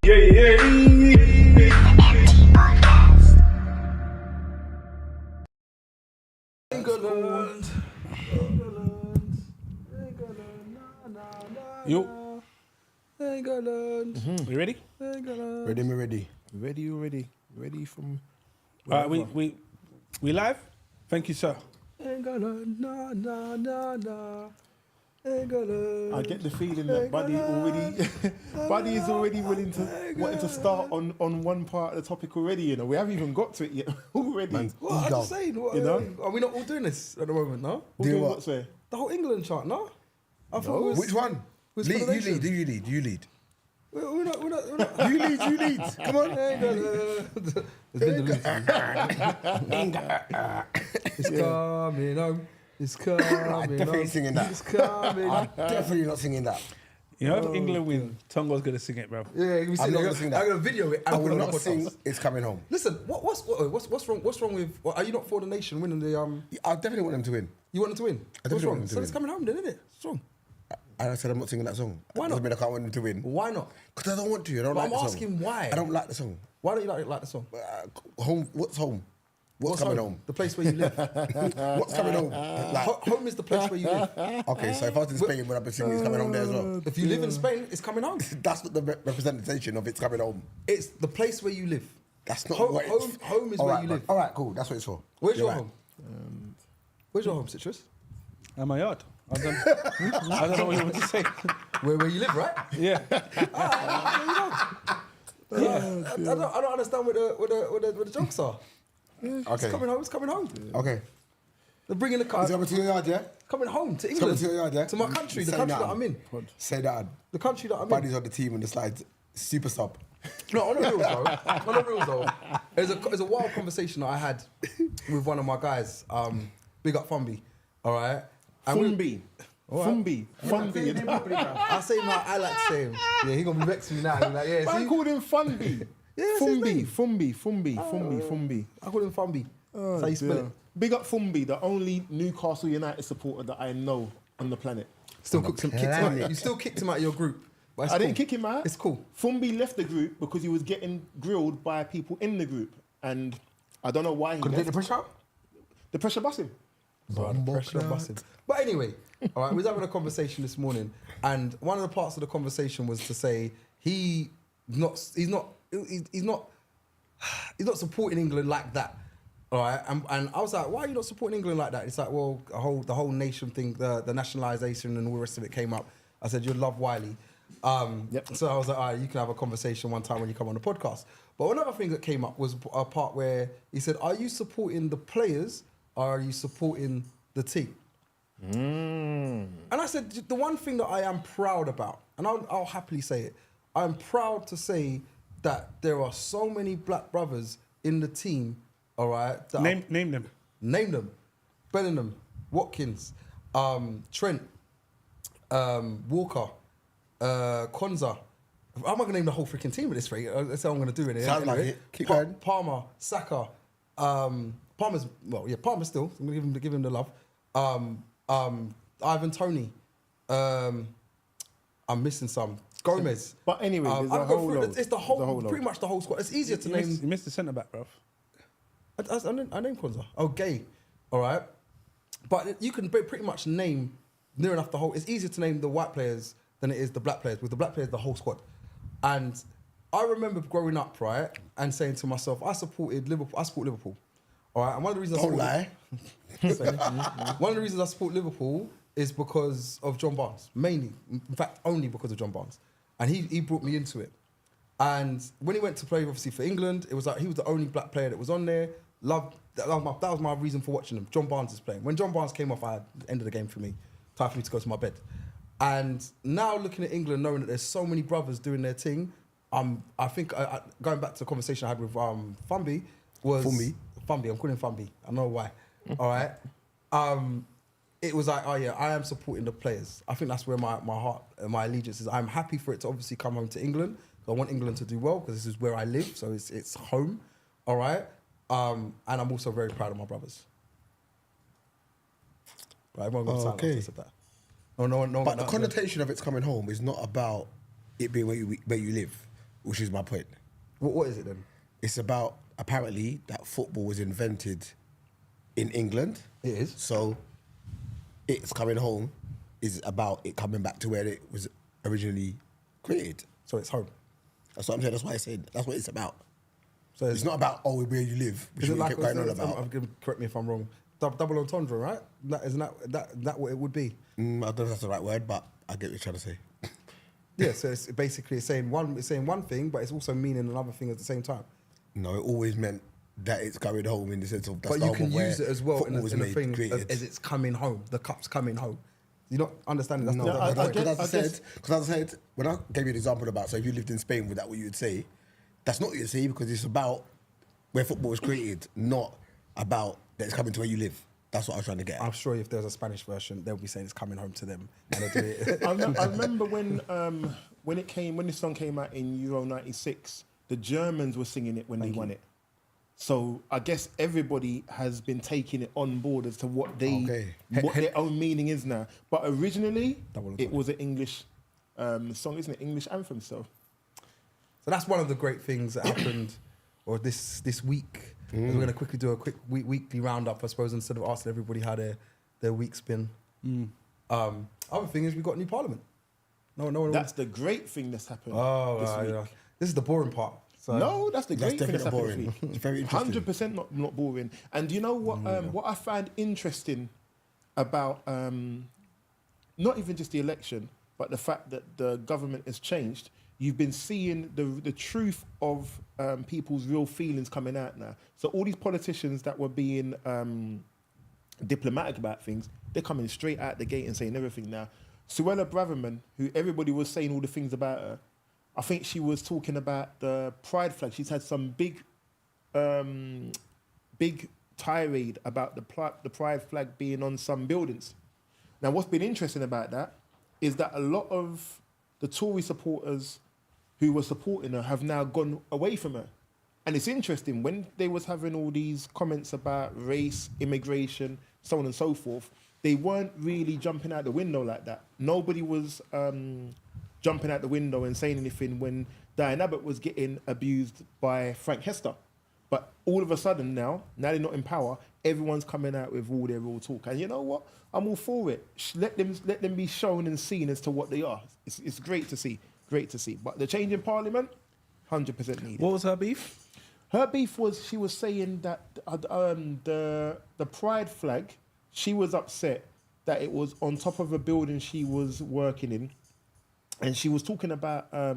Yo. England. We ready? Ready. Ready from... We live? Thank you, sir. England, na. England. I get the feeling that Buddy is already wanting to start on one part of the topic already, you know. We haven't even got to it yet already. What? I'm just saying. You know? Are we not all doing this at the moment, no? Doing what, sir? The whole England chart, no? I thought it was... Which one? You lead. We're not. You lead. Come on. It's coming home. It's coming I'm definitely singing that. It's coming I'm definitely not singing that. You know, if England win, Tongo's going to sing it, bro. Yeah, we I'm not going to sing that. I'm going to video it. I will not sing It's Coming Home. Listen, what's wrong with... Are you not for the nation winning the... I definitely want them to win. You want them to win? I What's definitely wrong? want them to So win. it's coming home then, isn't it? What's wrong? And I said I'm not singing that song. Why not? Doesn't mean I can't want them to win. Why not? Because I don't want to. I don't like I'm the song. asking why. I don't like the song. Why don't you like the song? Home. What's home? What's coming home? The place where you live. What's coming home? Like, Home is the place where you live. okay, so if I was in Spain, would I be singing It's Coming Home there as well? If you live in Spain, it's coming home. That's not the representation of It's Coming Home. It's the place where you live. That's not Home, what it's... home is All where right, you live. All right, cool. That's what it's for. Where's You're your right. home? Where's your home, Citrus? At my yard. I don't know what you want to say. Where you live, right? Yeah. I don't understand what the jokes are. Okay. It's coming home. It's coming home. Okay. They're bringing the car. It's coming to your yard, yeah? Coming home to It's coming England. to your yard, yeah? To my country, the Say country that. that I'm in. Say that. The country that I'm in. Buddy's on the team on the slides. Super sub. No, on the real though. On the real though. There's a wild conversation that I had with one of my guys. Big up Fumby. All right. Fumby. Fumby. I say him how I like to say him. Yeah, he gonna be vexed with me now. He's like, yeah, I see? called him Funby. Yeah, that's his name. Fumby. I call him Fumby. That's how you spell it. Big up Fumby, the only Newcastle United supporter that I know on the planet. Still kicked him out. You still kicked him out of your group. But it's I cool. didn't kick him out. It's cool. Fumby left the group because he was getting grilled by people in the group. And I don't know why he Could left. take the pressure out? The pressure bust him. Pressure busting. But anyway, all right, we was having a conversation this morning, and one of the parts of the conversation was to say he's not supporting England like that. All right, and I was like, why are you not supporting England like that? It's like, well, the whole nation thing, the nationalisation and all the rest of it came up. I said, you'd love Wiley. So I was like, all right, you can have a conversation one time when you come on the podcast. But another thing that came up was a part where he said, are you supporting the players or are you supporting the team? And I said, the one thing that I am proud about, and I'll happily say it, I'm proud to say that there are so many black brothers in the team, all right? Name them. Name them. Bellingham, Watkins, Trent, Walker, Konza. I'm not going to name the whole freaking team at this rate. That's how I'm going to do it. Sounds like it. Keep going. Palmer, Saka, Palmer's still. I'm going to give him the love. Ivan Toney. I'm missing some. Gomez. But anyway, there's a whole load. It's the whole, pretty much the whole squad. It's easier to name. You missed the centre back, bruv. I named Konza. Oh, Gay. All right. But you can pretty much name near enough the whole. It's easier to name the white players than it is the black players. With the black players, the whole squad. And I remember growing up, right, and saying to myself, I support Liverpool. All right. And one of the reasons Don't lie. One of the reasons I support Liverpool is because of John Barnes, mainly. In fact, only because of John Barnes. And he brought me into it. And when he went to play, obviously, for England, it was like he was the only black player that was on there. That was my reason for watching him. John Barnes is playing. When John Barnes came off, I had the end of the game for me. Time for me to go to my bed. And now looking at England, knowing that there's so many brothers doing their thing, I think, going back to the conversation I had with Fumby, was... Fumby, I'm calling him Fumby. I know why. All right? It was like, oh yeah, I am supporting the players. I think that's where my heart and my allegiance is. I'm happy for it to obviously come home to England. I want England to do well because this is where I live, so it's home. All right? And I'm also very proud of my brothers. Right, everyone got silent after I said that. No, But the connotation of It's Coming Home is not about it being where you live. which is my point. What is it then? It's about apparently that football was invented in England. It is. So it's coming home is about it coming back to where it was originally created. So it's home. That's what I'm saying. That's why I said that's what it's about. So It's not about where you live, which is is it what like you kept going on about. correct me if I'm wrong. Double entendre, right? Isn't that what it would be? I don't know if that's the right word, but I get what you're trying to say. Yeah. So it's basically saying one thing, but it's also meaning another thing at the same time. No, it always meant that it's coming home in the sense of that's But the you home can of where use it as well in football was a made, thing created. as it's coming home. The cup's coming home. You're not understanding. That's No, not the because point. as I said, when I gave you an example about, so if you lived in Spain, would that what you would say? That's not what you'd say because it's about where football was created, not about that it's coming to where you live. That's what I was trying to get at. I'm sure if there's a Spanish version, they'll be saying it's coming home to them. And they'll do it. I remember when this song came out in Euro '96, the Germans were singing it when they won it. So I guess everybody has been taking it on board as to what their own meaning is now. But originally, it was an English song, isn't it? English anthem. So that's one of the great things that happened, or this week. We're going to quickly do a quick weekly roundup, I suppose, instead of asking everybody how their week's been. Other thing is we got a new parliament. No. That's the great thing that's happened this week. Yeah. This is the boring part. So. No, that's the great thing that's definitely happened boring. this week. It's very interesting. 100% not boring. And do you know what? What I find interesting about not even just the election, but the fact that the government has changed. You've been seeing the truth of people's real feelings coming out now. So all these politicians that were being diplomatic about things, they're coming straight out the gate and saying everything now. Suella Braverman, who everybody was saying all the things about her, I think she was talking about the pride flag. She's had some big tirade about the pride flag being on some buildings. Now, what's been interesting about that is that a lot of the Tory supporters who were supporting her have now gone away from her. And it's interesting, when they was having all these comments about race, immigration, so on and so forth, they weren't really jumping out the window like that. Nobody was jumping out the window and saying anything when Diane Abbott was getting abused by Frank Hester. But all of a sudden now they're not in power, everyone's coming out with all their real talk. And you know what? I'm all for it. Let them be shown and seen as to what they are. It's great to see. Great to see. But the change in Parliament, 100% needed. What was her beef? Her beef was she was saying that the pride flag, she was upset that it was on top of a building she was working in. And she was talking about a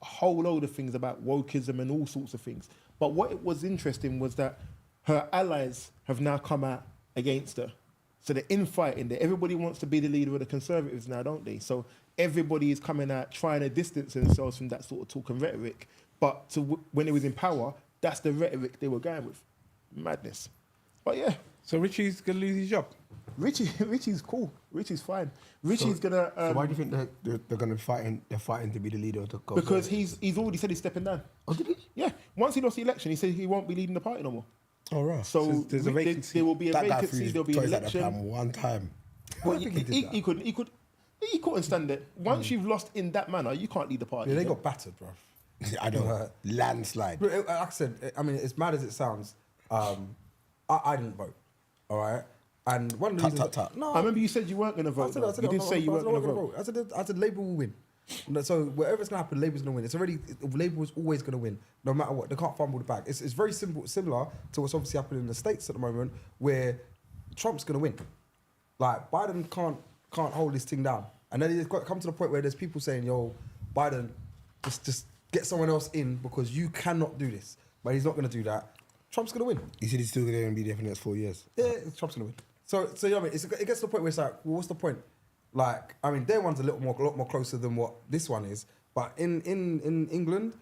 whole load of things about wokeism and all sorts of things. But what was interesting was that her allies have now come out against her. So they're infighting there. Everybody wants to be the leader of the Conservatives now, don't they? So everybody is coming out trying to distance themselves from that sort of talk and rhetoric. But when it was in power, that's the rhetoric they were going with. Madness. But yeah. So Richie's going to lose his job? Richie's cool. Richie's fine. Richie's going to... so why do you think they're going to fighting? They're fighting to be the leader of the Because he's already said he's stepping down. Oh, did he? Yeah. Once he lost the election, he said he won't be leading the party no more. Oh, right. So there's a vacancy. there will be a That guy vacancy. threw There'll be his an toys at the election. pram one time. Well, think he did that. He couldn't stand it. Once you've lost in that manner, you can't lead the party. Yeah, they got battered, bro. I know. Landslide. But like I said, I mean, as mad as it sounds, I didn't vote. All right. And one of the reasons... No, I remember you said you weren't going to vote. I said You did I'm say not- you weren't I'm going not to gonna vote. I said Labour will win. So whatever's going to happen, Labour's going to win. Labour was always going to win, no matter what. They can't fumble the bag. It's very similar to what's obviously happening in the States at the moment, where Trump's going to win. Like, Biden can't hold this thing down. And then it's got to come to the point where there's people saying, yo, Biden, just get someone else in because you cannot do this. But he's not going to do that. Trump's going to win. You said he's still going to be there for the next 4 years. Yeah, Trump's going to win. So you know what I mean? It gets to the point where it's like, well, what's the point? Like, I mean, their one's a lot more closer than what this one is. But in England,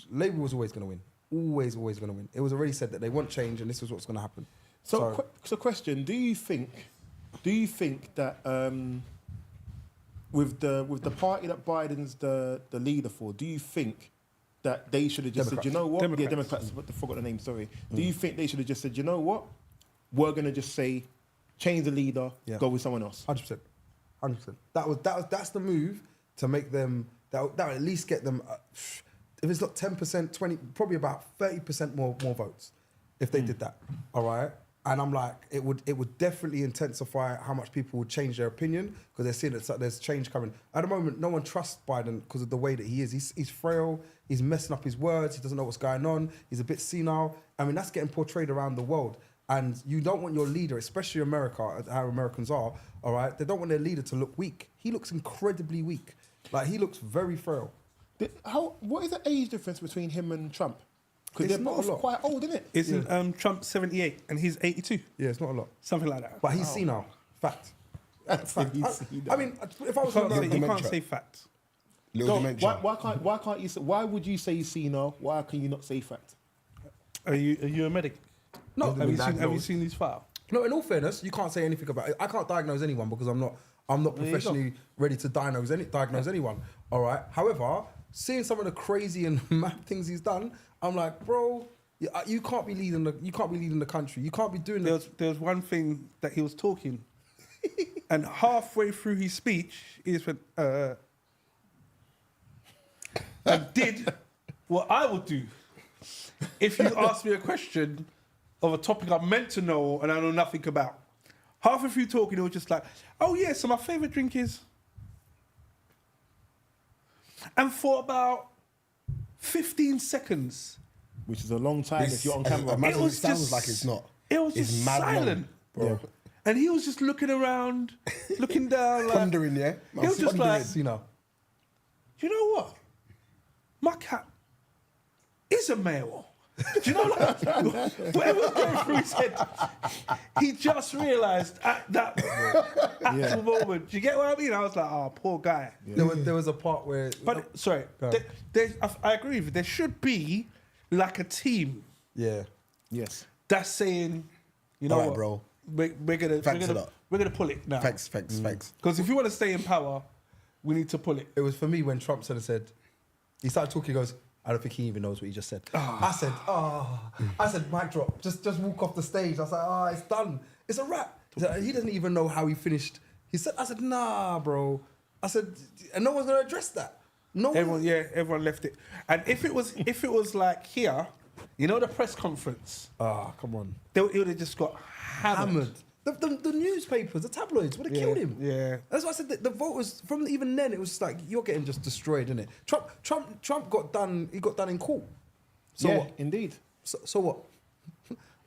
Labour was always going to win. Always going to win. It was already said that they want change and this is what's going to happen. So question: Do you think that with the party that Biden's the leader for, do you think that they should have just said, you know what? Democrats. Yeah, Democrats. But I forgot the name. Sorry. Do you think they should have just said, you know what? We're going to just say, change the leader, go with someone else. 100%. That's the move to make them. That would at least get them if it's not 10%, 20, probably about 30% more votes if they did that. All right. And I'm like, it would definitely intensify how much people would change their opinion because they're seeing that there's change coming. At the moment, no one trusts Biden because of the way that he is. He's frail. He's messing up his words. He doesn't know what's going on. He's a bit senile. I mean, that's getting portrayed around the world. And you don't want your leader, especially America, how Americans are, all right? They don't want their leader to look weak. He looks incredibly weak. Like, he looks very frail. What is the age difference between him and Trump? Because they're not a both lot. quite old, isn't it? Isn't Trump 78 and he's 82? Yeah, it's not a lot. Something like that. But he's senile. Fact. Fact. I mean, if I was You can't say fact. Little dementia. Why can't you say? Why would you say senile? Why can you not say fact? Are you a medic? No, Have you seen these files? No, in all fairness, you can't say anything about it. I can't diagnose anyone because I'm not professionally ready to diagnose anyone. All right. However, seeing some of the crazy and mad things he's done, I'm like, bro, you can't be leading the country. You can't be doing There was one thing that he was talking, and halfway through his speech, he just went, and did what I would do if you ask me a question of a topic I'm meant to know and I know nothing about. Halfway through talking, it was just like, oh yeah, so my favourite drink is... And for about 15 seconds... Which is a long time if you're on camera. Imagine it was sounds just- like it's not. It was It's just mad long, silent. bro. And he was just looking around, looking down like... Pondering, yeah? He was just like, you know. you know what? My cat is a male. Do you know, like, whatever was going through his head, he just realised at that actual moment. Do you get what I mean? I was like, oh, poor guy. Yeah. There was a part where... But, sorry, Go. I agree with you. There should be, like, a team Yeah. Yes. that's saying, you know All right, what, bro. we're gonna pull it now. Thanks. Because if you want to stay in power, we need to pull it. It was for me when Trump said, he started talking, he goes, I don't think he even knows what he just said. I said, mic drop, just walk off the stage. I was like, it's done. It's a wrap. He doesn't even know how he finished. I said, nah, bro. I said, and no one's gonna address that. Everyone left it. And if it was like here, you know, the press conference, come on. it would have just got hammered. The newspapers, the tabloids would have killed him. Yeah. That's why I said the voters from even then it was like you're getting just destroyed, isn't it? Trump got done. He got done in court. So Yeah, what? indeed. So what?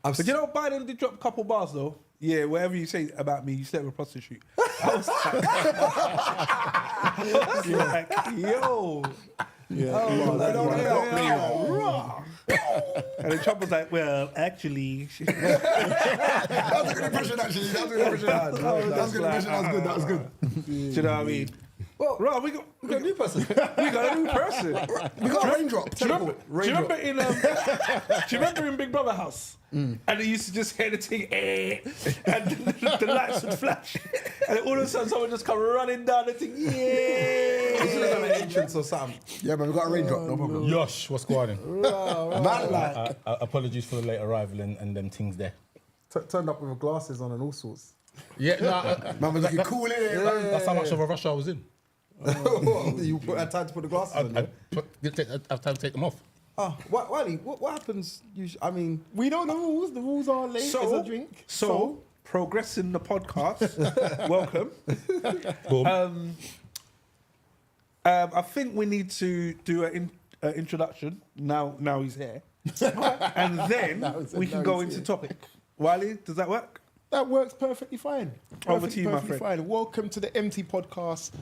But you know, Biden did drop a couple bars though. Yeah, whatever you say about me, you slept with a prostitute. I was like, yo. Yeah. And then Trump was like, well, actually. That was a good impression, actually. That was good. Do you know what I mean? Well, Right, we got a new person. we got a new person. We got a raindrop. Do you remember in Big Brother house? And they used to just hear the thing, and the lights would flash. And then all of a sudden someone just come running down the thing, You should have done an entrance or something. Yeah, but we got a raindrop, no problem. Yosh, what's going on? Man, like, Apologies for the late arrival and them things there. Turned up with glasses on and all sorts. Yeah, man was looking cool in it. that's how much of a rush I was in. You had time to put the glasses on. I have time to take them off. Wiley, what happens? I mean, We know the rules. The rules are late as a drink. So, progressing the podcast. Welcome. Boom. I think we need to do an introduction. Now he's here. And then we can go into topic. Wiley, does that work? That works perfectly fine. Over to you, my Perfectly friend. fine. Welcome to the eMpTy podcast.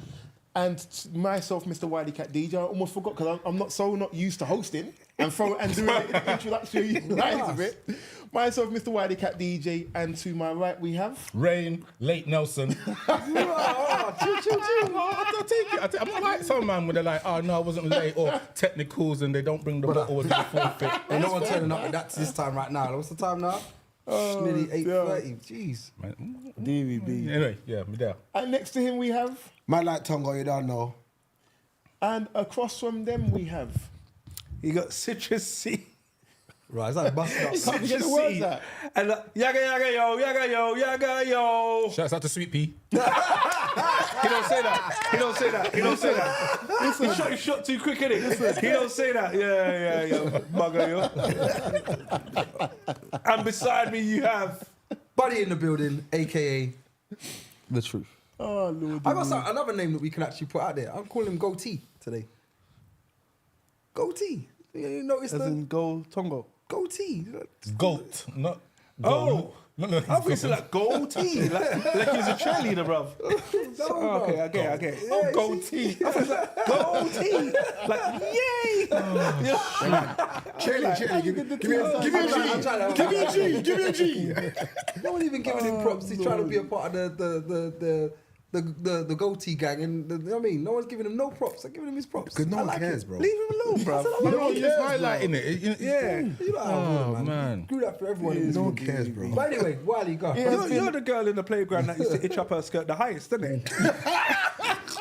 And myself, Mr. Wileycat DJ, I almost forgot because I'm not used to hosting and doing the introductory lines of it. Myself, Mr. Wileycat DJ, and to my right we have... Rain, late Nelson. I'll take it. I'm not like some man where they're like, oh no, I wasn't late, or technicals and they don't bring the bottle or the forfeit. and no one turning up. That's this time right now. What's the time now? Nearly 8:30. Jeez. DVB. Anyway, yeah, me there. And next to him we have... Man like Tongo, you don't know. And across from them we have... You got Citrus C. Right, it's like busting up. Can't get the Just words see. out. And yaga yaga yo, yaga yo, yaga yo. Shouts out to Sweet Pea. He don't say that. He don't say that. He don't say that. He shot too quick, innit? He don't say that. Yeah, bugger yo. And beside me you have Buddy in the building, aka The Truth. Oh, Lord. I got another name that we can actually put out there. I'm calling him Goatee today. Goatee. You notice as the in go Tongo. Goatee? Goat, not Oh. no. I thought you said like gold tea, like he was a cheerleader, bruv. No, Okay, I get it. Yeah, Oh, you gold tea. I was like, gold tea. Like, yay! Chilly, give me a G. No one even giving him props. He's trying to be a part of the goatee gang, and you know what I mean, no one's giving him no props. I'm giving him his props. Because no I one like cares, it. bro. Leave him alone, bruv. No, you're just highlighting it. Yeah. You know how I Oh, man. man. Screw that for everyone. in this No one room. cares, bro. But anyway, Wiley, go. You're the girl in the playground that used to itch up her skirt the highest, isn't it?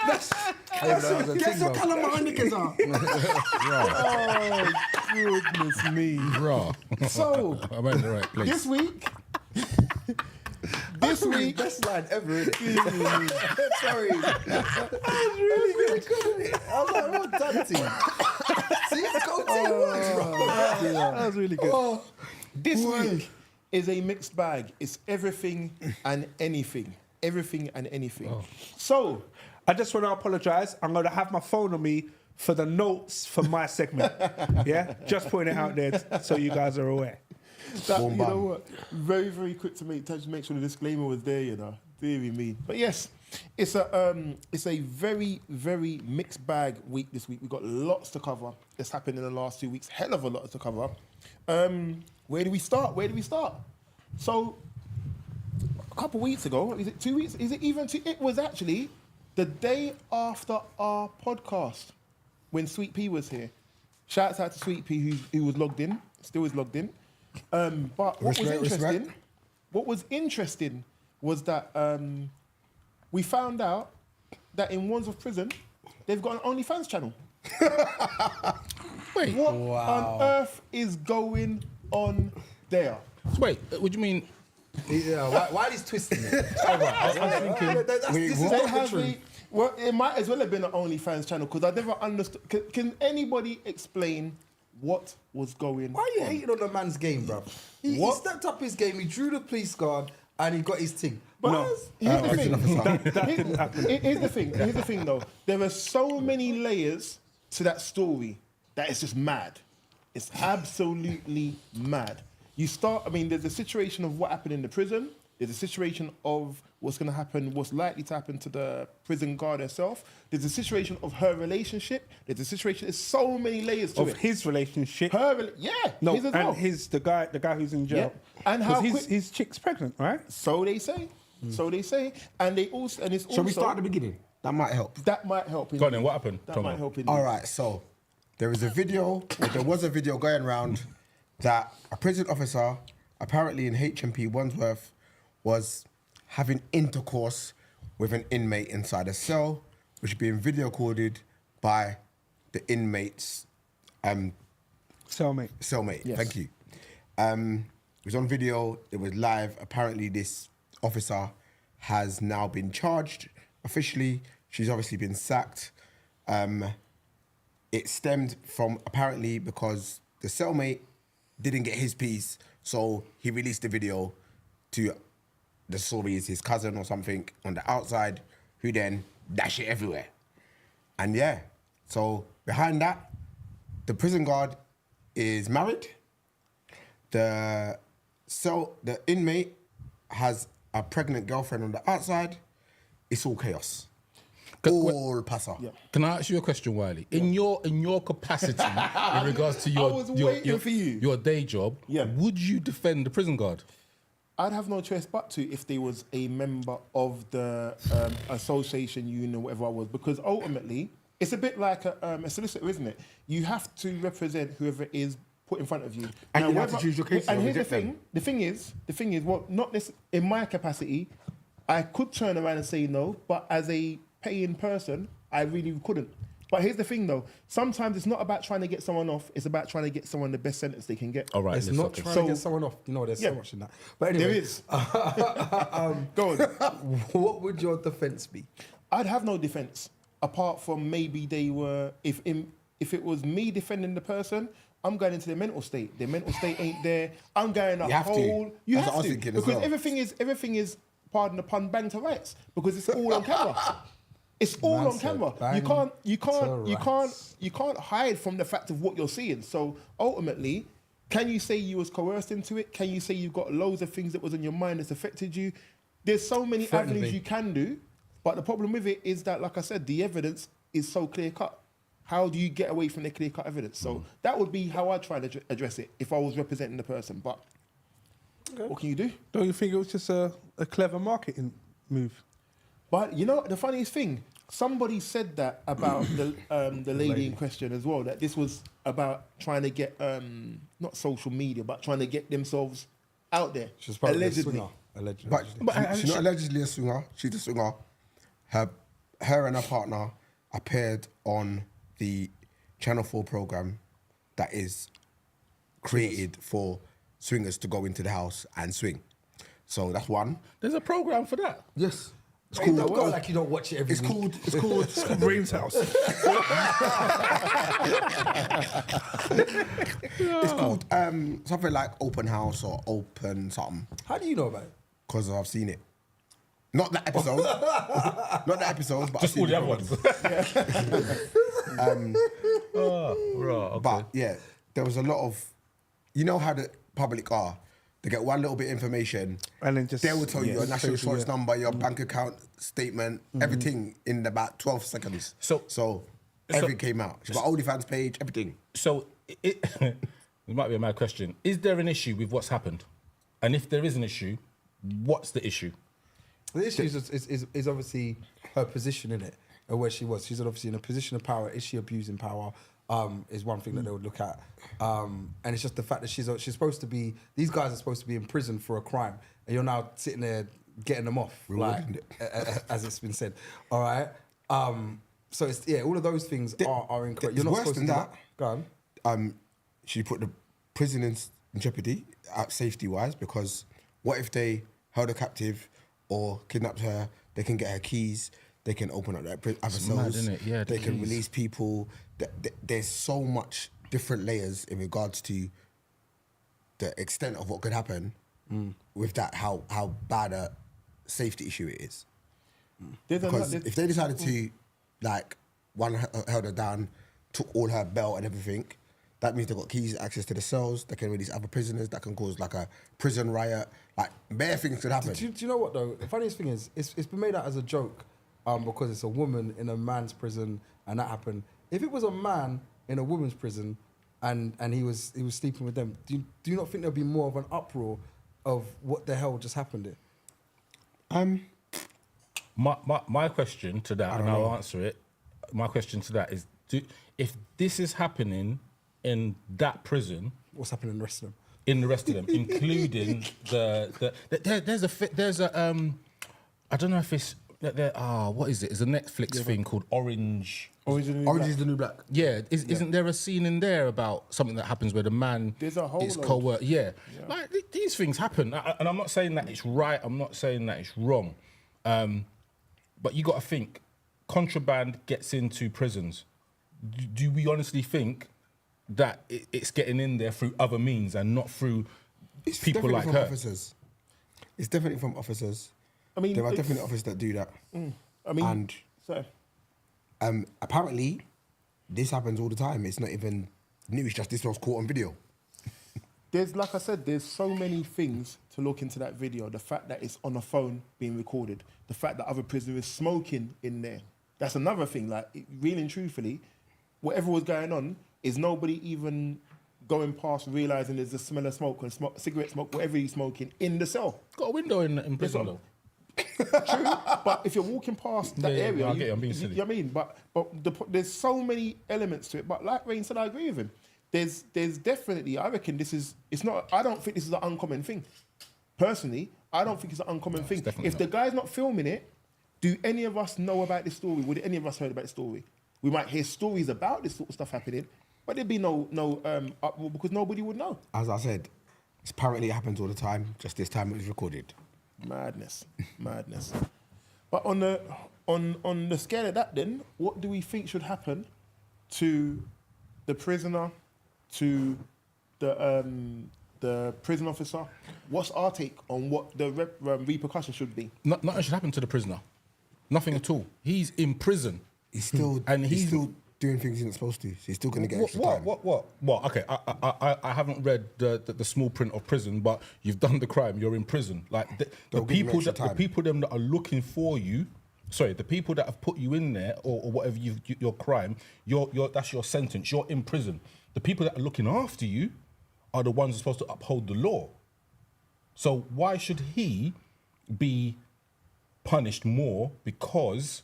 Guess what colour my knickers are? Oh, goodness me. Raw. So, I'm in the right place. this week, Best line ever, innit? Sorry. That was really good, isn't it? I was like, what done to you? See, goatee works, bro. that was really good. Oh, This week is a mixed bag. It's everything and anything. Everything and anything. So, I just want to apologise. I'm going to have my phone on me for the notes for my segment. Yeah? Just putting it out there so you guys are aware. that, Boom, you bam. know what? Very, very quick to just make sure the disclaimer was there, you know. Deary me. But yes, it's a very, very mixed bag week this week. We've got lots to cover. It's happened in the last 2 weeks. Hell of a lot to cover. Where do we start? So, a couple of weeks ago, is it 2 weeks? Is it even 2? It was actually the day after our podcast when Sweet Pea was here. Shouts out to Sweet Pea who was logged in, still is logged in. But Respect. What was interesting was that we found out that in Wandsworth prison, they've got an OnlyFans channel. Wait, What on earth is going on there? wait. What do you mean? yeah, Wiley's twisting it. I was thinking. This is They not the have truth. well, it might as well have been an OnlyFans channel because I never understood. Can anybody explain what was going Why are you on? hating on the man's game, bro? He What? stepped up his game, he drew the police guard, and he got his thing. But here's the thing. That didn't happen. Here's the thing, though. There are so many layers to that story that it's just mad. It's absolutely mad. You start. I mean, there's a situation of what happened in the prison. There's a situation of what's going to happen, what's likely to happen to the prison guard herself. There's a situation of her relationship. There's a situation. There's so many layers to Of it. his relationship. Yeah. No, his as and well. the guy who's in jail. Yeah. And how 'Cause quick- his chick's pregnant, right? So they say. So they say. And they also. And it's Shall we also- start at the beginning? That might help. That might help. Go on then, what happened, That Tongo? might help. All right, so there was a video going around that a prison officer, apparently in HMP Wandsworth, was having intercourse with an inmate inside a cell, which is being video recorded by the inmate's Cellmate. cellmate. Yes. Thank you. It was on video. It was live. Apparently, this officer has now been charged officially. She's obviously been sacked. It stemmed from apparently because the cellmate didn't get his piece, so he released the video to the story is his cousin or something on the outside, who then dash it everywhere. And yeah, so behind that, the prison guard is married. The inmate has a pregnant girlfriend on the outside. It's all chaos. All passa. Yeah. Can I ask you a question, Wiley? In your capacity, in regards to your was waiting for you. your day job, Yeah. would you defend the prison guard? I'd have no choice but to if they was a member of the association, union, whatever I was, because ultimately it's a bit like a solicitor, isn't it? You have to represent whoever is put in front of you. And you have whether- to choose your cases And or here's the reject them. thing. The thing is, well, not this in my capacity. I could turn around and say no, but as a paying person, I really couldn't. But here's the thing, though. Sometimes it's not about trying to get someone off. It's about trying to get someone the best sentence they can get. All right, It's let's not stop trying this. to get someone off. You know, there's so much in that. But anyway, There is. Go on. what would your defense be? I'd have no defense apart from maybe they were. If it was me defending the person, I'm going into their mental state. Their mental state ain't there. I'm going a You have to. whole. You That's have what I was to thinking as because well. everything is. Pardon the pun, bang to rights because it's all on camera. It's all Man on said camera. bang You can't hide from the fact of what you're seeing. So ultimately, can you say you was coerced into it? Can you say you've got loads of things that was on your mind that's affected you? There's so many Threatened avenues me. you can do, but the problem with it is that, like I said, the evidence is so clear cut. How do you get away from the clear cut evidence? So that would be how I'd try to address it if I was representing the person. But what can you do? Don't you think it was just a clever marketing move? But you know the funniest thing, somebody said that about the lady in question as well. That this was about trying to get not social media, but trying to get themselves out there. She's probably a allegedly. swinger. Allegedly. But she's not allegedly a swinger. She's a swinger. Her and her partner appeared on the Channel 4 program that is created for swingers to go into the house and swing. So that's one. There's a program for that. Yes. It's Hey, called. don't go like you don't watch it every It's week. called. It's called. It's called Bream's house. It's called something like open house or open something How do you know about it? because I've seen it. Not that episode. Not that episode, but Just I've all seen the other ones. Right, okay. But yeah, there was a lot of. You know how the public are. They get one little bit of information, And then just they will tell you your yeah, national social, insurance yeah. number, your bank account statement, everything in about 12 seconds. So- everything came out. She's got OnlyFans page, everything. So it might be a mad question. Is there an issue with what's happened? And if there is an issue, what's the issue? The issue is obviously her position in it and where she was. She's obviously in a position of power. Is she abusing power? Is one thing that they would look at. And it's just the fact that she's supposed to be, these guys are supposed to be in prison for a crime. And you're now sitting there getting them off, Rewarding as it's been said. All right. So it's, all of those things are incorrect. It's You're not worse supposed than to do that. Go on. She put the prisoners in jeopardy, safety-wise, because what if they held her captive or kidnapped her? They can get her keys. They can open up their other mad, cells. innit? Yeah, they can keys. release people. There's so much different layers in regards to the extent of what could happen with that. How bad a safety issue it is. Because if they decided to, like, one held her down, took all her belt and everything, that means they've got keys, access to the cells. They can release other prisoners. That can cause like a prison riot. Like, bare things could happen. Do you know what though? The funniest thing is, it's been made out as a joke, because it's a woman in a man's prison and that happened. If it was a man in a woman's prison, and he was sleeping with them, do you not think there'd be more of an uproar of what the hell just happened there? My question to that, and I'll answer it. My question to that is, if this is happening in that prison, What's happening in the rest of them? in the rest of them, including there's a I don't know if it's what is it? It's a Netflix thing called Orange. Orange is the new black. Yeah, isn't there a scene in there about something that happens where the man There's a whole is load. coerced? Yeah, like these things happen, and I'm not saying that it's right. I'm not saying that it's wrong, but you got to think, contraband gets into prisons. Do we honestly think that it's getting in there through other means and not through people definitely like from her? officers. It's definitely from officers. I mean, There are it's- definitely officers that do that. I mean, And so apparently, this happens all the time. It's not even news. Just this was caught on video. there's, like I said, there's so many things to look into that video. The fact that it's on a phone being recorded, the fact that other prisoners smoking in there. That's another thing. Like, really and truthfully, whatever was going on is nobody even going past realizing there's a smell of smoke and cigarette smoke, whatever he's smoking in the cell. Got a window in prison what- though. True, but if you're walking past that Yeah, area, I get it, I'm being you silly. know what I mean? But there's so many elements to it. But like Rain said, I agree with him. There's definitely, I reckon it's not, I don't think this is an uncommon thing. Personally, I don't think it's an uncommon thing. definitely If the guy's not filming it, do any of us know about this story? Would any of us heard about the story? We might hear stories about this sort of stuff happening, but there'd be no uproar because nobody would know. As I said, apparently it happens all the time. Just this time it was recorded. Madness. But on the scale of that, then, what do we think should happen to the prisoner, to the prison officer? What's our take on what the repercussions should be? Nothing should happen to the prisoner. Nothing at all. He's in prison. He's still doing things he's not supposed to. So he's still going to get extra time. What? Okay, I haven't read the small print of prison, but you've done the crime. You're in prison. Like the people that are looking for you. Sorry, the people that have put you in there or whatever your crime. That's your sentence. You're in prison. The people that are looking after you are the ones who are supposed to uphold the law. So why should he be punished more because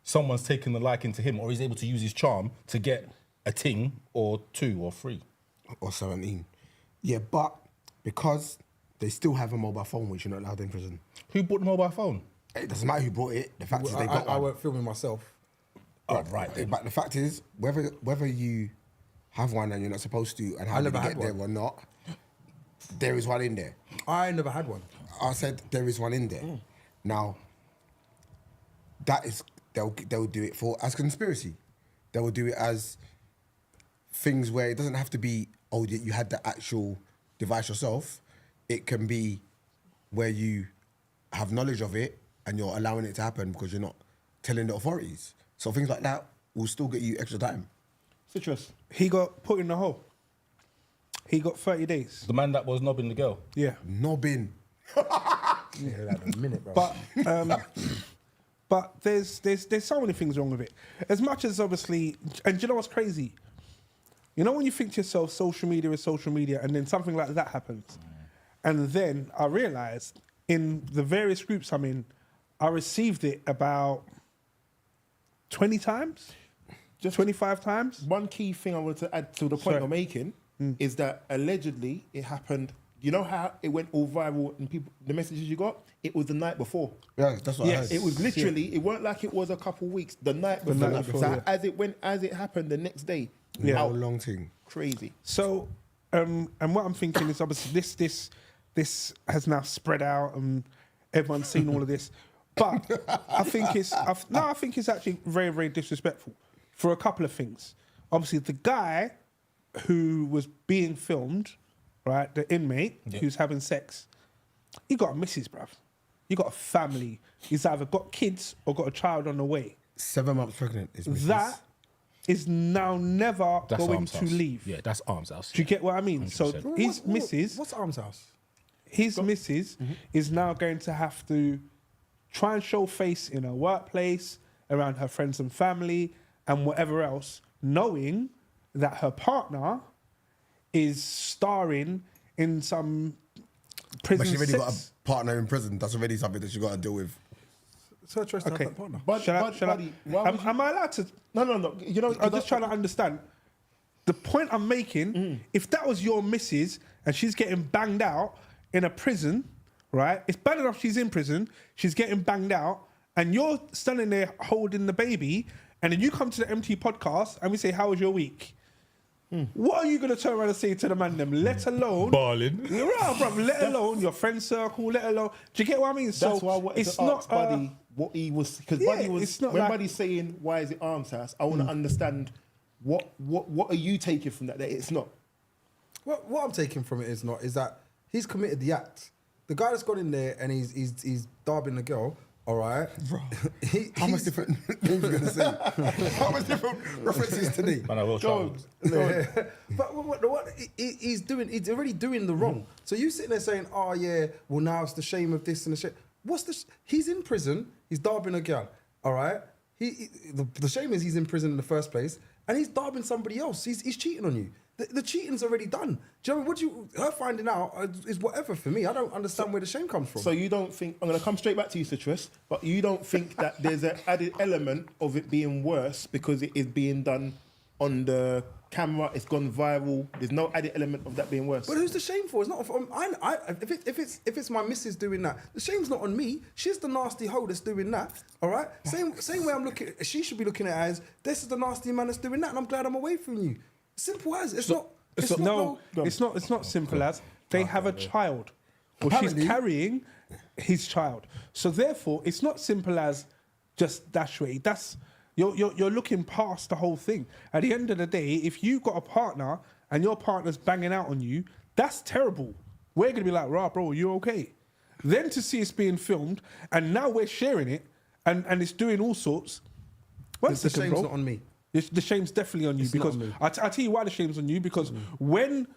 someone's taken the liking to him, or he's able to use his charm to get a ting or 2 or 3 or 17? Yeah, but because they still have a mobile phone, which you're not allowed in prison. Who bought the mobile phone? It doesn't matter who bought it. The fact is they got one. I weren't filming myself. Oh, right. Then. But the fact is, whether you have one and you're not supposed to, and how you get there or not, there is one in there. I never had one. I said there is one in there. Now, that is they'll do it as conspiracy. They will do it as things where it doesn't have to be, oh, you had the actual device yourself. It can be where you have knowledge of it and you're allowing it to happen because you're not telling the authorities. So things like that will still get you extra time. Citrus. He got put in the hole. He got 30 days. The man that was knobbing the girl. Yeah. Nobbing. Yeah, like a minute, bro. But there's so many things wrong with it. As much as obviously, and do you know what's crazy? You know when you think to yourself, social media is social media, and then something like that happens, and then I realised in the various groups I'm in, I received it about 20 times, just 25 times. One key thing I wanted to add to the point you're making is that allegedly it happened. You know how it went all viral and the messages you got? It was the night before. Yeah, that's what I heard. It was literally, it weren't like it was a couple weeks, the night before. So as it happened the next day. Yeah. Long thing. Crazy. So, and what I'm thinking is obviously this has now spread out and everyone's seen all of this. But I think it's actually very, very disrespectful for a couple of things. Obviously, the guy who was being filmed, right, the inmate who's having sex, he got a missus, bruv. He got a family. He's either got kids or got a child on the way. 7 months pregnant is missus. That is now never going to leave. Yeah, that's arms house. Do you get what I mean? 100%. So his missus... What's Arms House? His missus is now going to have to try and show face in her workplace, around her friends and family, and whatever else, knowing that her partner is starring in some prison. But she already got a partner in prison. That's already something that she got to deal with. It's her choice to have that partner. Am I allowed to? No. You know, I'm just trying to understand. The point I'm making, if that was your missus and she's getting banged out in a prison, right? It's bad enough she's in prison, she's getting banged out, and you're standing there holding the baby, and then you come to the MT podcast and we say, how was your week? What are you going to turn around and say to the man them, let alone... Balling. You're right, bro. Let alone your friend circle, let alone... Do you get what I mean? That's So why I wanted it's to not... ask Buddy what he was... Because yeah, Buddy was... it's not When like- Buddy's saying, why is it arms house? I want to understand what are you taking from that it's not? What I'm taking from it is that he's committed the act. The guy that's gone in there and he's dabbing the girl, all right? Bro, how much different names are you going to say? How much different references to me? Man, I will show. But what he's doing, he's already doing the wrong. So you sitting there saying, oh yeah, well now it's the shame of this and the shame. He's in prison, he's dabbing a girl, all right? The shame is he's in prison in the first place and he's dabbing somebody else. He's cheating on you. The cheating's already done. Do you know her finding out is whatever for me. I don't understand where the shame comes from. So you don't think... I'm going to come straight back to you, Citrus, but you don't think that there's an added element of it being worse because it is being done on the camera, it's gone viral. There's no added element of that being worse. But who's the shame for? It's not. If it's my missus doing that, the shame's not on me. She's the nasty hoe that's doing that. All right. Same way I'm looking. She should be looking at it as this is the nasty man that's doing that, and I'm glad I'm away from you. Simple as. It's not. It's not simple as. They have a child, or she's Apparently- carrying his child. So therefore, it's not simple as just dash way. That's you're looking past the whole thing. At the end of the day, if you've got a partner and your partner's banging out on you, that's terrible. We're gonna be like, "Rah, bro, you okay?" Then to see it's being filmed and now we're sharing it and it's doing all sorts. One The second, shame's bro. not on me. The shame's definitely on you It's not because on me. I tell you why the shame's on you because when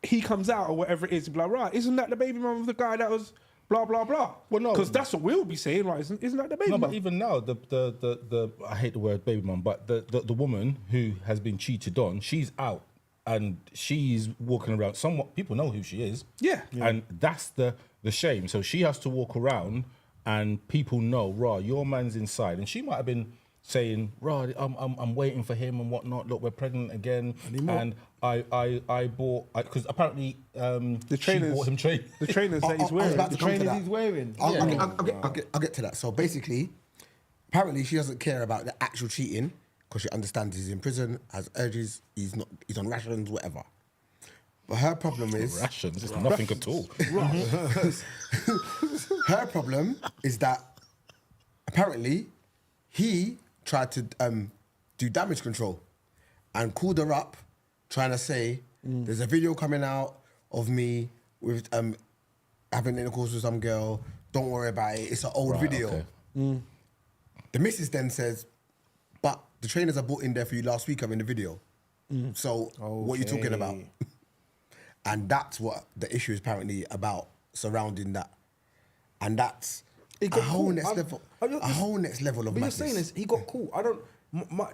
he comes out or whatever it is, you'll be like, right, isn't that the baby mum of the guy that was blah blah blah? Well, no. Because that's what we'll be saying, right? Isn't that the baby No, mum? but even now, the I hate the word baby mum, but the woman who has been cheated on, she's out and she's walking around. Somewhat people know who she is. Yeah. And that's the shame. So she has to walk around and people know, rah, your man's inside. And she might have been saying, rah, I'm waiting for him and whatnot. Look, we're pregnant again. And I bought, because apparently the she bought him trainers. the trainers that he's I was wearing. about to come to trainers that. he's wearing. I'll get to that. So basically, apparently she doesn't care about the actual cheating because she understands he's in prison, has urges, he's on rations, whatever. But her problem is Rations, it's nothing at all. her problem is that apparently he tried to do damage control and called her up trying to say there's a video coming out of me with having intercourse with some girl. Don't worry about it. It's an old Right, video. okay. The missus then says, but the trainers I bought in there for you last week are in the video. So what are you talking about? And that's what the issue is apparently about surrounding that. And that's It a got whole caught. next level. A whole next level of But you're madness. saying is he got caught. I don't.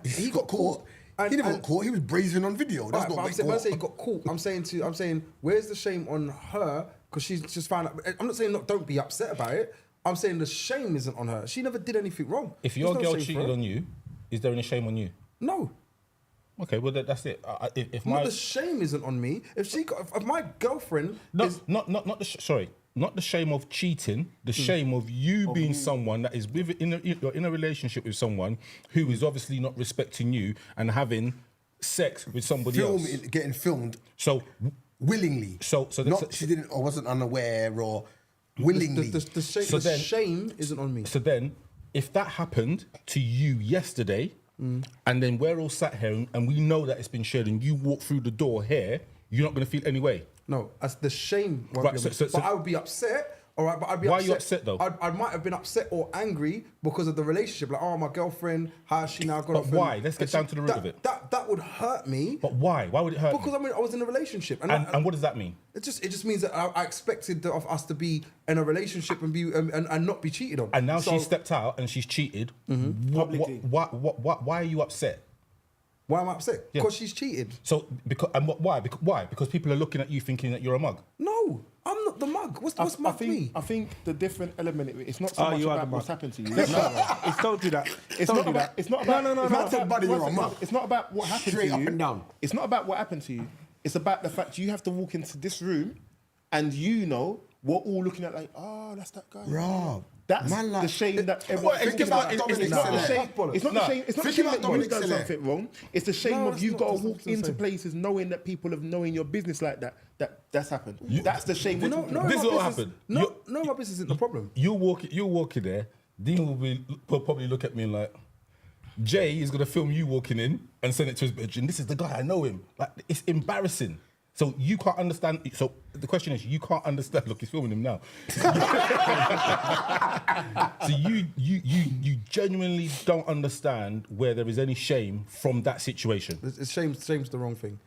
He got caught. He never got caught. He was brazen on video. That's Right, not but getting when I caught. say he got caught, I'm saying, where's the shame on her? Because she's just found out. I'm not saying don't be upset about it. I'm saying the shame isn't on her. She never did anything wrong. If There's your no girl shame for cheated her. on you, is there any shame on you? No. Okay, well that's it. If No, my the shame isn't on me. If my girlfriend is not the not the shame of cheating, the shame of you being someone that is you're in a relationship with someone who is obviously not respecting you and having sex with somebody else. Getting filmed So willingly. So not she didn't or wasn't unaware or willingly. the shame, So the then- shame isn't on me. So then, if that happened to you yesterday, and then we're all sat here and we know that it's been shared, and you walk through the door here, you're not going to feel any way. No, that's the shame. won't Right, be on me. so- But I would be upset. All right, but I'd be Why are upset. you upset, though? I might have been upset or angry because of the relationship. Like, oh, my girlfriend, how has she now got But off? why? Let's get down to the root of it. That would hurt me. But why? Why would it hurt? Because you? I was in a relationship, And what does that mean? it just means that I expected of us to be in a relationship and be and not be cheated on. And now So, she's stepped out and she's cheated. Publicly. Why are you upset? Why am I upset? Yeah. Because she's cheated. So why? Because people are looking at you thinking that you're a mug. No, I'm not the mug. What's mug me? I think the different element of it's not so Oh, much you are about the what's mug. happened to you. It's don't do that. It's Don't not do about. that. It's not about. No. If I said, buddy, you're a mug. It's not about what happened Straight to up you. and down. It's not about what happened to you. It's about the fact you have to walk into this room, and you know we're all looking at like, oh, that's that guy. Rob, That's man, like- the shame that Well, everyone's think talking about about. Dominic It's not the Soler. shame. It's not the No. shame. It's not the Think shame about that you've Dominic done Soler. something wrong. It's the shame No, of that's you not- got to that's walk not the into same. places knowing that people have knowing your business like that. That's happened. That's the shame. we're No, talking no, about. This my is what business- happened. No, my business isn't the problem. You walk in there. Dean will probably look at me and like, Jay is gonna film you walking in and send it to his bedroom. This is the guy, I know him. Like, it's embarrassing. So you can't understand. So the question is, you can't understand. Look, he's filming him now. So you genuinely don't understand where there is any shame from that situation. Shame's the wrong thing.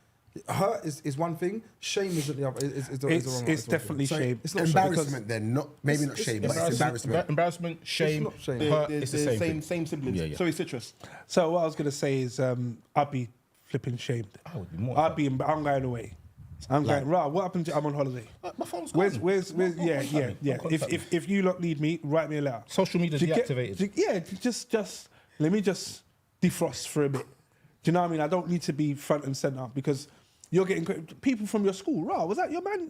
Hurt is one thing. Shame isn't the other. Is the wrong. It's definitely shame. It's not shame. Embarrassment then, not maybe not shame, but it's embarrassment. Embarrassment, shame, not shame. hurt. They're It's the same thing. same siblings. Yeah, yeah. Sorry, Citrus. So what I was gonna say is, I'd be flipping shamed. I would be more. I'm going away. I'm going. Right. What happened to? I'm on holiday. My phone's Where's gone. yeah. Don't contact me. If you lot need me, write me a letter. Social media's To get- deactivated. to- yeah, just let me just defrost for a bit. you know what I mean? I don't need to be front and center because you're getting people from your school. Rah, was that your man?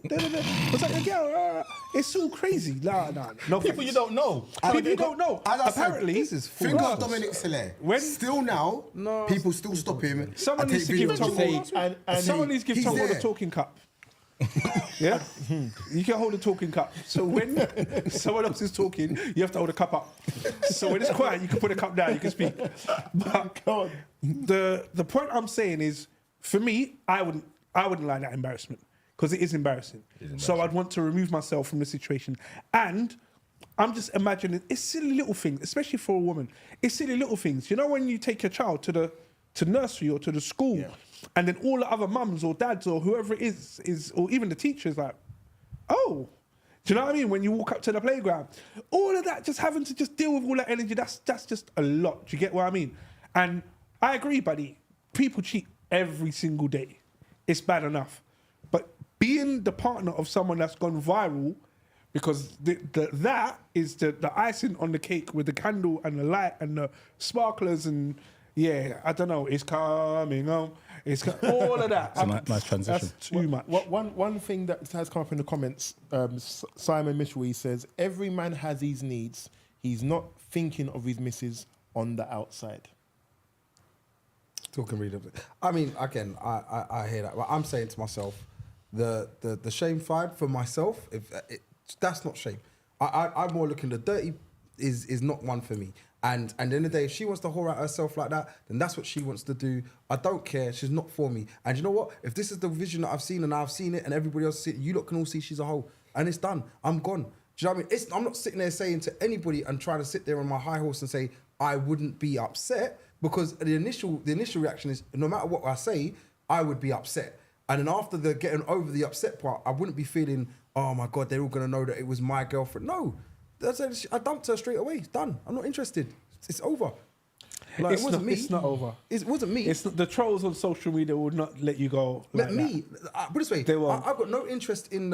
Was that your girl? Rah. It's all crazy. Nah. No People you don't know. People you don't know. As I said, Apparently, this is full think of of Dominic Soler. When- Still now, people still stop him. someone and needs to take give videos of him. Tongo. and Someone needs to give he's Tongo the there. talking cup. Yeah, you can hold a talking cup. So when someone else is talking, you have to hold a cup up. So when it's quiet, you can put a cup down. You can speak. But the point I'm saying is, for me, I wouldn't like that embarrassment because it is embarrassing. So I'd want to remove myself from the situation. And I'm just imagining it's silly little things, especially for a woman. It's silly little things. You know when you take your child to nursery or to the school, and then all the other mums or dads or whoever it is or even the teachers like, oh, do you know what I mean? When you walk up to the playground, all of that, just having to just deal with all that energy, that's just a lot. Do you get what I mean? And I agree, buddy. People cheat every single day. It's bad enough. But being the partner of someone that's gone viral, because that is the icing on the cake with the candle and the light and the sparklers and I don't know, it's coming on. It's all of that. It's a nice transition. That's too much. One thing that has come up in the comments, Simon Mishri says, every man has his needs. He's not thinking of his missus on the outside. Talking really. I mean, again, I hear that. But I'm saying to myself, the shame side for myself, that's not shame. I'm more looking, the dirty is not one for me. And at the end of the day, if she wants to whore out herself like that, then that's what she wants to do. I don't care. She's not for me. And you know what? If this is the vision that I've seen and I've seen it and everybody else see it, you lot can all see she's a hoe. And it's done. I'm gone. Do you know what I mean? I'm not sitting there saying to anybody and trying to sit there on my high horse and say, I wouldn't be upset, because the initial reaction is, no matter what I say, I would be upset. And then after the getting over the upset part, I wouldn't be feeling, oh my God, they're all going to know that it was my girlfriend. No. I dumped her straight away. It's done. I'm not interested. It's over. Like, it wasn't me. It's not over. It wasn't me. It's not, the trolls on social media would not let you go. Let like me. Put it this way. They won't. I've got no interest in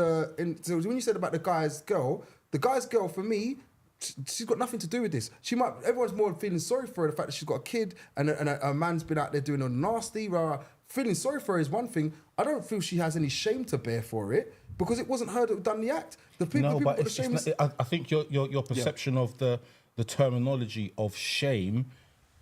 so when you said about the guy's girl for me, she's got nothing to do with this. Everyone's more feeling sorry for her, the fact that she's got a kid and a man's been out there doing a nasty. Feeling sorry for her is one thing. I don't feel she has any shame to bear for it, because it wasn't her that done the act. The people got the shame. I think your perception of the terminology of shame,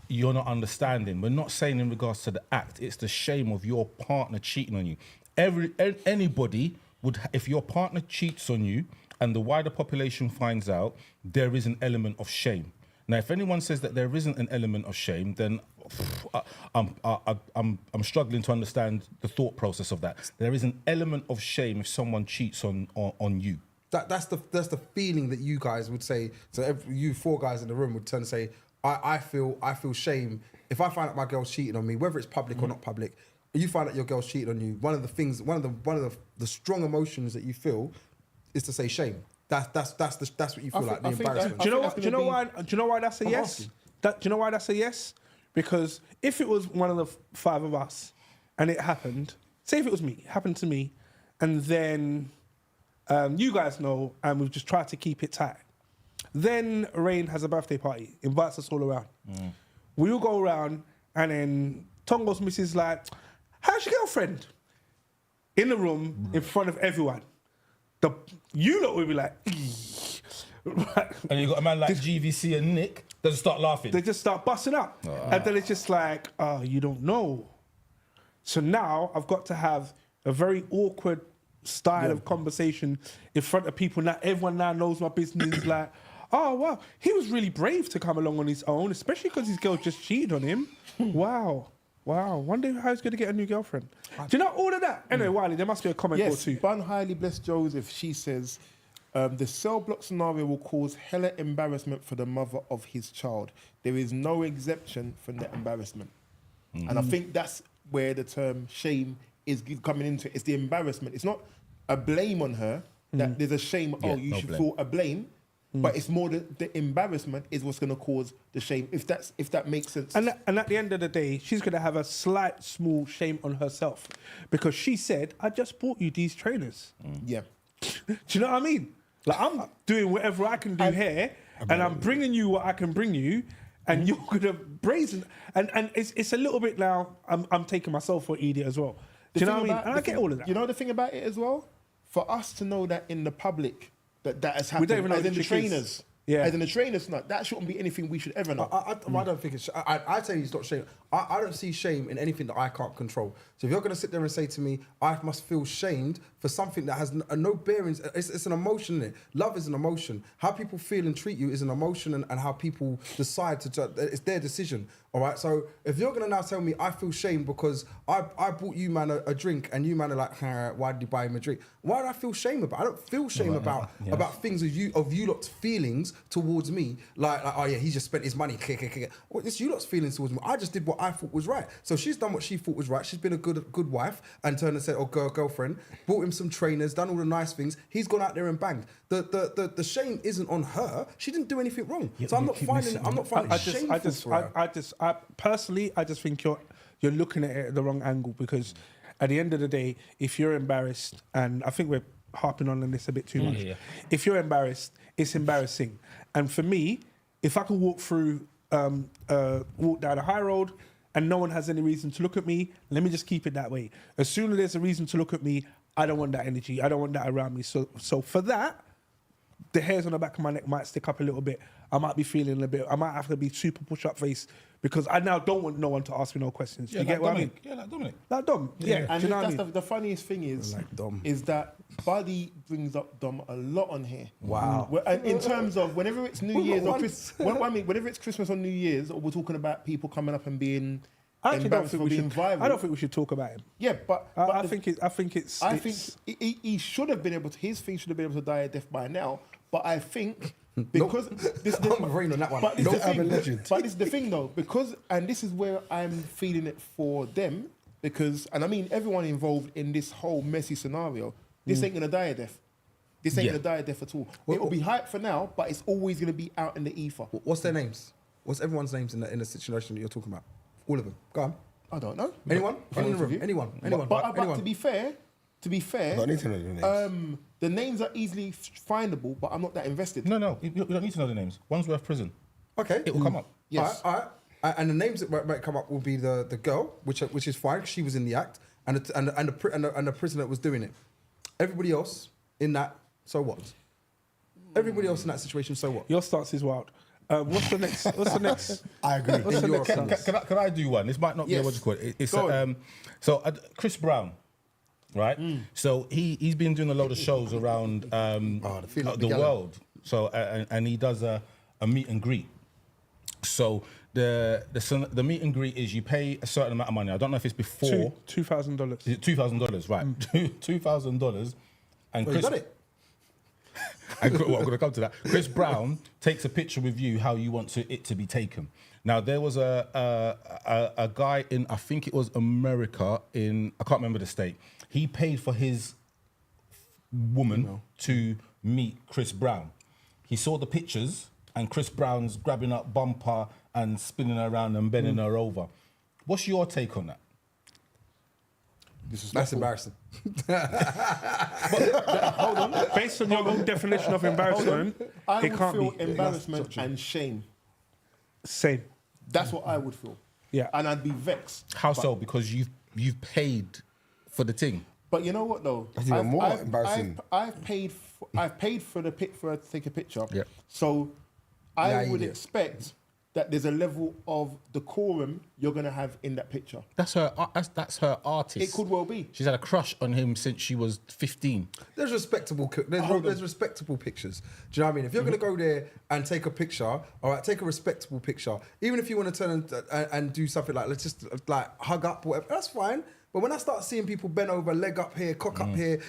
you're not understanding. We're not saying in regards to the act. It's the shame of your partner cheating on you. Anybody would, if your partner cheats on you and the wider population finds out, there is an element of shame. Now, if anyone says that there isn't an element of shame, then I'm struggling to understand the thought process of that. There is an element of shame if someone cheats on you. That's the feeling that you guys would say. So you four guys in the room would turn and say, I feel shame if I find out my girl's cheating on me, whether it's public or not public. You find out your girl's cheating on you. One of the strong emotions that you feel is to say shame. That's what you feel like, the embarrassment. Do you know why that's a yes? asking. Do you know why that's a yes? Because if it was one of the five of us and it happened, say if it was me, it happened to me, and then you guys know, and we've just tried to keep it tight. Then Rain has a birthday party, invites us all around. We all go around, and then Tongo's missus like, how's your girlfriend? In the room, in front of everyone. You lot will be like, And you got a man like GVC and Nick that just start laughing. they just start busting up. And then it's just like, oh, you don't know. So now I've got to have a very awkward style of conversation in front of people. Now everyone now knows my business. Like, oh, wow, he was really brave to come along on his own, especially because his girl just cheated on him. Wow. Wonder how he's going to get a new girlfriend. Do you know all of that? Anyway, Wiley, there must be a comment or two. Bun Highly Blessed Joseph, she says, the cell block scenario will cause hella embarrassment for the mother of his child. There is no exemption from the embarrassment. And I think that's where the term shame is coming into. It's the embarrassment. It's not a blame on her, that there's a shame, you should feel a blame. But it's more the embarrassment is what's going to cause the shame, if that makes sense. And at the end of the day, she's going to have a slight, small shame on herself because she said, I just bought you these trainers. Yeah. Do you know what I mean? Like, I'm doing whatever I can do here, and I'm bringing you what I can bring you, and you're gonna brazen, and it's a little bit now. I'm taking myself for an idiot as well. Do you know what I mean? And I get all of that. You know the thing about it as well? For us to know that in the public that has happened, don't even know as who in the the chick is. trainers. Yeah. As in the trainers, not that shouldn't be anything we should ever know. I don't think it's. I tell you, it's not shame. I don't see shame in anything that I can't control. So if you're going to sit there and say to me, I must feel shamed for something that has no bearings, it's an emotion in it. Love is an emotion. How people feel and treat you is an emotion, and how people decide to. It's their decision. All right. So if you're going to now tell me I feel shame because I bought you man a drink and you man are like, why did you buy him a drink? Why do I feel shame about? I don't feel shame about things of you lot's feelings towards me. Like oh yeah, he just spent his money. Well, it's you lot's feelings towards me. I just did what I thought was right. So she's done what she thought was right. She's been a good wife and turned and said, oh girlfriend, bought him some trainers, done all the nice things. He's gone out there and banged. The shame isn't on her. She didn't do anything wrong. So I'm not finding it shameful for her. Personally, I just think you're looking at it at the wrong angle, because at the end of the day, if you're embarrassed, and I think we're harping on this a bit too much. Yeah. If you're embarrassed, it's embarrassing. And for me, if I could walk down a high road and no one has any reason to look at me, let me just keep it that way. As soon as there's a reason to look at me, I don't want that energy. I don't want that around me. So for that, the hairs on the back of my neck might stick up a little bit. I might be feeling a bit. I might have to be super push-up face because I now don't want no one to ask me no questions. Do you get what I mean? Yeah, like Dominic. Like Dom. Yeah. And Do you know what I that's mean? the funniest thing is, Like Dom. is that Buddy brings up Dom a lot on here. Wow. And in terms of whenever it's New Year's or whenever it's Christmas or New Year's, or we're talking about people coming up and being I actually don't embarrassed think for we being should. viral. I don't think we should talk about him. Yeah, but I the- think it's. I think he should have been able to. His thing should have been able to die a death by now. But I think because this I'm agreeing on that one. But this, Nope. is the Urban thing, legend. but this is the thing though, because and this is where I'm feeling it for them, because and I mean everyone involved in this whole messy scenario. This ain't gonna die a death. This ain't Yeah. gonna die a death at all. It'll be hype for now, but it's always gonna be out in the ether. What's their names? What's everyone's names in the situation that you're talking about? All of them. Go on. I don't know. Anyone? But- In the room? Anyone? But Anyone? to be fair, I don't need to know the names. the names are easily findable, but I'm not that invested. No, you don't need to know the names. Wandsworth prison. Okay. It will come up. Yes. All right. And the names that might come up will be the girl, which is fine 'cause she was in the act, and the prisoner that was doing it. Everybody else in that, so what? Everybody else in that situation, so what? Your stance is wild. What's the next? What's the next? I agree. What's the In your next opinion. stance? Can I do one? This might not be Yes. what you call it. It's Go on. Chris Brown, right? So he's been doing a load of shows around the feel like the the world. So and he does a meet and greet. So the meet and greet is you pay a certain amount of money. I don't know if it's before $2,000. $2,000, right? $2,000, and Well, you got it. I'm going to come to that. Chris Brown takes a picture with you how you want it to be taken. Now there was a guy in, I think it was America, I can't remember the state. He paid for his woman to meet Chris Brown. He saw the pictures and Chris Brown's grabbing up bumper and spinning her around and bending her over. What's your take on that? That's embarrassing. Hold on. Based on your own definition of embarrassment, I it would can't feel be. embarrassment and shame. Same. That's what I would feel. Yeah. And I'd be vexed. How so? Because you've paid for the thing. But you know what though? That's even more embarrassing. I've paid for her to take a picture. Yeah. So I Yeah, you would do. expect that there's a level of decorum you're gonna have in that picture. That's her artist. It could well be. She's had a crush on him since she was 15. There's respectable. There's respectable pictures. Do you know what I mean? If you're going to go there and take a picture, all right, take a respectable picture. Even if you want to turn and do something like let's just like hug up, whatever, that's fine. But when I start seeing people bend over, leg up here, cock up here,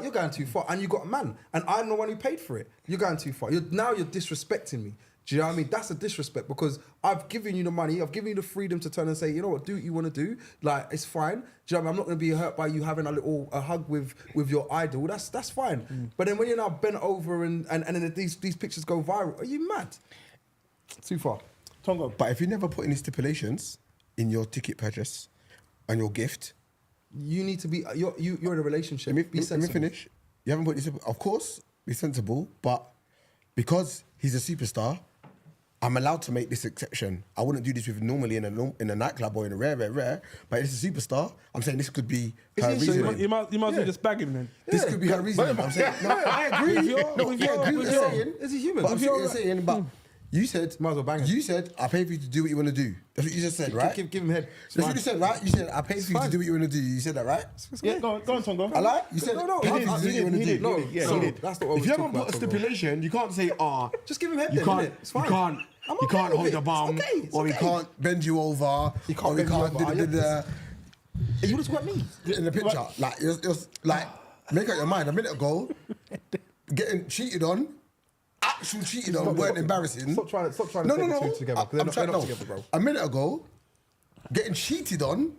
you're going too far. And you got a man, and I'm the one who paid for it. You're going too far. Now you're disrespecting me. Do you know what I mean? That's a disrespect because I've given you the money, I've given you the freedom to turn and say, you know what, do what you want to do. Like, it's fine. Do you know what I mean? I'm not going to be hurt by you having a hug with your idol. That's fine. But then when you're now bent over and then these pictures go viral, are you mad? Too far. Tongo. But if you never put any stipulations in your ticket purchase and your gift, You need to be, you're in a relationship. Be let me sensible. finish. You haven't put this. Of course, be sensible, but because he's a superstar, I'm allowed to make this exception. I wouldn't do this with normally in a nightclub or in a rare. But it's a superstar. I'm saying this could be her So reason. you might as well just bag him then. This could be her reason. I'm saying, no, I agree. Is he human? But I'm saying, but you said, Might as well bang him. you said, I pay for you to do what you want to do. That's what you just said, right? Give him head. That's what you said, right? You said, I pay for you to do what you want to do. You said that, right? Yeah, go on, Tongo. I like. You said, No, pay for you to do what you want to do. No, Yeah, so he did. that's not what If we're you talking haven't put a about. Tongo. stipulation, you can't say, Just give him head you then, can't, innit? It's fine. you can't, I'm you okay can't with hold it. your bum, It's okay, it's or we okay. can't bend you over, You can't or we bend you can't over. You just got me. in the picture. Like, you're like, make up your mind. A minute ago, getting cheated on, actual cheated on, weren't embarrassing. Stop trying to No, take no, the no. two together. 'Cause they're not together, bro. A minute ago, getting cheated on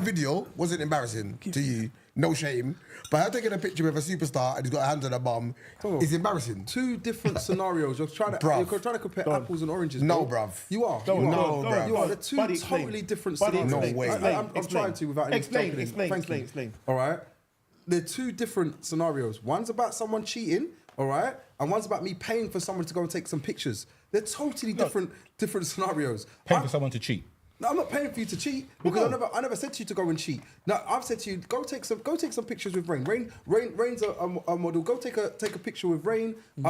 video wasn't embarrassing to you. No shame. But her taking a picture with a superstar and he's got a hand on her bum is embarrassing. Two different scenarios. You're trying to compare apples and oranges. No, bro. bruv. You are. Go on, You go are. on, go on. You are. They're two Buddy, totally explain. different Buddy, scenarios. No way. I'm trying to without any Explain, jumping in. explain, Thank you. explain. All right. They're two different scenarios. One's about someone cheating, all right, and one's about me paying for someone to go and take some pictures. They're totally different scenarios. Paying for someone to cheat. No, I'm not paying for you to cheat because I never said to you to go and cheat. No, I've said to you, go take some pictures with Rain. Rain's a model. Go take a picture with Rain. And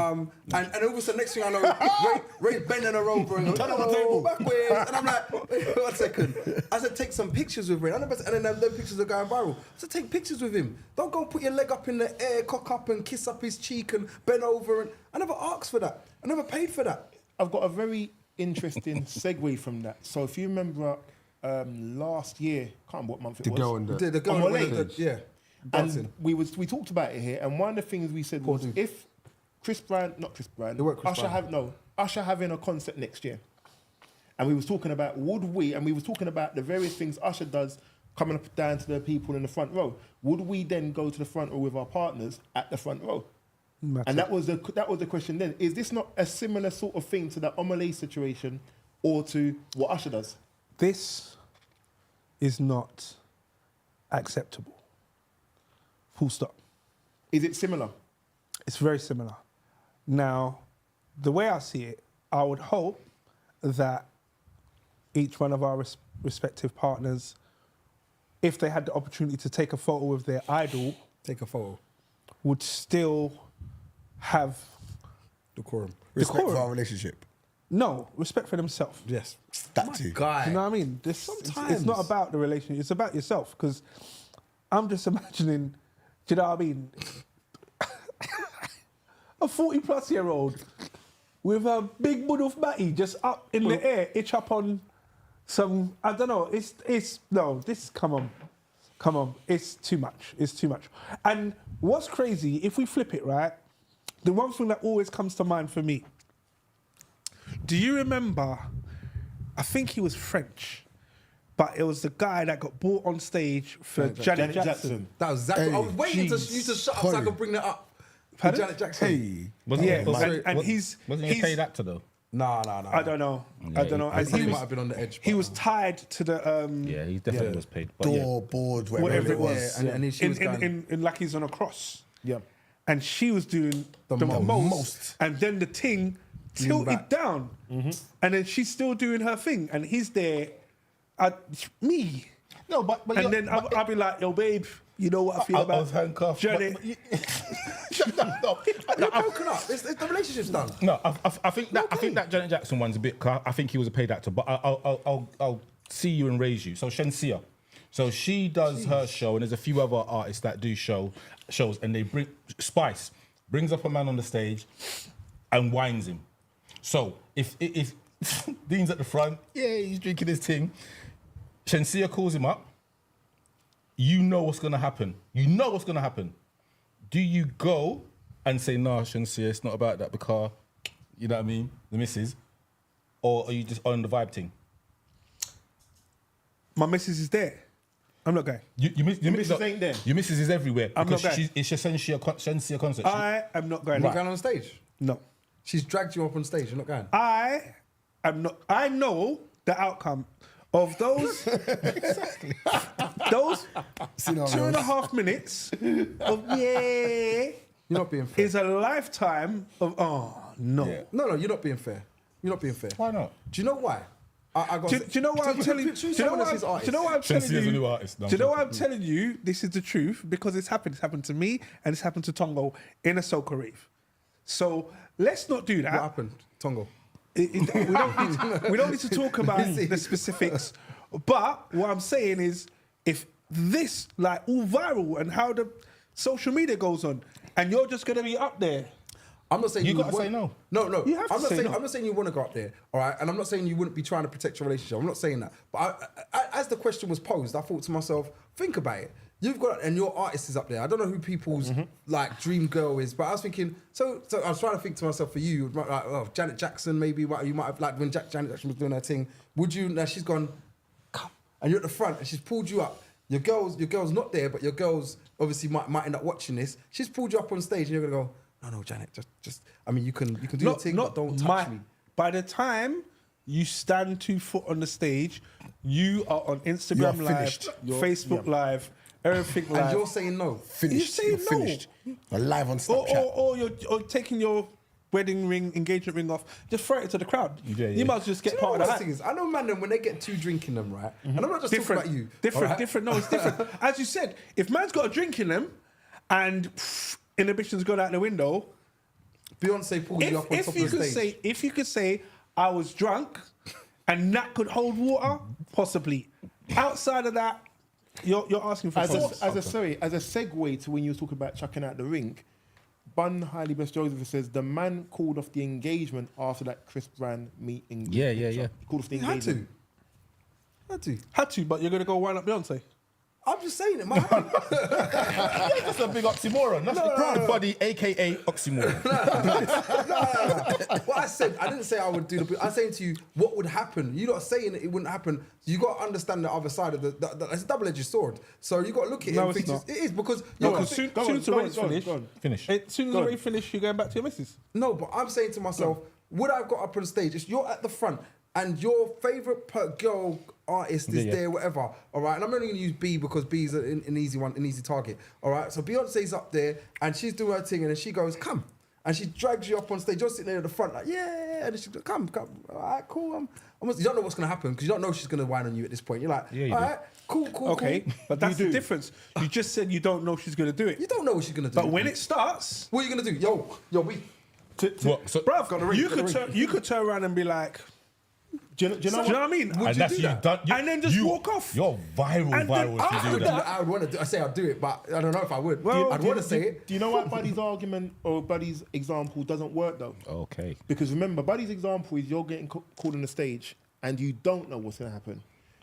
all of a sudden, next thing I know, Rain's bending her over and Turn on the table. backwards. And I'm like, wait, 1 second. I said take some pictures with Rain. And then them pictures are going viral. I said take pictures with him. Don't go put your leg up in the air, cock up and kiss up his cheek and bend over. And I never asked for that. I never paid for that. I've got a very interesting segue from that. So if you remember last year, can't remember what month it was. girl in the... The girl On with Wileycat. yeah, dancing. And we talked about it here, and one of the things we said was if It weren't Chris Brown. Usher having a concert next year, and we was talking about we was talking about the various things Usher does coming up down to the people in the front row. Would we then go to the front row with our partners at the front row? And that was the question then. Is this not a similar sort of thing to the Omelette situation or to what Usher does? This is not acceptable. Full stop. Is it similar? It's very similar. Now, the way I see it, I would hope that each one of our respective partners, if they had the opportunity to take a photo with their idol, Take a photo. would still have Decorum. Respect Decorum. for our relationship. respect for themselves. Yes. That too. Guy. You know what I mean? It's not about the relationship, it's about yourself. Because I'm just imagining, do you know what I mean? A 40-plus-year-old with a big buduf batty just up in the air, itch up on some, I don't know, come on, it's too much. And what's crazy, if we flip it, right, the one thing that always comes to mind for me, do you remember, I think he was French, but it was the guy that got brought on stage for Janet Jackson. That was exactly. Hey, I was waiting for you to shut up so I could bring that up. Pardon? Janet Jackson. Hey. Wasn't Yeah, wasn't and he's he a paid actor though? No. I don't know. Yeah, And He might have been on the edge. he but- was tied to the Yeah, he definitely was paid. But yeah. Door, board, whatever it was, Yeah, and she was going. in like he's on a cross. Yeah. And she was doing the most. most. And then the ting tilted back. down. And then she's still doing her thing. And he's there, me. No, but And then I'll be like, yo, babe, you know what I feel I about was handcuffed. Janet. shut up. You're broken up. The relationship's done. No, I think that Janet Jackson one's a bit. I think he was a paid actor, but I'll see you and raise you. So Shensia, so she does her show, and there's a few other artists that do shows, and they bring Spice brings up a man on the stage and winds him. So if Dean's at the front, yeah, he's drinking his thing. Shensia calls him up. You know what's gonna happen. Do you go and say, nah, Shensia, it's not about that because, you know what I mean, the missus, or are you just on the vibe thing? My missus is there. I'm not going. Your missus ain't there. Your missus is everywhere. I'm because not going. It's just Shensia concert. I am not going. You're not going on stage. No. She's dragged you up on stage. You're not going. I am not. I know the outcome of those those 2.5 minutes of You're not being fair. is a lifetime of no. No, you're not being fair. You're not being fair. Why not? Do you know why? I got. Do you know what I'm telling you? Do you know what I'm telling Tracy is a you? new artist. No, Do you know I'm what I'm telling you? This is the truth because it's happened. It's happened to me and it's happened to Tongo in a soca rave. So let's not do that. What happened, Tongo? We don't need to talk about the specifics. But what I'm saying is, if this like all viral and how the social media goes on, and you're just gonna be up there. I'm not saying You would gotta say no. No. You have to I'm not say saying. no. I'm not saying you want to go up there, all right. And I'm not saying you wouldn't be trying to protect your relationship. I'm not saying that. But as the question was posed, I thought to myself, think about it. You've got, and your artist is up there. I don't know who people's like dream girl is, but I was thinking. So I was trying to think to myself, for you, like, oh, Janet Jackson, maybe you might have like when Janet Jackson was doing her thing. Would you? Now she's gone, come, and you're at the front, and she's pulled you up. Your girl's not there, but your girl's obviously might end up watching this. She's pulled you up on stage, and you're gonna go, no, Janet, just. I mean, you can do your thing, but don't touch me. By the time you stand 2 foot on the stage, you are on Instagram You're Live, finished. Facebook Live, everything live. And you're saying no. Finished. saying You're no. finished. You're live on Snapchat. Or taking your wedding ring, engagement ring off, just throw it to the crowd. Yeah. You might as well just get Do you know part what of the that. thing is? I know, man, them when they get too drink in them, right? And I'm not just talking about you. Different. No, it's different. As you said, if man's got a drink in them and inhibitions gone out the window, Beyonce pulls you up on top of the stage. if you could say I was drunk and that could hold water, possibly. Outside of that, you're asking for As problems. a segue to when you were talking about chucking out the rink, Bun Highly Best Joseph says the man called off the engagement after that Chris Brown meeting. Yeah. He called off the You had engagement. Had to, but you're going to go wind up Beyonce. I'm just saying it, man. That's a big oxymoron. That's the proud body, aka oxymoron. What I said, I didn't say I would do the. I'm saying to you, what would happen? You're not saying it wouldn't happen. You got to understand the other side of the. It's a double-edged sword. So you got to look at it. No, and it's think not. It is because. No, you gotta because think- soon as the race finish, Finish. as soon as the race finish, you're going back to your missus. No, but I'm saying to myself, would I have got up on stage? If you're at the front and your favourite girl artist is there, whatever, all right? And I'm only going to use B because B is an easy one, an easy target, all right? So Beyonce's up there and she's doing her thing and then she goes, come. And she drags you up on stage. You're sitting there at the front like, yeah. And she goes, come. All right, cool. You don't know what's going to happen because you don't know she's going to whine on you at this point. You're like, you all do. right, cool. Okay, but that's the difference. You just said you don't know she's going to do it. You don't know what she's going to do. But when it starts, What are you going to do? Yo, we. What? So, bruv, you could turn around and be like, Do you know what I mean? Would and you that's do you that? done. And then just walk off. You're viral And then if you do that. I would want to do. I say I'd do it, but I don't know if I would. Well, I'd want to say it. Do you know what Buddy's argument or Buddy's example doesn't work though? Okay. Because remember, Buddy's example is you're getting called on the stage and you don't know what's going to happen.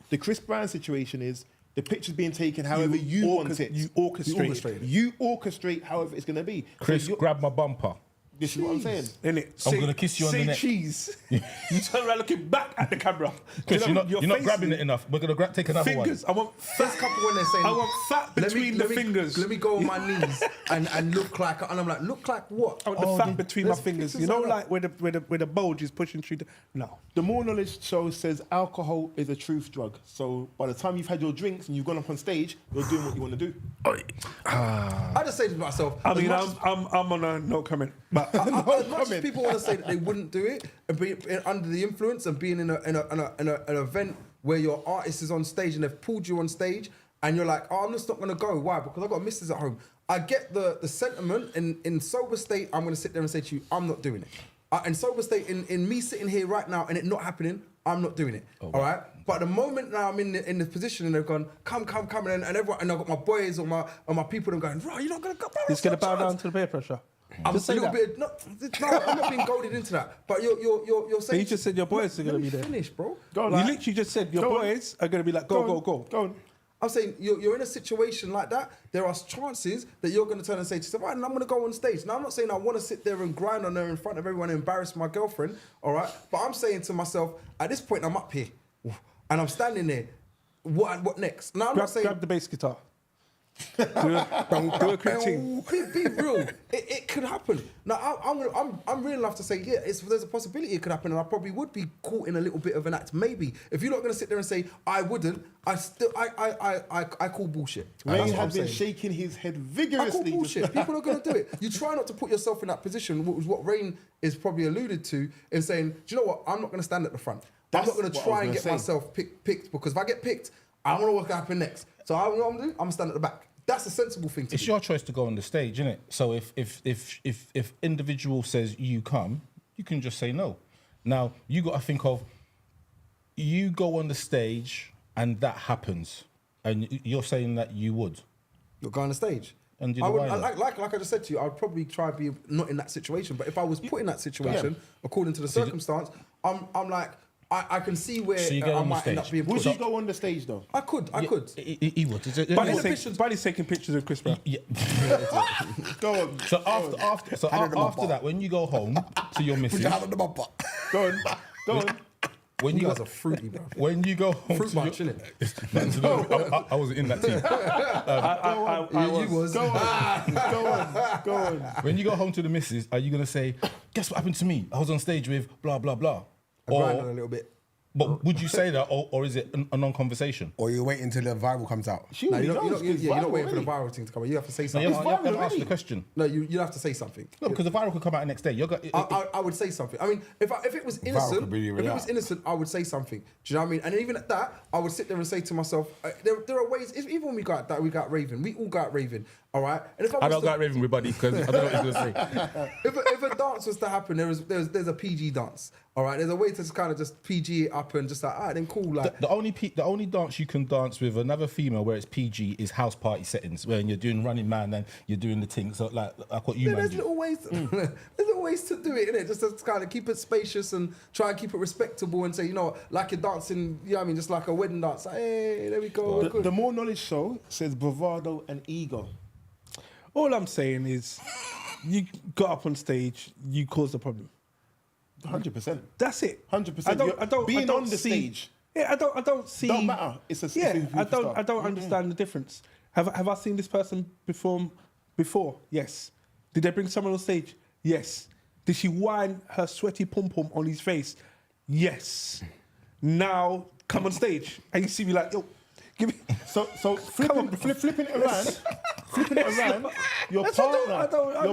The Chris Brown situation is the picture's being taken however you want it. You orchestrate it. You orchestrate however it's going to be. Chris, So grab my bumper. this is what I'm saying. Innit? I'm gonna kiss you on the neck. cheese. You turn around looking back at the camera. Chris, you're not Your grabbing face- it enough. We're gonna take another Fingers. I want First couple when they're saying, I want fat between the let me, fingers. Let me go on my knees and look like, and I'm like, look like what? I want the fat between my there's fingers. pictures You know, of like where the bulge is pushing through the. No. The More Knowledge show says alcohol is a truth drug. So by the time you've had your drinks and you've gone up on stage, you're doing what you want to do. I just say to myself, I as mean, much I'm on a no comment. But as much as people want to say that they wouldn't do it and be under the influence and being in an event where your artist is on stage and they've pulled you on stage and you're like, oh, I'm just not going to go. Why? Because I've got missus at home. I get the sentiment. In sober state, I'm going to sit there and say to you, I'm not doing it. In sober state, in me sitting here right now and it not happening, I'm not doing it. All right? But the moment now I'm in the position and they've gone, come, and everyone, and I've got my boys or my people and going, right, you're not going to go. it's going to bow down to the peer pressure. I'm Just a say little that. bit. No, I'm not being goaded into that. But you're saying. You just said your boys are Let going to me be there. finish, bro. Go on, You like- literally just said your Go on. boys are going to be like, go. Go on. I'm saying you're in a situation like that. There are chances that you're going to turn and say to yourself, right, and I'm going to go on stage. Now, I'm not saying I want to sit there and grind on her in front of everyone and embarrass my girlfriend, all right? But I'm saying to myself, at this point, I'm up here and I'm standing there. What next? Now, I'm not saying. Grab the bass guitar. Do a quick thing. Be real. It could happen. Now, I'm real enough to say, yeah, there's a possibility it could happen, and I probably would be caught in a little bit of an act. Maybe if you're not going to sit there and say I wouldn't, I call bullshit. Rain had been shaking his head vigorously. I call bullshit. People are going to do it. You try not to put yourself in that position, which is what Rain is probably alluded to, in saying, do you know what? I'm not going to stand at the front. I'm not going to try and get myself picked, because if I get picked, I don't know what's going to happen next. So I know what I'm going to do? I'm going to stand at the back. That's a sensible thing to do. It's your choice to go on the stage, isn't it? So if individual says you come, you can just say no. Now, you got to think of, you go on the stage and that happens, and you're saying that you would. You'll go on the stage. And I would, like I just said to you, I would probably try to be not in that situation. But if I was put in that situation, according to the circumstance, I'm like, I can see where I might end up being Would pushed. you go on the stage though? I could. He would. Buddy's taking pictures of Chris Brown. Yeah. Go on. So after that, when you go home to your missus, Put your hand on the bumper. Go on. Go on. when You you guys are fruity, bro. when you go home Fruit to bunch, your, innit? I wasn't in that team. You was. Go on. Go on. When you go home to the missus, are you gonna say, "Guess what happened to me? I was on stage with blah blah blah," I grind on a little bit. but would you say that, or is it a non-conversation? Or you wait until the viral comes out. No, you're not waiting for the viral thing to come out. You have to say No, something. you have to answer the question. No, you have to say something. No, because the viral could come out the next day. I would say something. I mean, if it was innocent, could be I would say something. Do you know what I mean? And even at that, I would sit there and say to myself, there are ways. Even when we go out raving, we all go out raving, all right. And if I don't go out raving with buddy because I don't know what he's gonna say. if a dance was to happen, there's a PG dance, all right. There's a way to just kind of just PG it up and just like, all right, then cool. Like The only dance you can dance with another female where it's PG is house party settings, when you're doing Running Man and you're doing the thing. So like what you man there's do. little ways. There's little ways to do it, innit? Just to kind of keep it spacious and try and keep it respectable and say, you know, like you're dancing, you know what I mean, just like a wedding dance. Like, hey, there we go. we're good. The more knowledge show says bravado and ego. All I'm saying is, you got up on stage, you caused the problem. 100%. That's it. 100%. Being on the stage. Yeah, I don't see. Don't matter. It's a I don't understand the difference. Have I seen this person before? Yes. Did they bring someone on stage? Yes. Did she whine her sweaty pom pom on his face? Yes. Now come on stage and you see me like, yo, give me. So flipping it around. Flipping it around. Your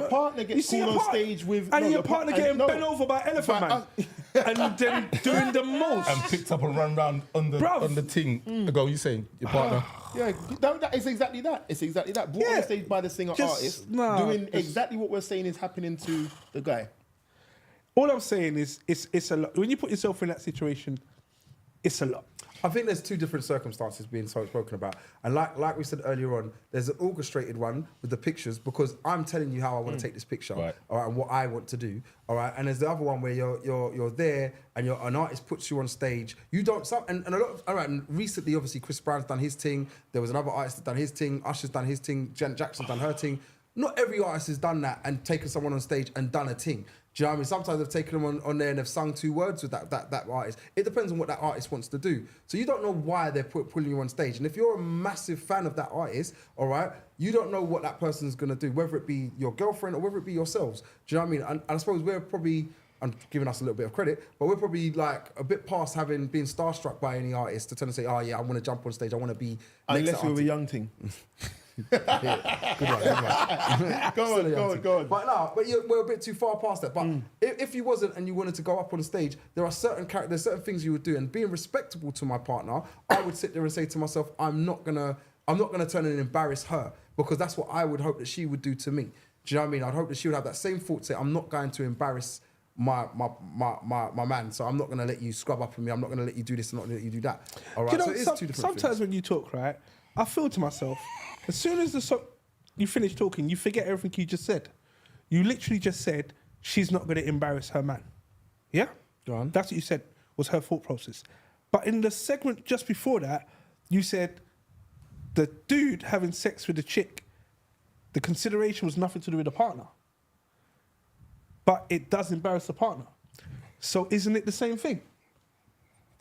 partner gets called on stage with. And your partner getting bent over by Elephant Man. And then doing the most. And picked up and run round on the ting. Go, you saying your partner? Yeah, that is exactly that. It's exactly that. Brought on the stage by the singer artist, doing exactly what we're saying is happening to the guy. All I'm saying is, it's a lot. When you put yourself in that situation, it's a lot. I think there's two different circumstances being spoken about. And like we said earlier on, there's an orchestrated one with the pictures because I'm telling you how I want to take this picture, Right. all right, and what I want to do, all right. And there's the other one where you're there and an artist puts you on stage. You don't, and a lot of, all right, and recently, obviously, Chris Brown's done his thing. There was another artist that done his thing. Usher's done his thing. Janet Jackson's done her thing. Not every artist has done that and taken someone on stage and done a thing. Do you know what I mean? Sometimes they've taken them on there and they've sung 2 words with that artist. It depends on what that artist wants to do. So you don't know why they're pulling you on stage. And if you're a massive fan of that artist, all right, you don't know what that person's going to do, whether it be your girlfriend or whether it be yourselves. Do you know what I mean? And I suppose we're probably, I'm giving us a little bit of credit, but we're probably like a bit past being starstruck by any artist to turn and say, oh yeah, I want to jump on stage. I want to be next Unless to we were Auntie. young thing. Good one. Go on. But no, we're a bit too far past that. But if you wasn't and you wanted to go up on the stage, there are certain things you would do. And being respectable to my partner, I would sit there and say to myself, I'm not gonna turn and embarrass her because that's what I would hope that she would do to me. Do you know what I mean? I'd hope that she would have that same thought. Say, I'm not going to embarrass my man, so I'm not gonna let you scrub up on me. I'm not gonna let you do this. I'm not gonna let you do that. All right. You know, so it is two different sometimes things. when you talk, right, I feel to myself, as soon as you finish talking, you forget everything you just said. You literally just said she's not going to embarrass her man. Yeah? Go on. That's what you said was her thought process. But in the segment just before that, you said the dude having sex with the chick, the consideration was nothing to do with the partner. But it does embarrass the partner. So isn't it the same thing?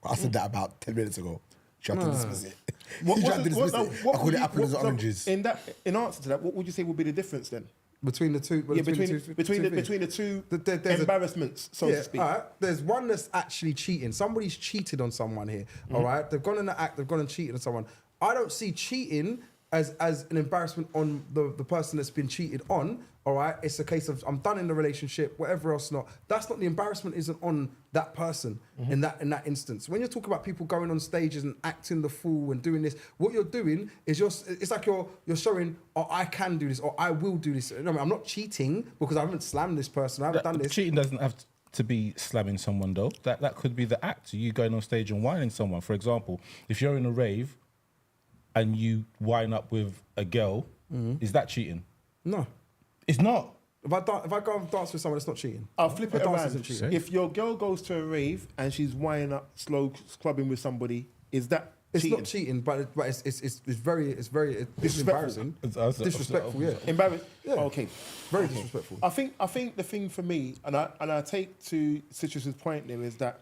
I said that about 10 minutes ago. Try to dismiss it. What, You what's tried to the- what, dismiss it. what I call would it you- apples and what- oranges. In answer to that, what would you say would be the difference then? Between the two, Yeah, between things. the two There's embarrassments, so to speak. All right. There's one that's actually cheating. Somebody's cheated on someone here. All right. They've gone in the act. They've gone and cheated on someone. I don't see cheating as an embarrassment on the person that's been cheated on. All right. It's a case of I'm done in the relationship, whatever else not. That's not the embarrassment. Isn't on that person in that instance. When you're talking about people going on stages and acting the fool and doing this, what you're doing is it's like you're showing, oh, I can do this or I will do this. No, I'm not cheating because I haven't slammed this person. I haven't done this. Cheating doesn't have to be slamming someone though. That could be the act. You going on stage and whining someone. For example, if you're in a rave and you wind up with a girl, is that cheating? No. It's not. If I go and dance with someone, it's not cheating. I'll flip it A dance around. isn't cheating. If your girl goes to a rave and she's winding up, slow clubbing with somebody, is that It's cheating? not cheating, but it's very Disrespectful. embarrassing. Disrespectful, yeah. Embarrassed. Yeah. Okay. Very disrespectful. I think the thing for me, and I take to Citrus's point there, is that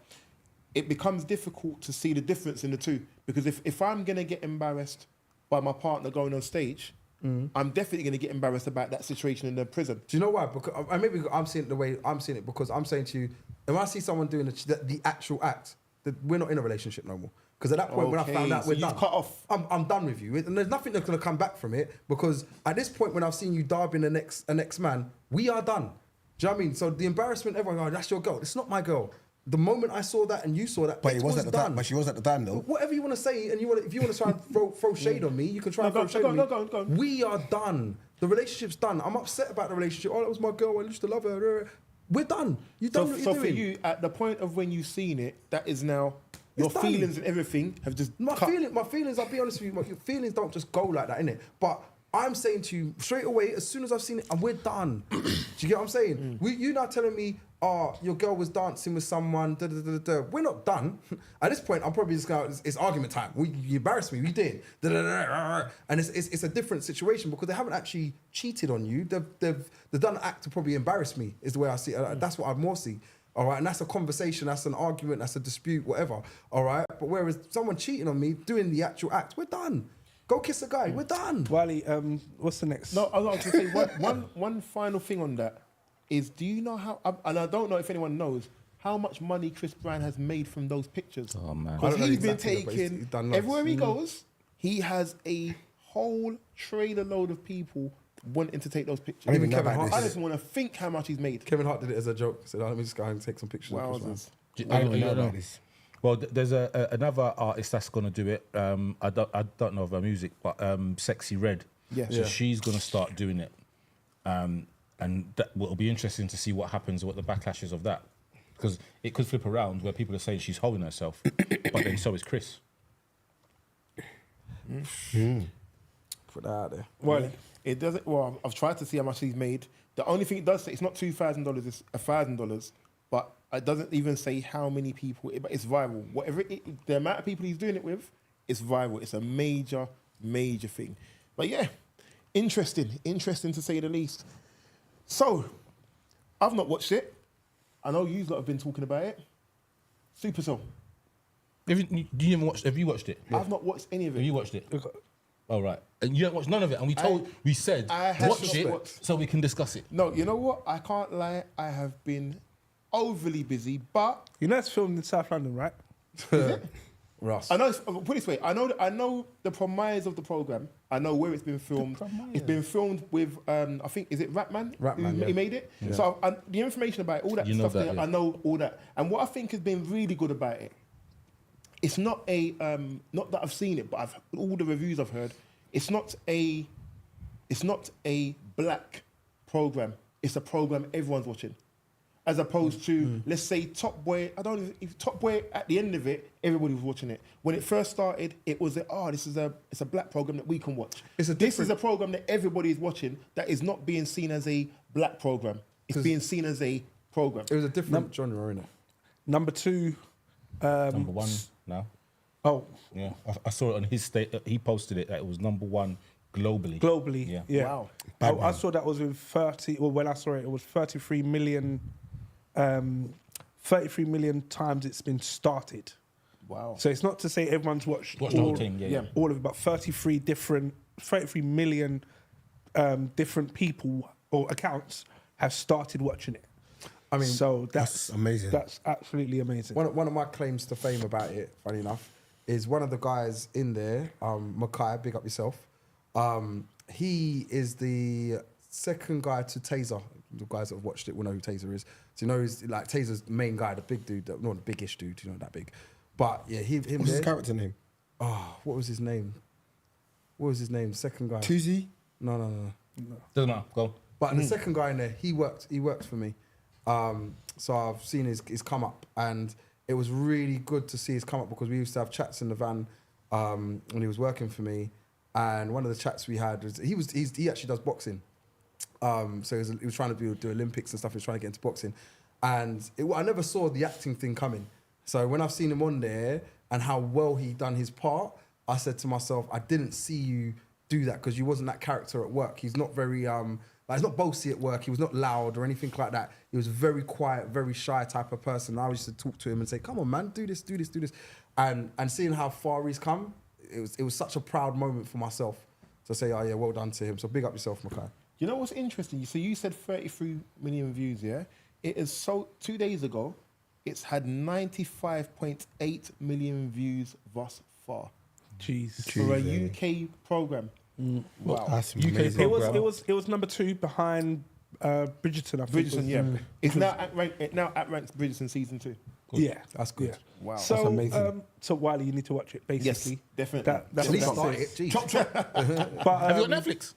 it becomes difficult to see the difference in the two. Because if I'm gonna get embarrassed by my partner going on stage, I'm definitely gonna get embarrassed about that situation in the prison. Do you know why? Because maybe I'm seeing it the way I'm seeing it because I'm saying to you, if I see someone doing the actual act, that we're not in a relationship no more. Because at that point, when I Okay, found out so we're you've done, cut off. I'm done with you, and there's nothing that's gonna come back from it. Because at this point, when I've seen you darbing the next man, we are done. Do you know what I mean? So the embarrassment, everyone going, that's your girl. It's not my girl. The moment I saw that and you saw that, But it it was at the time. done. But she was at the time though. Whatever you want to say, and if you want to try and throw shade on me, you can try and No, throw shade on me. go on. We are done. The relationship's done. I'm upset about the relationship. Oh, that was my girl. I used to love her. We're done. You done what you're So doing. for you, at the point of when you've seen it, that is now your It's done. feelings and everything have just My cut. feelings. I'll be honest with you. Your feelings don't just go like that, innit? But I'm saying to you straight away, as soon as I've seen it, and we're done. Do you get what I'm saying? You now telling me, oh, your girl was dancing with someone. Da, da, da, da, da. We're not done. At this point, I'm probably just going. It's argument time. You embarrassed me. We did. Da, da, da, da, da. And it's a different situation because they haven't actually cheated on you. They've done an act to probably embarrass me. Is the way I see it. That's what I more see. All right, and that's a conversation, that's an argument, that's a dispute, whatever. All right, but whereas someone cheating on me, doing the actual act, we're done. Go kiss a guy, we're done. Wiley, what's the next? No, I was going to say one final thing on that is, do you know how? And I don't know if anyone knows how much money Chris Brown has made from those pictures. Oh, man. I Because don't know he's been exactly, but he's taking done loads. everywhere he goes. He has a whole trailer load of people wanting to take those pictures. I don't even know Kevin about Hart I this. just want to think how much he's made. Kevin Hart did it as a joke. Said, oh, let me just go and take some pictures. of Chris Brown. Wowzers. I don't even know about this. Well, there's another artist that's going to do it. I don't know of her music, but Sexy Red. Yeah. So Yeah. she's going to start doing it. And that will be interesting to see what happens, what the backlash is of that. Because it could flip around where people are saying she's holding herself, but then so is Chris. Put that out there. Well, it doesn't. Well, I've tried to see how much he's made. The only thing it does say, it's not $2,000, it's $1,000, but it doesn't even say how many people. But it's viral. Whatever the amount of people he's doing it with, it's viral. It's a major thing. But yeah, interesting to say the least. So, I've not watched it. I know you lot have been talking about it. Supacell. Have you watched it? I've not watched any of Have it. you watched it? Oh, right. And you haven't watched none of it. And we said, I have watch not it watched. so we can discuss it. No, you know what? I can't lie. I have been overly busy, but You know it's filmed in South London, right? Russ. I know. Put it this way, I know the premise of the program. I know where it's been filmed. It's been filmed with, I think, is it Rapman? Rapman, He yeah. made it. So the information about it, all that You know stuff that, there, yeah. I know all that. And what I think has been really good about it, it's not a, not that I've seen it, but all the reviews I've heard, it's not a black program. It's a program everyone's watching. As opposed to, let's say, Top Boy. I don't know if Top Boy, at the end of it, everybody was watching it. When it first started, it was it's a black program that we can watch. This is a program that everybody is watching that is not being seen as a black program. It's being seen as a program. It was a different genre, innit? Number two. Number one now. Oh, Yeah, I saw it on his he posted it that it was number one globally. globally. Yeah. Wow. I saw that was with 30. Well, when I saw it, it was 33 million. 33 million times it's been started. Wow. So it's not to say everyone's watched Watched the whole thing, yeah. all of it, but 33 million different people or accounts have started watching it. I mean, so that's amazing. That's absolutely amazing. One of my claims to fame about it, funny enough, is one of the guys in there, Makai, big up yourself. He is the second guy to Taser. The guys that have watched it will know who Taser is. So you know, he's like Taser's main guy, the big dude, not the biggish dude, you know, that big. But yeah, him What's his there. character name? Oh, what was his name? Second guy. Tuzi? No. Doesn't matter. Go. But the second guy in there, he worked for me. So I've seen his come up, and it was really good to see his come up because we used to have chats in the van when he was working for me. And one of the chats we had was he actually does boxing. So he was trying to do Olympics and stuff. He was trying to get into boxing, and I never saw the acting thing coming. So when I've seen him on there and how well he done his part, I said to myself, I didn't see you do that because you wasn't that character at work. He's not very he's not bossy at work. He was not loud or anything like that. He was very quiet, very shy type of person. I used to talk to him and say, "Come on, man, do this." And seeing how far he's come, it was such a proud moment for myself to say, "Oh yeah, well done to him." So big up yourself, Makai. You know what's interesting? So you said 33 million views, yeah? It is 2 days ago, it's had 95.8 million views thus far. Jeez. For a UK program. Wow. That's UK amazing. It was number 2 behind Bridgerton, I think. Bridgerton, yeah. It's now outranked Bridgerton season 2. Yeah, That's good. Yeah. Wow. So, That's amazing. So Wiley, you need to watch it. Basically, Yes, definitely. That's At least what start that it. says. Jeez. But, Have you got Netflix?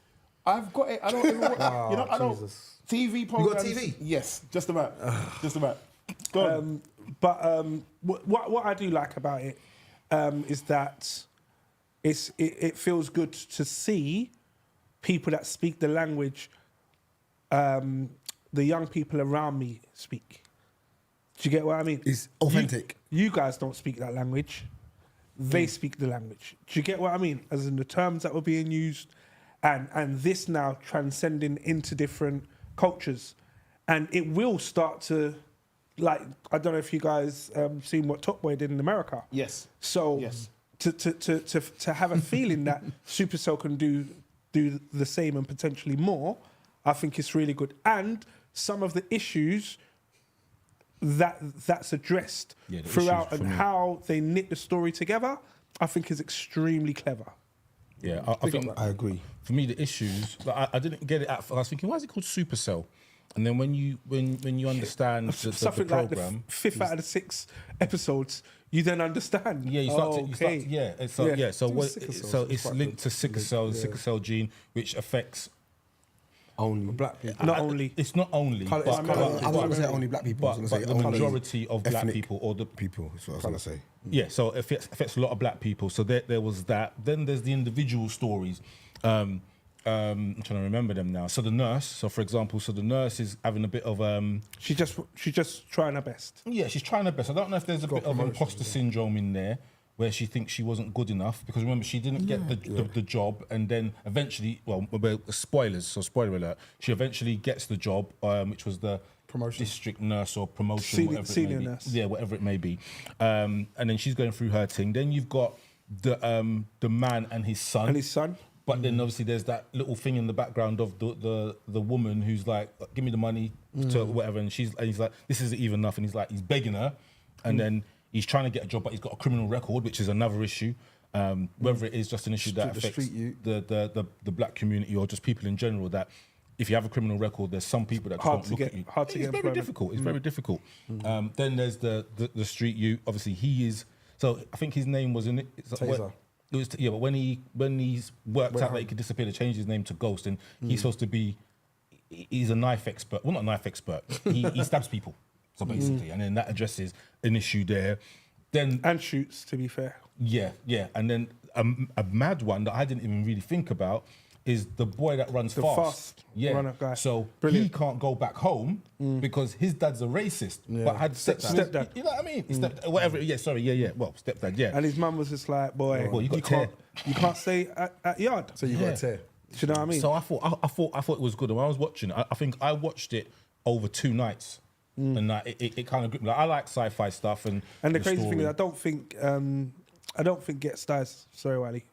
I've got it. I don't even watch, you know, I don't. Jesus. TV programs. TV? Yes, just about. Just about. Go on. What I do like about it is that it feels good to see people that speak the language the young people around me speak. Do you get what I mean? It's authentic. You guys don't speak that language. They speak the language. Do you get what I mean? As in the terms that were being used, and this now transcending into different cultures, and it will start to, like, I don't know if you guys seen what Top Boy did in America. Yes. So Yes. to have a feeling that Supercell can do the same and potentially more, I think it's really good. And some of the issues that's addressed Yeah, the throughout issues and for me. how they knit the story together, I think is extremely clever. Yeah, I think I agree. for me the issues. Like, I didn't get it at first. I was thinking, why is it called Supercell? And then when you understand the Something like the program, 5th out of the 6 episodes, you then understand. yeah, you start to, okay. yeah. So think what? sickle cell So is it's quite linked to sickle cell, the sickle cell gene, which affects. Only Black people. Not only. It's not only, Colour- but, it's colour- I was going to say only black people. I was but going to the say only majority of black ethnic people, or the people. That's what I was going to say. yeah. So it affects a lot of black people. So there was that. Then there's the individual stories. I'm trying to remember them now. So the nurse. So for example, the nurse is having a bit of She's just trying her best. yeah, she's trying her best. I don't know if there's a bit of imposter syndrome in there, where she thinks she wasn't good enough, because remember she didn't get the job, and then eventually, well, spoilers, so spoiler alert, she eventually gets the job, which was the Promotion. district nurse or promotion, Senior- whatever senior it may nurse. be. Yeah, whatever it may be. And then she's going through her thing. Then you've got the man and his son. And his son. But then obviously there's that little thing in the background of the woman who's like, give me the money to whatever, and he's like, this isn't even enough, and he's begging her, and then he's trying to get a job, but he's got a criminal record, which is another issue. Whether it is just an issue that The affects street youth. the black community or just people in general, that if you have a criminal record, there's some people that Hard don't to look get- at you. hard to It's get very employment. difficult. It's very difficult. Then there's the street youth. Obviously, he is. So I think his name was in it. Taser. It was, yeah, but when he's worked out that he could disappear, to change his name to Ghost, and he's supposed to be, he's a knife expert. Well, not a knife expert. He stabs people. So basically, and then that addresses an issue there. Then And shoots, to be fair. yeah, and then a mad one that I didn't even really think about is the boy that runs The fast. fast Yeah, runner guy. so Brilliant. he can't go back home because his dad's a racist, but had sex with Stepdad. You know what I mean? Whatever. Yeah, sorry. Yeah. Well, stepdad. Yeah. And his mum was just like, boy, Well, you got you can't stay at yard. So you got a tear. Do you know what I mean? So I thought it was good. And when I was watching it, I think I watched it over 2 nights. and like, it kind of gripped me. Like, I like sci-fi stuff and And the crazy thing story. is, I don't think Get Stars. Sorry, Wiley.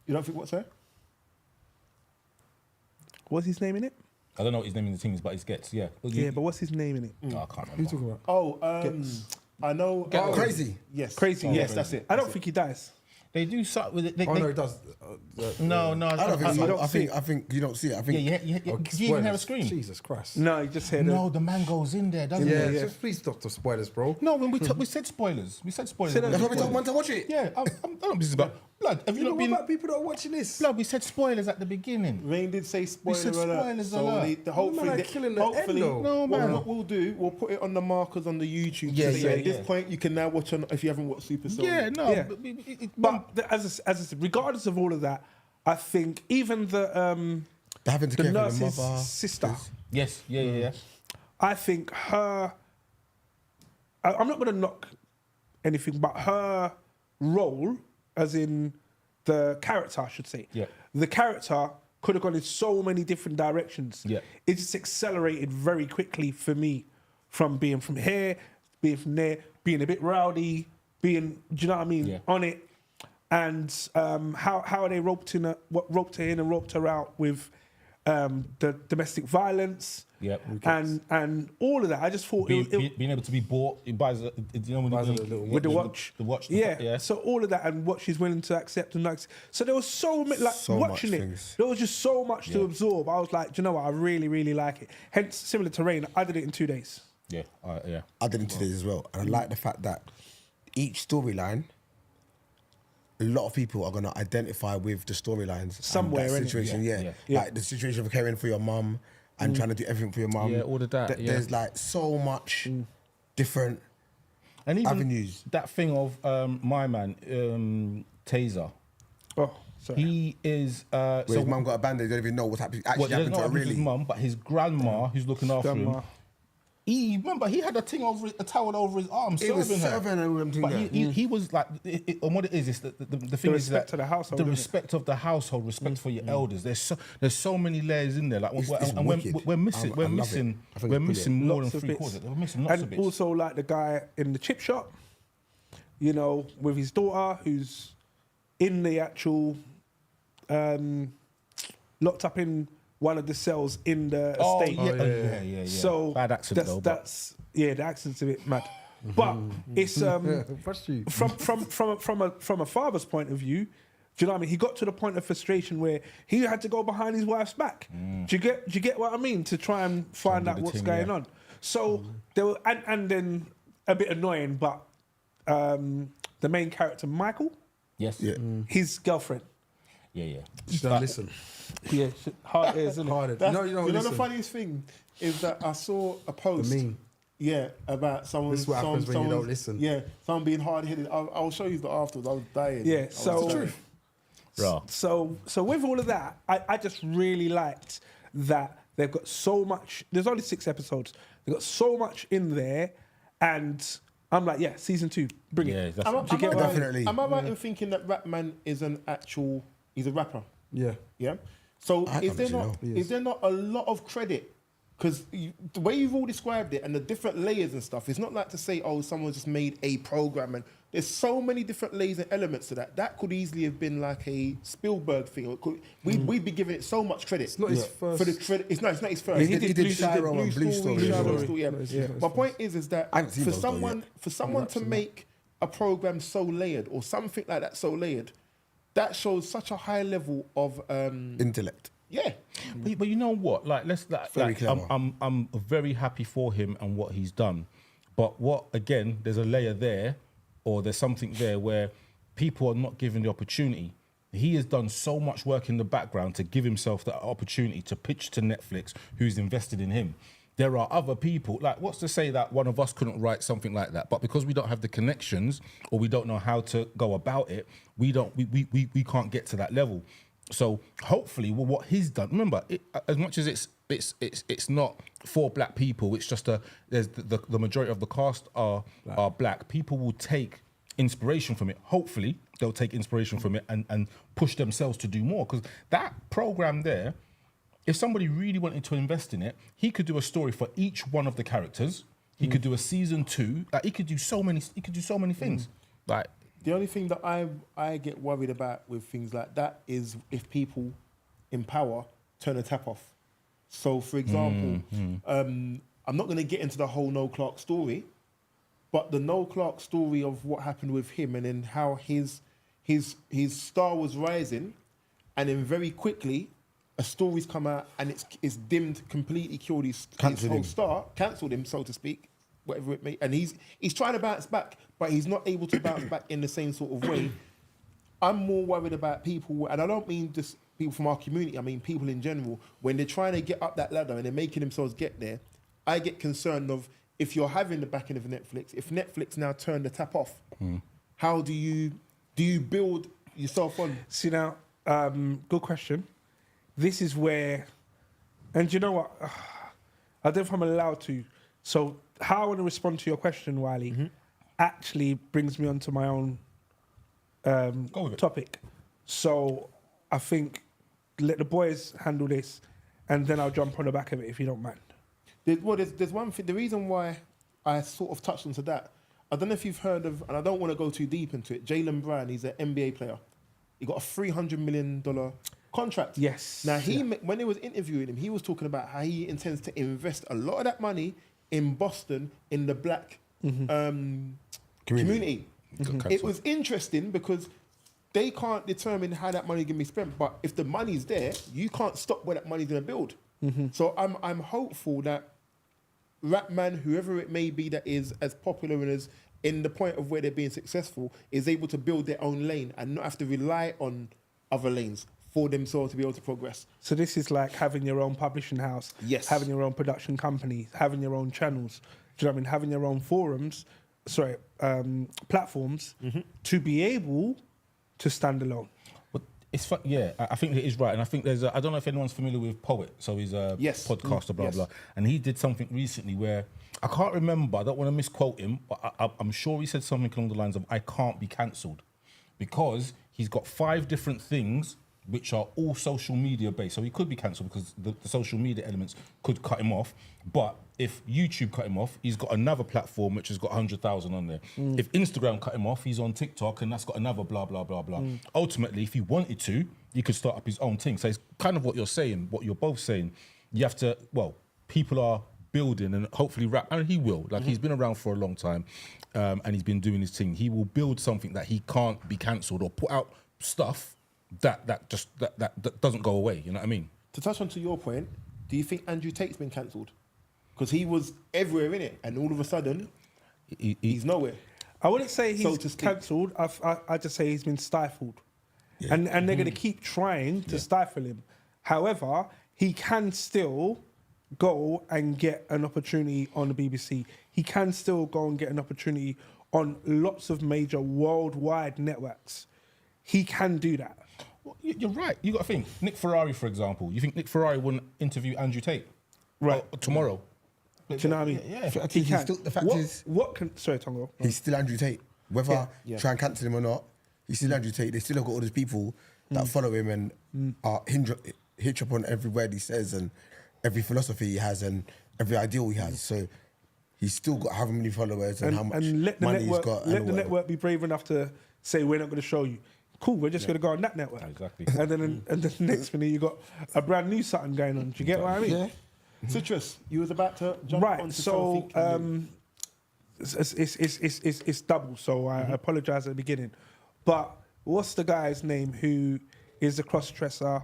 You don't think what's that? What's his name in it? I don't know what his name in the thing is, but it's Gets. Yeah, Yeah, but what's his name in it? Oh, I can't Who you remember. talking about? Oh, I know. Crazy. Yes. Crazy. Yes, yeah. that's it. I don't think he dies. They do something with it. They, Oh they, no, it does. no, I don't think you so. don't I see think you don't see it. I think Yeah, do you even hear a scream? Jesus Christ. No, he just said. No, the man goes in there, doesn't Yeah, he? just please stop the spoilers, bro. No, when we said spoilers. We said spoilers. Said that- that's what we told man to watch it. Yeah, I don't know what this is about. Blood, have you not What been... about people that are watching this? Blood, we said spoilers at the beginning. Rain did say spoiler said alert. spoilers so alert. hopefully, Man, killing the end, hopefully, though. No, man. what we'll do, we'll put it on the markers on the YouTube. Yeah, to say, yeah, at this yeah. point, you can now watch on if you haven't watched Supacell. Yeah, no. Yeah. But As I said, regardless of all of that, I think even They're having to the care for the nurse's mother. sister, yes, yeah. I think her. I'm not going to knock anything, but her role, as in the character, I should say. Yeah. The character could have gone in so many different directions. Yeah. It just accelerated very quickly for me, from being from here, being from there, being a bit rowdy, being, do you know what I mean, Yeah. on it, and how they roped her in and roped her out with the domestic violence. Yeah. And all of that. I just thought Being it, able to be bought, it buys a, you know, when Buys a you, little with the watch. The watch. Yeah. So all of that and what she's willing to accept and not. So there was so much, like So much watching it. things. There was just so much to absorb. I was like, do you know what? I really, really like it. Hence, similar to Rain, I did it in 2 days. Yeah, yeah. I did it today as well, and I like the fact that each storyline, a lot of people are gonna identify with the storylines. and Somewhere, that innit? situation, Yeah. like the situation of caring for your mum and trying to do everything for your mum. Yeah, all of that, yeah. There's like so much different. And even Avenues. that thing of my man, Taser. Oh, sorry. He is... Where his mum got abandoned, they don't even know what's actually well, happened to her. his Really, mum, but his grandma, who's looking after Grandma. him. He remember he had a thing over a towel over his arm, it was serving her. serving her with them thing But there. he was like, and what it is the thing is respect that of the household, the isn't it? respect of the household, respect for your elders. There's so many layers in there. Like, It's and wicked. we're missing, I we're love it. missing, I think we're it's missing more Lots than of 3 bits. quarters. We're missing lots of And bits. also like the guy in the chip shop, you know, with his daughter who's in the actual locked up in one of the cells in the estate. yeah. So Bad accent though. But that's yeah, the accent's a bit mad. But it's Trust you. from a father's point of view, do you know what I mean? He got to the point of frustration where he had to go behind his wife's back. Do you get what I mean? To try and find do out the what's thing, going yeah. on. So there were, and then a bit annoying, but the main character Michael, yes, Yeah. his girlfriend. yeah. Just don't listen. Yeah, hard is, isn't it? Harder. That's, No, you don't you know listen. the funniest thing is that I saw a post. meme. Yeah, about someone. This is what happens when you someone- don't listen. Yeah, someone being hard headed. I'll show you the afterwards. I was dying. Yeah, I was so dying. Raw. So with all of that, I just really liked that they've got so much. There's only 6 episodes. They've got so much in there, and I'm like, yeah, season 2, bring Yeah, it. that's Am I, Do you get am I what I right, mean? Definitely. am I right in thinking that Rapman is he's a rapper? Yeah. Yeah. So I is there honestly not know. He is there not a lot of credit? Because the way you've all described it and the different layers and stuff, it's not like to say, oh, someone just made a program, and there's so many different layers and elements to that. That could easily have been like a Spielberg thing. Or it could, we'd be giving it so much credit. It's not his first. For the credit, it's not his first. Yeah, he did Shiro and Blue Story. Yeah. My point is that I haven't seen for those though someone yet. for someone to make a program so layered or something like that so layered, that shows such a high level of Intellect. yeah. But you know what? Like, Very clever. I'm very happy for him and what he's done. But what again? There's a layer there, or there's something there where people are not given the opportunity. He has done so much work in the background to give himself that opportunity to pitch to Netflix, who's invested in him. There are other people, like, what's to say that one of us couldn't write something like that? But because we don't have the connections or we don't know how to go about it, we can't get to that level. So hopefully, what he's done. Remember, as much as it's not for black people, it's just there's the majority of the cast are black. People will take inspiration from it. Hopefully, they'll take inspiration from it and push themselves to do more. Because that program there, if somebody really wanted to invest in it, he could do a story for each one of the characters. He could do a season 2. Like he could do so many things. Like The only thing that I get worried about with things like that is if people in power turn the tap off. So, for example, I'm not going to get into the whole Noel Clark story, but the Noel Clark story of what happened with him and then how his star was rising, and then very quickly a story's come out and it's dimmed, completely killed his whole star, cancelled him, so to speak, whatever it may. And he's trying to bounce back, but he's not able to bounce back in the same sort of way. I'm more worried about people, and I don't mean just people from our community, I mean people in general, when they're trying to get up that ladder and they're making themselves get there. I get concerned of if you're having the backing of Netflix, if Netflix now turn the tap off, how do you build yourself on? See now, good question. This is where, and you know what? I don't know if I'm allowed to. So how I want to respond to your question, Wiley, actually brings me onto my own Go with it. topic. So I think let the boys handle this, and then I'll jump on the back of it if you don't mind. There's one thing. The reason why I sort of touched onto that, I don't know if you've heard of, and I don't want to go too deep into it. Jaylen Brown, he's an NBA player. He got a $300 million contract. Yes. Now when they was interviewing him, he was talking about how he intends to invest a lot of that money in Boston in the black community. It was interesting because they can't determine how that money can be spent, but if the money's there, you can't stop where that money's going to build. So I'm hopeful that Rapman, whoever it may be that is as popular and as in the point of where they're being successful, is able to build their own lane and not have to rely on other lanes for themselves to be able to progress. So this is like having your own publishing house, Yes. having your own production company, having your own channels. Do you know what I mean? Having your own platforms to be able to stand alone. But it's fun, yeah. I think it is right, and I think there's. I don't know if anyone's familiar with Poet, so he's a Yes. podcaster, blah Yes. blah, and he did something recently where I can't remember. I don't want to misquote him, but I'm sure he said something along the lines of "I can't be cancelled," because he's got 5 different things which are all social media based. So he could be cancelled because the social media elements could cut him off. But if YouTube cut him off, he's got another platform which has got 100,000 on there. If Instagram cut him off, he's on TikTok and that's got another blah, blah, blah, blah. Ultimately, if he wanted to, he could start up his own thing. So it's kind of what you're saying, what you're both saying. You have to, well, people are building and hopefully and he will. Like he's been around for a long time and he's been doing his thing. He will build something that he can't be cancelled or put out stuff that doesn't go away. You know what I mean? To touch on to your point, do you think Andrew Tate's been cancelled? Because he was everywhere in it, and all of a sudden, he's nowhere. I wouldn't say So he's to speak. cancelled. I just say he's been stifled. And they're going to keep trying to stifle him. However, he can still go and get an opportunity on the BBC. He can still go and get an opportunity on lots of major worldwide networks. He can do that. Well, you're right. You got to think. Nick Ferrari, for example. You think Nick Ferrari wouldn't interview Andrew Tate? Right. Tomorrow? Do you know what I mean? Yeah. He can. The fact is, Sorry, Tongo. he's still Andrew Tate. Whether try and cancel him or not, he's still Andrew Tate. They still have got all these people that follow him and are hitch up on every word he says and every philosophy he has and every ideal he has. So he's still got how many followers and how much let the money network, he's got. Let and the whatever. network be brave enough to say we're not going to show you. Cool, we're just going to go on that network. Exactly. And then the next minute you got a brand new something going on. Do you get what I mean? Yeah. Citrus, you was about to jump Right. onto So something. it's double. So I apologize at the beginning. But what's the guy's name who is a cross-dresser,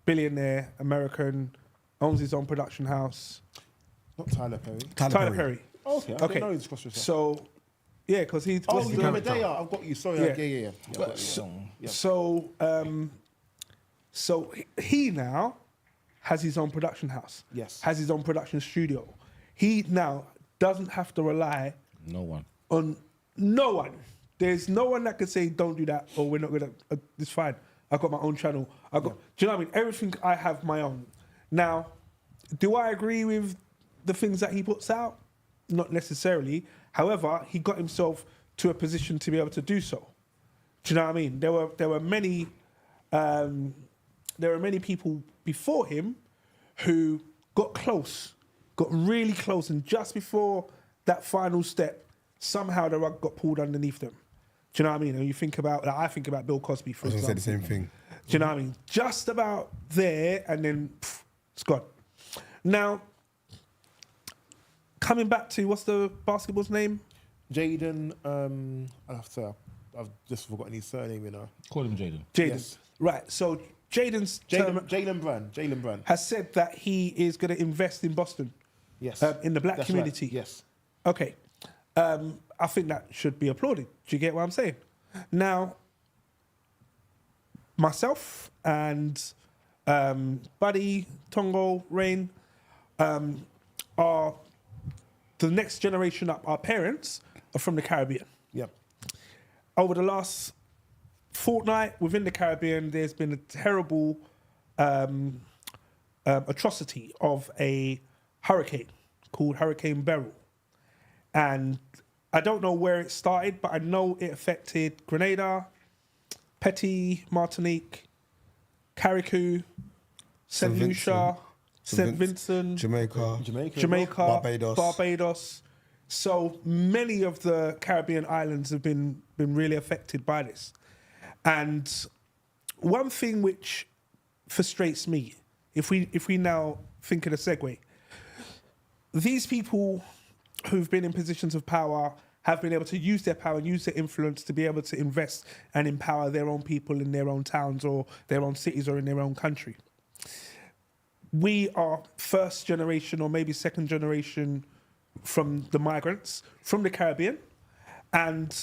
billionaire, American, owns his own production house? Not Tyler Perry. Tyler Perry. Okay, I Okay. didn't know he's cross-dresser. So, yeah, because he's... Oh, what's you the- know Medea. I've got you. Sorry. Yeah. Yeah. But so he now has his own production house. Yes. Has his own production studio. He now doesn't have to rely No one. on no one. There's no one that can say, don't do that, or we're not going to, it's fine. I've got my own channel. Do you know what I mean? Everything I have my own. Now, do I agree with the things that he puts out? Not necessarily. However, he got himself to a position to be able to do so. Do you know what I mean? There were many people before him who got close, got really close, and just before that final step, somehow the rug got pulled underneath them. Do you know what I mean? And you think about, like, I think about Bill Cosby, for I was example. gonna say the same thing. Do you know what I mean? Just about there, and then it's gone. Now, coming back to, what's the basketball's name? Jaden, I have to say, I've just forgotten his surname, you know. Call him Jaden. Jaden. Yes. Right, so Jalen Brand. has said that he is going to invest in Boston, Yes. in the black That's community. Right. Yes. Okay. I think that should be applauded. Do you get what I'm saying? Now, myself and Buddy, Tongo, Rain are the next generation up. Our parents are from the Caribbean. Yep. Over the last fortnight within the Caribbean, there's been a terrible atrocity of a hurricane called Hurricane Beryl. And I don't know where it started, but I know it affected Grenada, Petty, Martinique, Carriacou, St. Lucia, St. Vincent, Jamaica, Barbados. So many of the Caribbean islands have been really affected by this. And one thing which frustrates me, if we now think of a segue, these people who've been in positions of power have been able to use their power, use their influence to be able to invest and empower their own people in their own towns or their own cities or in their own country. We are first generation or maybe second generation from the migrants from the Caribbean. And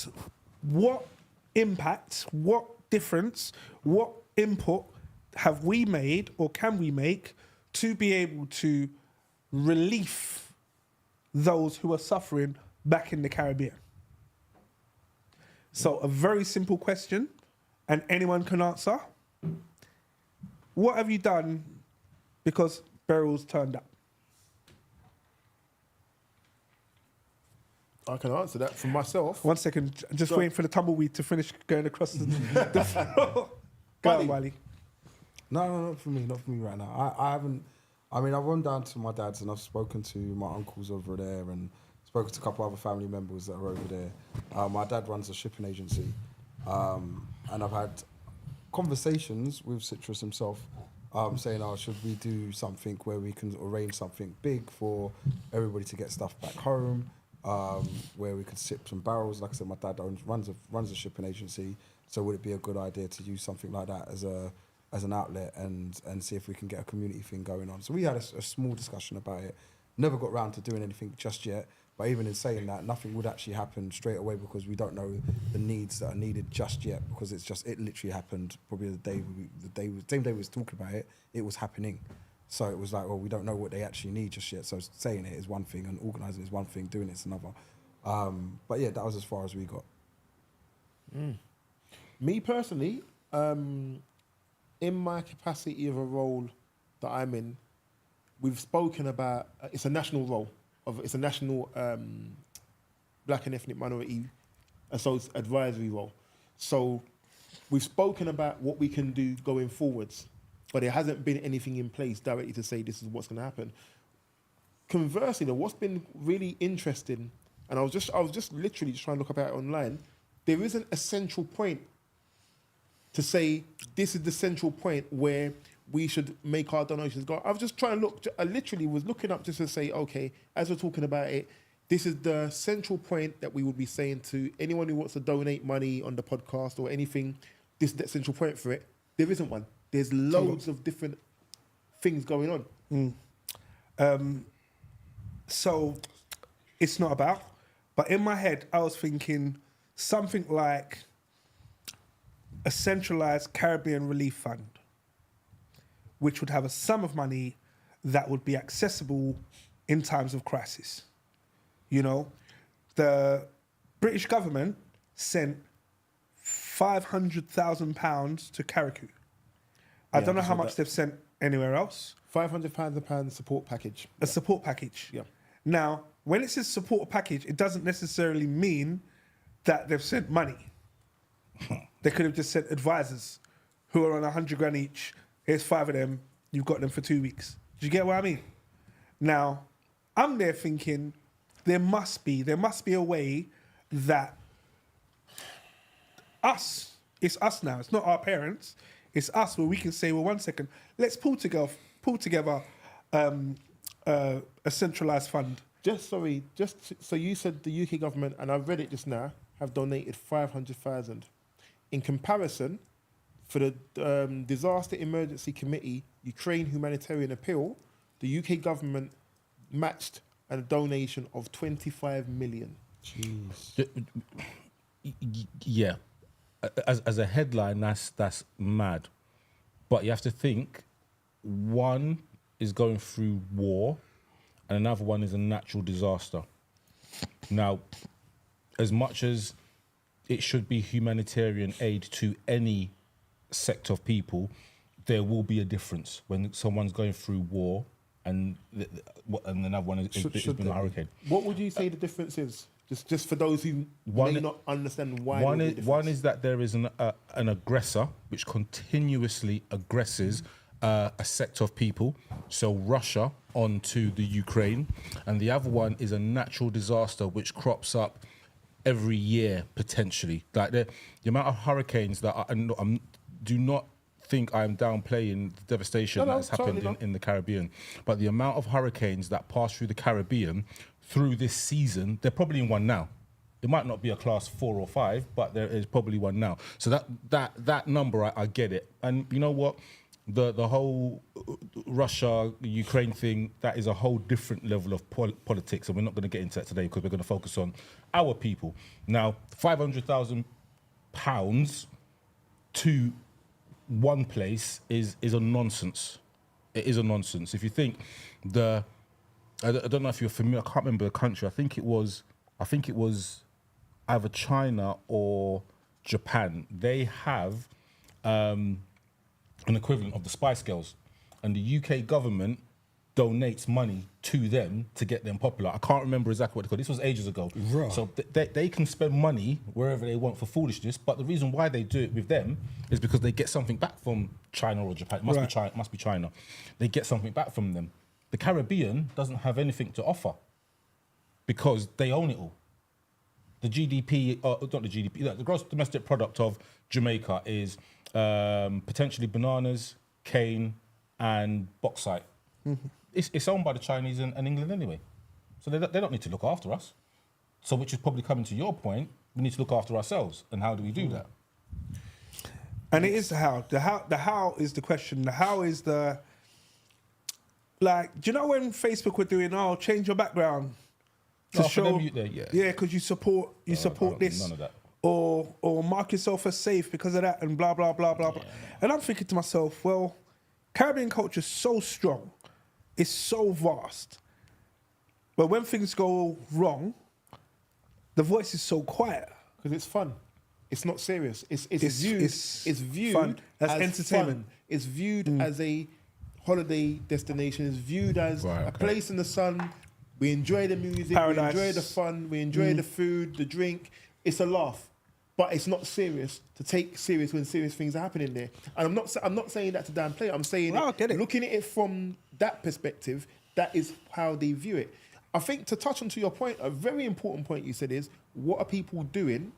what impact, what difference, what input have we made or can we make to be able to relieve those who are suffering back in the Caribbean? So a very simple question, and anyone can answer. What have you done because Beryl's turned up? I can answer that for myself. 1 second, just waiting for the tumbleweed to finish going across the floor. Go on, Wiley. No, not for me right now. I haven't. I mean, I've gone down to my dad's and I've spoken to my uncles over there and spoken to a couple other family members that are over there. My dad runs a shipping agency, and I've had conversations with Citrus himself, saying, "Oh, should we do something where we can arrange something big for everybody to get stuff back home, where we could sip some barrels?" Like I said, my dad runs a shipping agency, so would it be a good idea to use something like that as an outlet and see if we can get a community thing going on? So we had a small discussion about it. Never got round to doing anything just yet. But even in saying that, nothing would actually happen straight away because we don't know the needs that are needed just yet, because it literally happened probably the same day we was talking about it, it was happening. So it was like, well, we don't know what they actually need just yet. So saying it is one thing and organising is one thing, doing it's another. But yeah, that was as far as we got. Me personally, in my capacity of a role that I'm in, we've spoken about, it's a national role. It's a national black and ethnic minority advisory role. So we've spoken about what we can do going forwards, but there hasn't been anything in place directly to say this is what's going to happen. Conversely, though, what's been really interesting, and I was just literally trying to look about it online, there isn't a central point to say this is the central point where we should make our donations go. I was just trying to look, I literally was looking up just to say, okay, as we're talking about it, this is the central point that we would be saying to anyone who wants to donate money on the podcast or anything, this is the central point for it. There isn't one. There's loads of different things going on. So it's not about, but in my head, I was thinking something like a centralized Caribbean relief fund, which would have a sum of money that would be accessible in times of crisis. You know, the British government sent £500,000 to Carriacou. I don't know how much they've sent anywhere else. £500 support package. A support package. Yeah. Now, when it says support package, it doesn't necessarily mean that they've sent money. They could have just sent advisors who are on 100 grand each. Here's 5 of them. You've got them for 2 weeks. Do you get what I mean? Now, I'm there thinking, there must be a way that it's us now. It's not our parents. It's us where we can say, well, 1 second, let's pull together a centralised fund. So you said the UK government, and I've read it just now, have donated 500,000. In comparison, for the Disaster Emergency Committee Ukraine Humanitarian Appeal, the UK government matched a donation of 25 million. Jeez. Yeah, as a headline, that's mad. But you have to think, one is going through war, and another one is a natural disaster. Now, as much as it should be humanitarian aid to any sector of people, there will be a difference when someone's going through war and another one is been a hurricane. What would you say the difference is? Just for those who may not understand why. One is that there is an aggressor which continuously aggresses a sector of people, so Russia onto the Ukraine, and the other one is a natural disaster which crops up every year potentially. Like the amount of hurricanes that do not think I'm downplaying the devastation that has happened in the Caribbean, but the amount of hurricanes that pass through the Caribbean through this season, they're probably in one now. It might not be a class 4 or 5, but there is probably one now. So that number, I get it. And you know what? The whole Russia-Ukraine thing, that is a whole different level of politics, and we're not going to get into that today because we're going to focus on our people. Now, £500,000 to one place is a nonsense. It is a nonsense. If you think I don't know if you're familiar, I can't remember the country. I think it was either China or Japan. They have an equivalent of the Spice Girls, and the UK government donates money to them to get them popular. I can't remember exactly what they call it. This was ages ago. Right. So they can spend money wherever they want for foolishness, but the reason why they do it with them is because they get something back from China or Japan. It must be China. They get something back from them. The Caribbean doesn't have anything to offer because they own it all. The GDP, not the GDP, the gross domestic product of Jamaica is potentially bananas, cane, and bauxite. Mm-hmm. It's owned by the Chinese and England anyway. So they don't need to look after us. So which is probably coming to your point, we need to look after ourselves. And how do we do that? And it is the how. The how is the question. The how is the... Like, do you know when Facebook were doing, change your background to show... Yeah, because you support this. None of that. Or mark yourself as safe because of that and blah, blah, blah, blah, blah. And I'm thinking to myself, well, Caribbean culture is so strong. It's so vast. But when things go wrong, the voice is so quiet. Because it's fun. It's not serious. It's viewed fun. As entertainment. Fun. It's viewed as a holiday destination. It's viewed as a place in the sun. We enjoy the music. Paradise. We enjoy the fun. We enjoy the food, the drink. It's a laugh. But it's not serious to take serious when serious things are happening there. And I'm not saying that to downplay it. I'm saying looking at it from that perspective, that is how they view it. I think to touch onto your point, a very important point you said is, what are people doing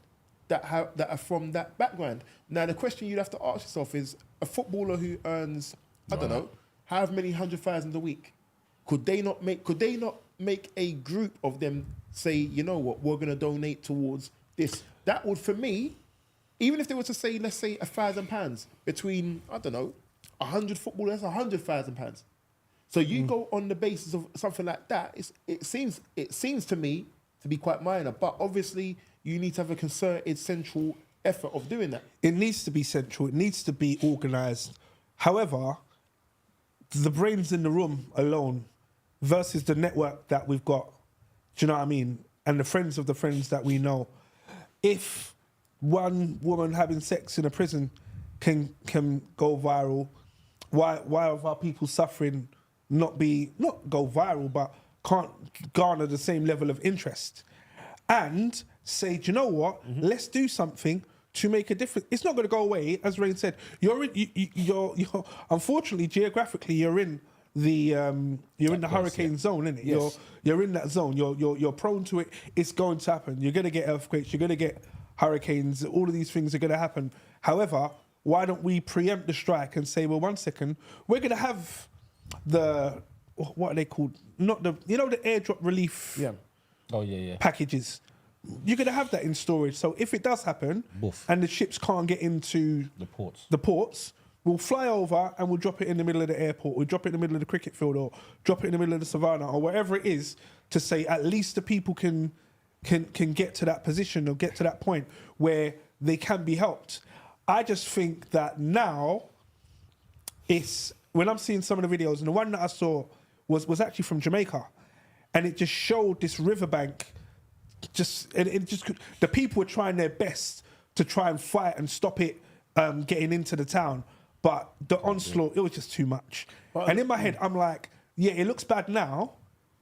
that are from that background? Now, the question you'd have to ask yourself is, a footballer who earns, I don't know, however many 100,000 a week, could they not make a group of them say, you know what, we're going to donate towards this? That would, for me, even if they were to say, let's say £1,000 between, I don't know, 100 footballers, £100,000. So you go on the basis of something like that. It seems to me to be quite minor, but obviously you need to have a concerted central effort of doing that. It needs to be central. It needs to be organised. However, the brains in the room alone versus the network that we've got, do you know what I mean? And the friends of the friends that we know. If one woman having sex in a prison can go viral, why have our people suffering not go viral, but can't garner the same level of interest? And say, do you know what? Let's do something to make a difference. It's not going to go away, as Rain said. You're unfortunately, geographically, you're in you're in the hurricane zone, innit? Yes. You're in that zone. You're prone to it. It's going to happen. You're gonna get earthquakes. You're gonna get hurricanes. All of these things are gonna happen. However, why don't we preempt the strike and say, well, 1 second, we're gonna have the what are they called? Not the the airdrop relief Oh yeah. packages. You're gonna have that in storage. So if it does happen Boof. and the ships can't get into The ports. the ports, we'll fly over and we'll drop it in the middle of the airport, we'll drop it in the middle of the cricket field, or drop it in the middle of the savannah, or wherever it is, to say at least the people can get to that position or get to that point where they can be helped. I just think that now it's when I'm seeing some of the videos, and the one that I saw was actually from Jamaica, and it just showed this riverbank. The people were trying their best to try and fight and stop it getting into the town, but the onslaught, it was just too much. And in my head, I'm like, yeah, it looks bad now,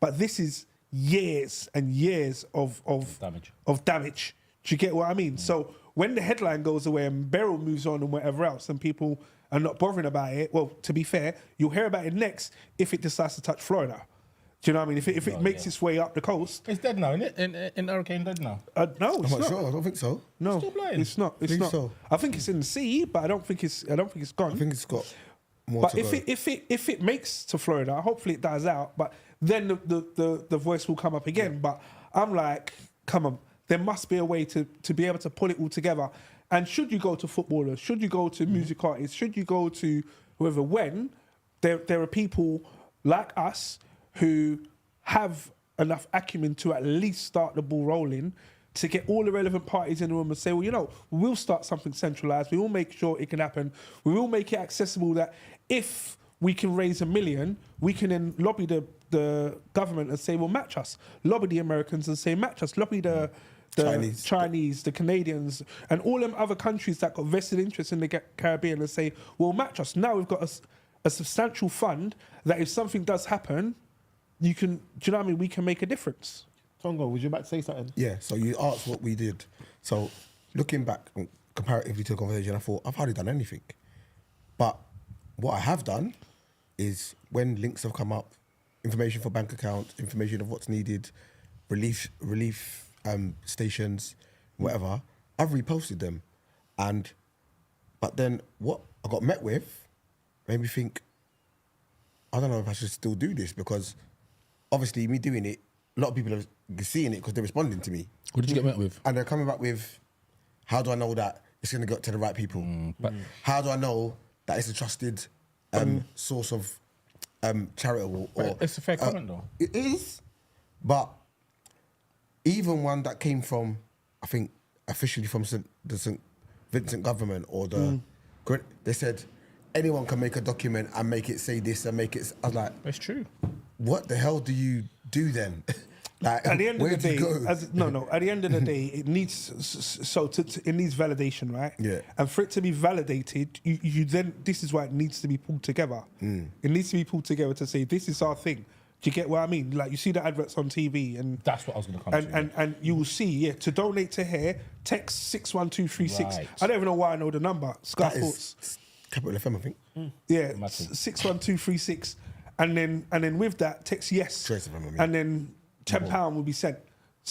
but this is years and years of damage. Do you get what I mean? So when the headline goes away and Beryl moves on and whatever else, and people are not bothering about it, well, to be fair, you'll hear about it next if it decides to touch Florida. Do you know what I mean? If it makes its way up the coast. It's dead now, isn't it? In Hurricane dead now. No, I'm it's not not. sure. I don't think so. No, Still playing? it's not. It's Think not. so. I think it's in the sea, but I don't think it's gone. I think it's got more But to if go. if it makes to Florida, hopefully it dies out. But then the voice will come up again. But I'm like, come on, there must be a way to be able to pull it all together. And should you go to footballers, should you go to music artists, should you go to whoever, when there are people like us who have enough acumen to at least start the ball rolling, to get all the relevant parties in the room and say, well, we'll start something centralised. We will make sure it can happen. We will make it accessible that if we can raise $1 million, we can then lobby the government and say, well, match us. Lobby the Americans and say, match us. Lobby the Chinese, the Canadians, and all them other countries that got vested interest in the Caribbean and say, well, match us. Now we've got a substantial fund that if something does happen, do you know what I mean? We can make a difference. Tongo, was you about to say something? Yeah, so you asked what we did. So looking back comparatively to the conversation, I thought, I've hardly done anything. But what I have done is when links have come up, information for bank accounts, information of what's needed, relief stations, whatever, I've reposted them. But then what I got met with made me think, I don't know if I should still do this, because obviously me doing it, a lot of people are seeing it because they're responding to me. What did you get met with? And they're coming back with, how do I know that it's going to get to the right people? How do I know that it's a trusted source of charitable? Or It's a fair comment though. It is, but even one that came from, I think, officially from the St. Vincent government or they said, anyone can make a document and make it say this and make it. I was like, It's true. what the hell do you do then? Like, At the end of the day, where do you go? at the end of the day, it needs it needs validation, right? Yeah. And for it to be validated, you then, this is why it needs to be pulled together. It needs to be pulled together to say, this is our thing. Do you get what I mean? Like, you see the adverts on TV, and That's what I was going to come to. and you will see, to donate to here, text 61236. Right. I don't even know why I know the number. Sky That Sports. is Capital FM, I think. Yeah, Massive. 61236, and then with that, text yes, Trace of them, I mean. and then £10 will be sent.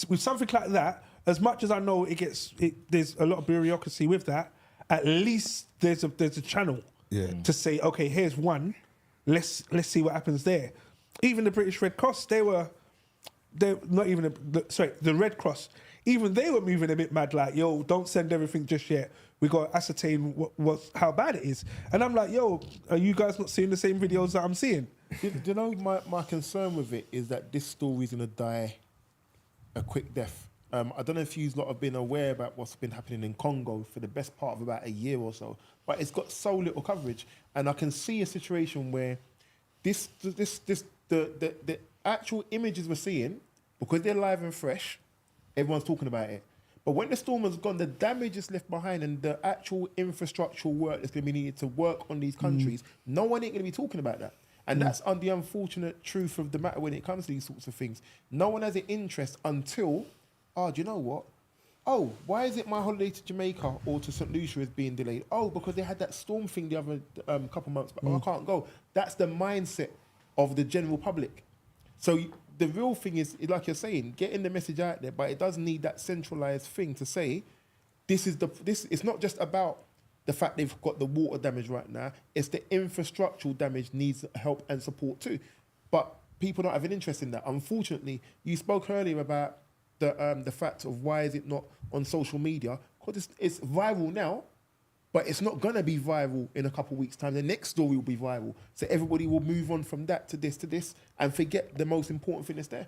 With something like that, as much as I know there's a lot of bureaucracy with that, at least there's a channel to say, okay, here's one, let's see what happens there. Even the British Red Cross, the Red Cross, even they were moving a bit mad, like, yo, don't send everything just yet. We got to ascertain how bad it is. And I'm like, yo, are you guys not seeing the same videos that I'm seeing? Do you know my concern with it is that this story's gonna die a quick death. I don't know if you lot have been aware about what's been happening in Congo for the best part of about a year or so, but it's got so little coverage, and I can see a situation where the actual images we're seeing, because they're live and fresh, everyone's talking about it. But when the storm has gone, the damage is left behind, and the actual infrastructural work that's going to be needed to work on these countries, no one ain't going to be talking about that. And that's the unfortunate truth of the matter when it comes to these sorts of things. No one has an interest until, do you know what? Oh, why is it my holiday to Jamaica or to St. Lucia is being delayed? Oh, because they had that storm thing the other couple months, but I can't go. That's the mindset of the general public. So the real thing is, like you're saying, getting the message out there, but it does need that centralized thing to say, it's not just about the fact they've got the water damage right now, it's the infrastructural damage needs help and support too. But people don't have an interest in that. Unfortunately, you spoke earlier about the fact of why is it not on social media, because it's viral now, but it's not going to be viral in a couple of weeks' time. The next story will be viral. So everybody will move on from that to this, and forget the most important thing that's there.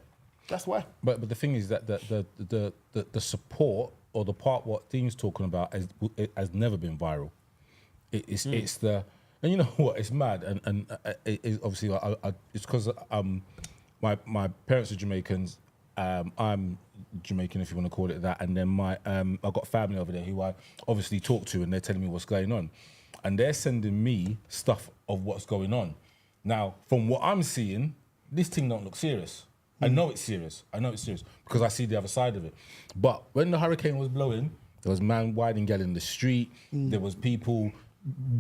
That's why. But the thing is that the support, or the part what Dean's talking about, has never been viral. It's the, and you know what, it's mad, and it obviously it's because my parents are Jamaicans. I'm Jamaican, if you want to call it that, and then I've got family over there who I obviously talk to, and they're telling me what's going on, and they're sending me stuff of what's going on. Now, from what I'm seeing, this thing don't look serious. I know it's serious. Because I see the other side of it. But when the hurricane was blowing, there was man winding gal in the street. There was people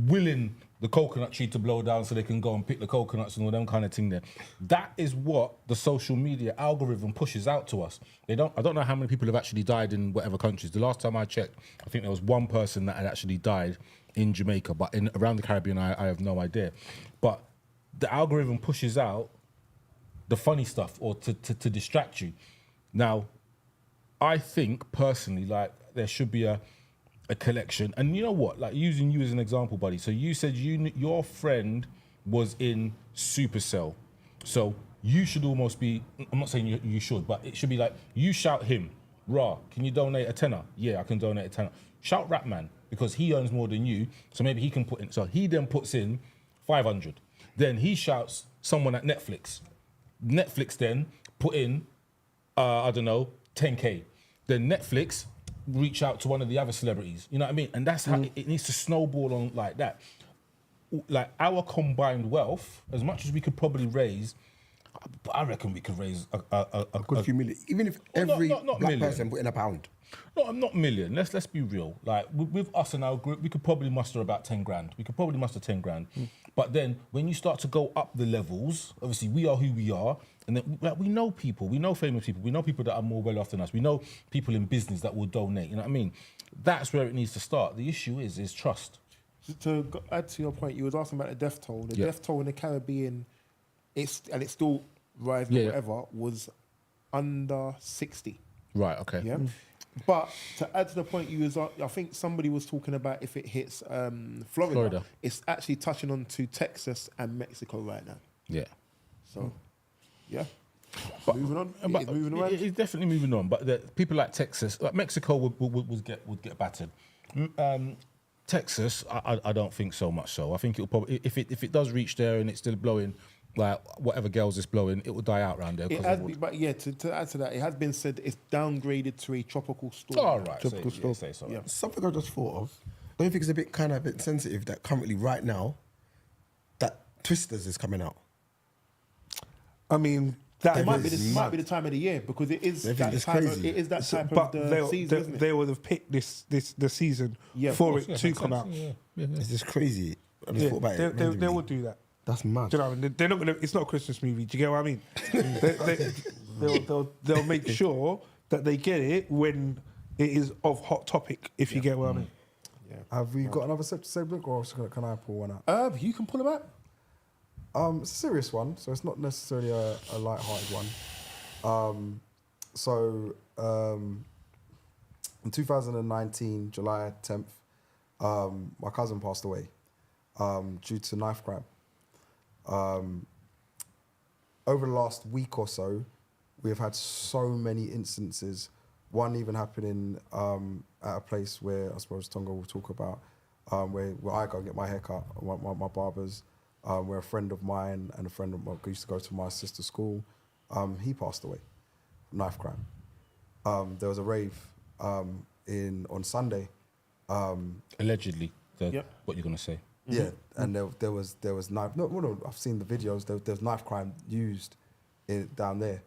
willing the coconut tree to blow down so they can go and pick the coconuts and all them kind of thing there. That is what the social media algorithm pushes out to us. I don't know how many people have actually died in whatever countries. The last time I checked, I think there was one person that had actually died in Jamaica, but around the Caribbean, I have no idea. But the algorithm pushes out the funny stuff, or to distract you. Now, I think personally, like, there should be a collection. And you know what? Like, using you as an example, buddy. So you said your friend was in Supacell. So you should almost be, I'm not saying you should, but it should be like, you shout him, "Rah, can you donate a tenner?" "Yeah, I can donate a tenner." Shout Rapman, because he earns more than you, so maybe he can put in. So he then puts in 500. Then he shouts someone at Netflix. Netflix then put in, I don't know, 10K. Then Netflix reach out to one of the other celebrities. You know what I mean? And that's how it needs to snowball on like that. Like, our combined wealth, as much as we could probably raise, I reckon we could raise a good few million. Even if every not black million. person put in a pound. No, I'm not million. Let's be real. Like, with us and our group, we could probably muster about 10 grand. We could probably muster 10 grand. But then when you start to go up the levels, obviously we are who we are, and then like, we know people, we know famous people, we know people that are more well off than us, we know people in business that will donate. You know what I mean? That's where it needs to start. The issue is trust. To add to your point, you was asking about the death toll. The death toll in the Caribbean, it's still rising, or whatever, was under 60. Right. Okay. Yeah. But to add to the point, I think somebody was talking about if it hits Florida, it's actually touching on to Texas and Mexico right now. Yeah. So, yeah. But moving on. It's moving around. It's definitely moving on. But people like Texas, like Mexico would get battered. Texas, I don't think so much so. I think it'll probably, if it does reach there and it's still blowing, like whatever gales it's blowing, it will die out around there. It has been, but yeah, to add to that, it has been said it's downgraded to a tropical storm. Oh, right. Tropical storm. Say so. Yeah. Something I just thought of. Don't you think it's a bit sensitive that currently right now that Twisters is coming out? I mean, It might be the time of the year, because it is that time. It is that type of the season, isn't it? They would have picked the season for it to come out. It's just crazy. I just thought about it. They would do that. That's mad. Do you know what I mean? They're not gonna. It's not a Christmas movie. Do you get what I mean? They'll make sure that they get it when it is of hot topic. If you get what I mean. Yeah. Have we got another segment, or can I pull one out? You can pull them out. It's a serious one, so it's not necessarily a light-hearted one. In 2019, July 10th, my cousin passed away due to knife crime. Over the last week or so, we have had so many instances. One even happening at a place where I suppose Tongo will talk about, where I go and get my haircut, my barber's. Where a friend of mine and a friend of mine who used to go to my sister's school, he passed away, knife crime. There was a rave on Sunday. Allegedly, what you're gonna say? Yeah, and there was knife. No, I've seen the videos. There's knife crime used down there.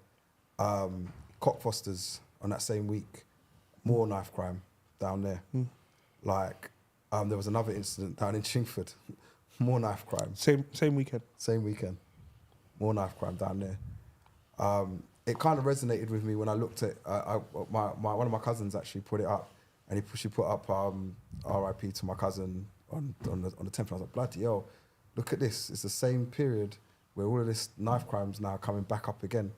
Cockfosters on that same week, more knife crime down there. Like there was another incident down in Chingford. More knife crime. Same weekend. Same weekend. more knife crime down there. It kind of resonated with me when I looked at one of my cousins actually put it up, and she put up R.I.P. to my cousin on the 10th. I was like, bloody hell, look at this. It's the same period where all of this knife crimes now coming back up again.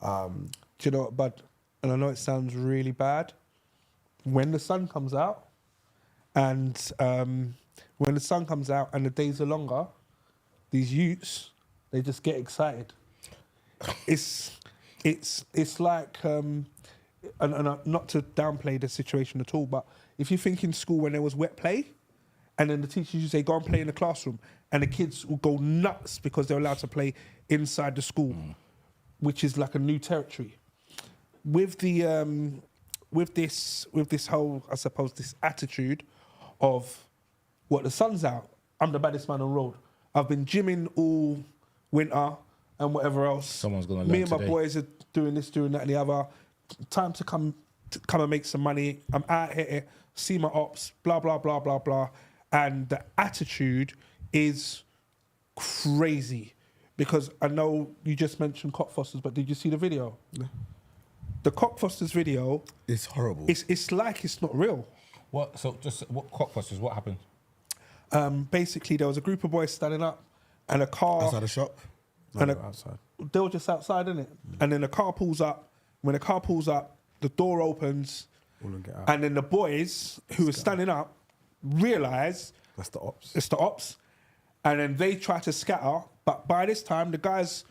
Do you know what, bud? And I know it sounds really bad. When the sun comes out, and when the sun comes out and the days are longer, these youths, they just get excited. It's like, and not to downplay the situation at all, but if you think in school when there was wet play, and then the teachers used to say, go and play in the classroom, and the kids will go nuts because they're allowed to play inside the school, which is like a new territory. With the with this whole, I suppose, this attitude of what the sun's out, I'm the baddest man on road. I've been gymming all winter and whatever else. Someone's gonna learn Me and my today. boys are doing this, doing that, and the other. Time to come and make some money. I'm out here, see my ops, blah blah blah blah blah, and the attitude is crazy. Because I know you just mentioned Cockfosters, but did you see the video? Yeah. The Cockfosters video, It's horrible. it's like it's not real. What? So just what Cockfosters? What happened? Basically, there was a group of boys standing up, and a car. Outside the shop. And No, a- outside. They were just outside, innit? And then the car pulls up. When the car pulls up, the door opens, All of them get out. and then the boys who were standing up realise That's the ops. it's the ops, and then they try to scatter. But by this time, the guys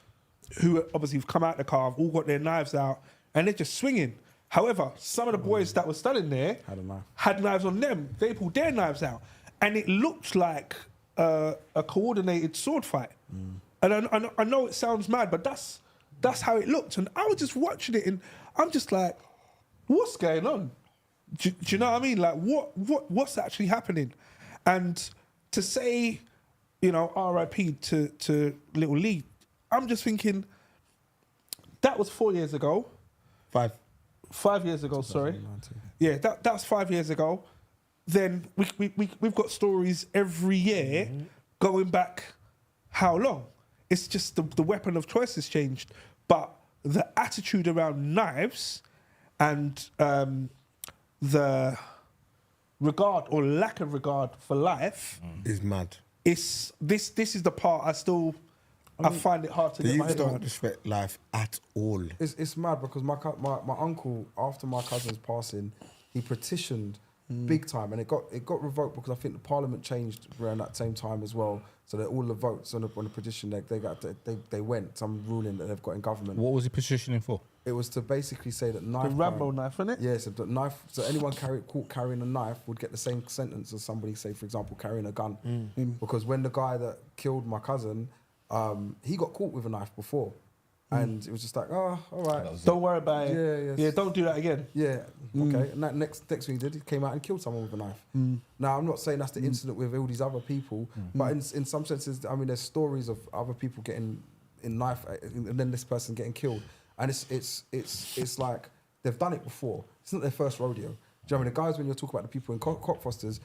who obviously have come out the car have all got their knives out, and they're just swinging. However, some of the boys that were standing there Had a knife. had knives on them. They pulled their knives out, and it looked like a coordinated sword fight. And I know it sounds mad, but that's how it looked. And I was just watching it, and I'm just like, what's going on? Do you know what I mean? Like, what's actually happening? And to say, you know, R.I.P. to Little Lee, I'm just thinking, that was 4 years ago. 5 years ago, sorry. 2019. Yeah, that's 5 years ago. Then we've got stories every year going back how long? It's just the weapon of choice has changed. But the attitude around knives and the regard or lack of regard for life Is mad. is this is the part I find it hard to The get my youths head don't around. respect life at all. It's mad because my uncle, after my cousin's passing, he petitioned big time, and it got revoked because I think the parliament changed around that same time as well. So that all the votes on the petition they went some ruling that they've got in government. What was he petitioning for? It was to basically say that The knife Rambo crime- knife, innit? Yeah, so the knife. So anyone caught carrying a knife would get the same sentence as somebody, say for example, carrying a gun. Because when the guy that killed my cousin, he got caught with a knife before, and it was just like, oh, all right, Don't worry about it. Yeah, Yeah, don't do that again. yeah, okay. And that next thing he did, he came out and killed someone with a knife. Now I'm not saying that's the incident with all these other people, but in some senses, I mean, there's stories of other people getting in knife, and then this person getting killed, and it's like they've done it before. It's not their first rodeo. Do you know what I mean? The guys, when you're talking about the people in Cockfosters,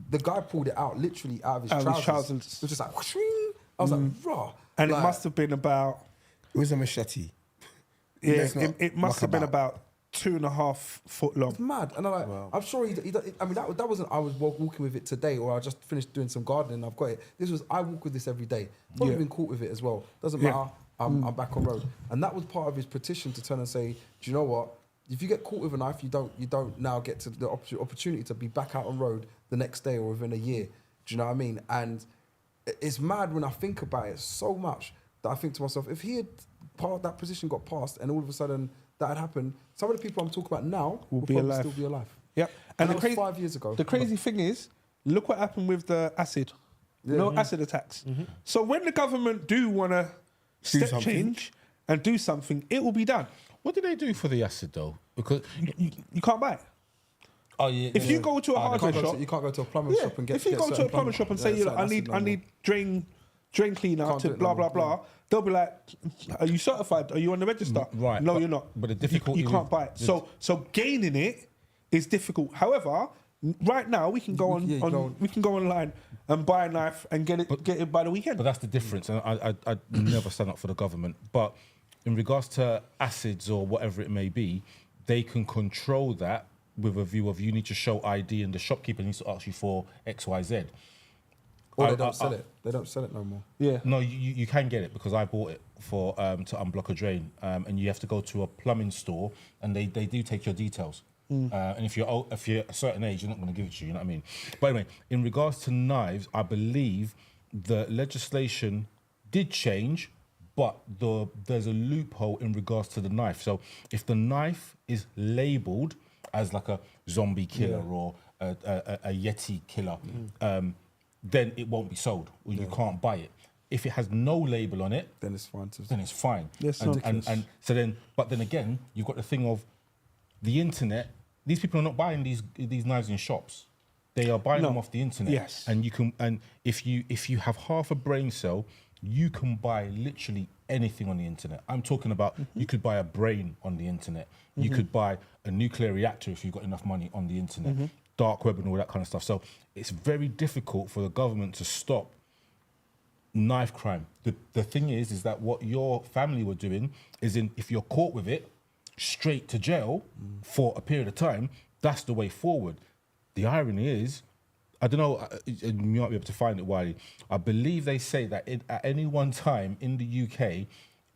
the guy pulled it out literally out of his trousers. It was just like, whooshing. I was like, raw. And Like, it must have been about, It was a machete. yeah, Let's not it must muck have been about. about 2.5 foot long. It's mad, and I'm sure he. I mean, that wasn't. I was walking with it today, or I just finished doing some gardening. I've got it. This was. I walk with this every day. Probably Yeah. been caught with it as well. Doesn't Yeah. matter. I'm back on road, and that was part of his petition to turn and say, do you know what? If you get caught with a knife, you don't now get to the opportunity to be back out on road the next day or within a year. Do you know what I mean? And it's mad when I think about it so much that I think to myself, if he had that position got passed and all of a sudden that had happened, some of the people I'm talking about now will be probably alive. still be alive. Yep. And And that was 5 years ago. The crazy thing is, look what happened with the acid. Acid attacks. So when the government do want to step something. change and do something, it will be done. What did they do for the acid though? Because You can't buy it. oh yeah, If you go to a hardware shop, You can't go to a plumber shop and get. if you get go to a certain plumber shop and say, certain I acid need drain cleaner Can't to do it blah no blah more, blah, they'll be like, are you certified? Are you on the register? Right, No, but- you're not. but the You- difficulty you can't with- buy it. So gaining it is difficult. However, Right now, we can go on, Yeah, you go on. we can go online and buy a knife and get it by the weekend. But that's the difference, and I never stand up for the government. But in regards to acids or whatever it may be, they can control that with a view of you need to show ID and the shopkeeper needs to ask you for X, Y, Z. Or they don't sell it. They don't sell it no more. Yeah. No, you can get it because I bought it for to unblock a drain, and you have to go to a plumbing store, and they do take your details. And if you're a certain age, you're not going to give it to you. You know what I mean? But anyway, in regards to knives, I believe the legislation did change, but there's a loophole in regards to the knife. So if the knife is labelled as like a zombie killer or a Yeti killer, then it won't be sold or you can't buy it. If it has no label on it, Then it's fine. then it's fine. Yes, and so then, but then again, you've got the thing of the internet. These people are not buying these knives in shops. They are buying them off the internet. Yes. And you can, and if you have half a brain cell, you can buy literally anything on the internet. I'm talking about you could buy a brain on the internet. You could buy a nuclear reactor if you've got enough money on the internet. Dark web and all that kind of stuff. So it's very difficult for the government to stop knife crime. The thing is that what your family were doing is if you're caught with it, straight to jail for a period of time. That's the way forward. The irony is, I don't know, you might be able to find it, Wiley. I believe they say that at any one time in the UK,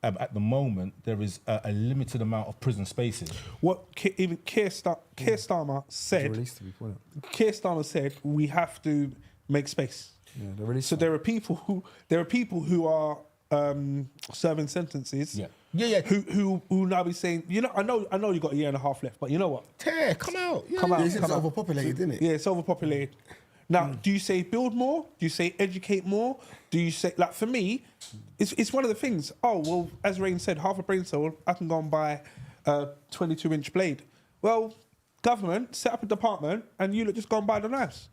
at the moment, there is a limited amount of prison spaces. What even Keir Starmer said, Released to people, isn't it? Keir Starmer said we have to make space. Yeah, they released So it. there are people who are serving sentences. Yeah. Who now be saying, I know you got a year and a half left, but you know what? Tear, come out. Yeah. Come out. It's Come out. overpopulated, isn't it? Yeah, it's overpopulated. Now, do you say build more? Do you say educate more? Do you say, like, for me, it's one of the things. Oh, well, as Rain said, half a brain cell, I can go and buy a 22-inch blade. Well, government, set up a department, and you just go and buy the knives.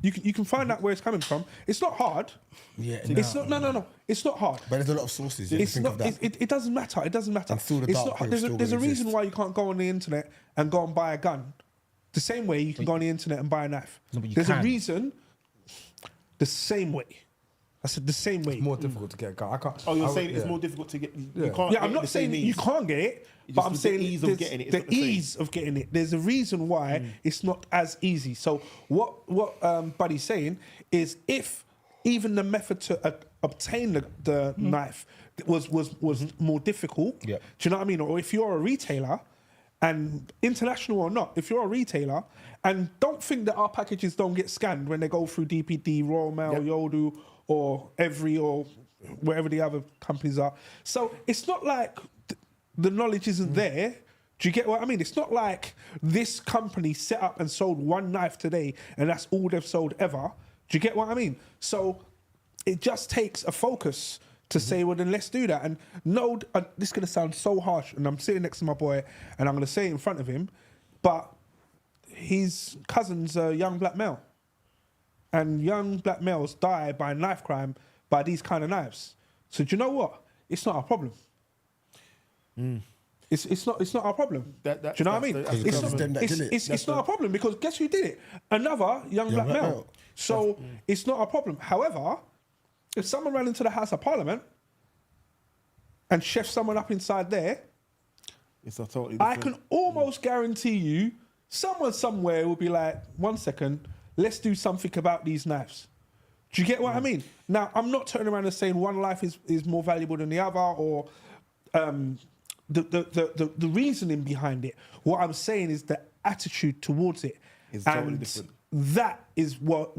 You can find out where it's coming from. It's not hard. Yeah, It's not. No. It's not hard. But there's a lot of sources. You have to It's think not. of that. It doesn't matter. It doesn't matter. And through the It's dark not. web There's still a gonna reason exist. why you can't go on the internet and go and buy a gun. The same way you can go on the internet and buy a knife. No, but you There's a can. reason. The same way. I said the same way. It's more difficult to get a gun. I can't. Oh, you're I- saying it's yeah. more difficult to get. You Yeah. can't. Yeah, get I'm it not the same saying you ease. can't get it, It's but just I'm the saying ease of there's getting it is the not the same. ease of getting it. There's a reason why it's not as easy. So what Buddy's saying is if even the method to obtain the knife was more difficult. Yeah. Do you know what I mean? Or if you're a retailer, and international or not, if you're a retailer, and don't think that our packages don't get scanned when they go through DPD, Royal Mail, Yep. Yodu, or Every, or wherever the other companies are. So it's not like the knowledge isn't there. Do you get what I mean? It's not like this company set up and sold one knife today and that's all they've sold ever. Do you get what I mean? So it just takes a focus to say, well, then let's do that. And no, this is going to sound so harsh, and I'm sitting next to my boy and I'm going to say it in front of him, but his cousin's a young black male. And young black males die by knife crime by these kind of knives. So do you know what? It's not our problem. It's not our problem. Do you know what I mean? that's the It's government. them that did it. It's not a problem because guess who did it? Another young black black male. male. So it's not a problem. However, if someone ran into the House of Parliament and chef someone up inside there, It's a totally. I Different. can almost guarantee you someone somewhere will be like, 1 second, let's do something about these knives. Do you get what I mean? Now, I'm not turning around and saying one life is more valuable than the other or the reasoning behind it. What I'm saying is the attitude towards it. It's totally different. That is what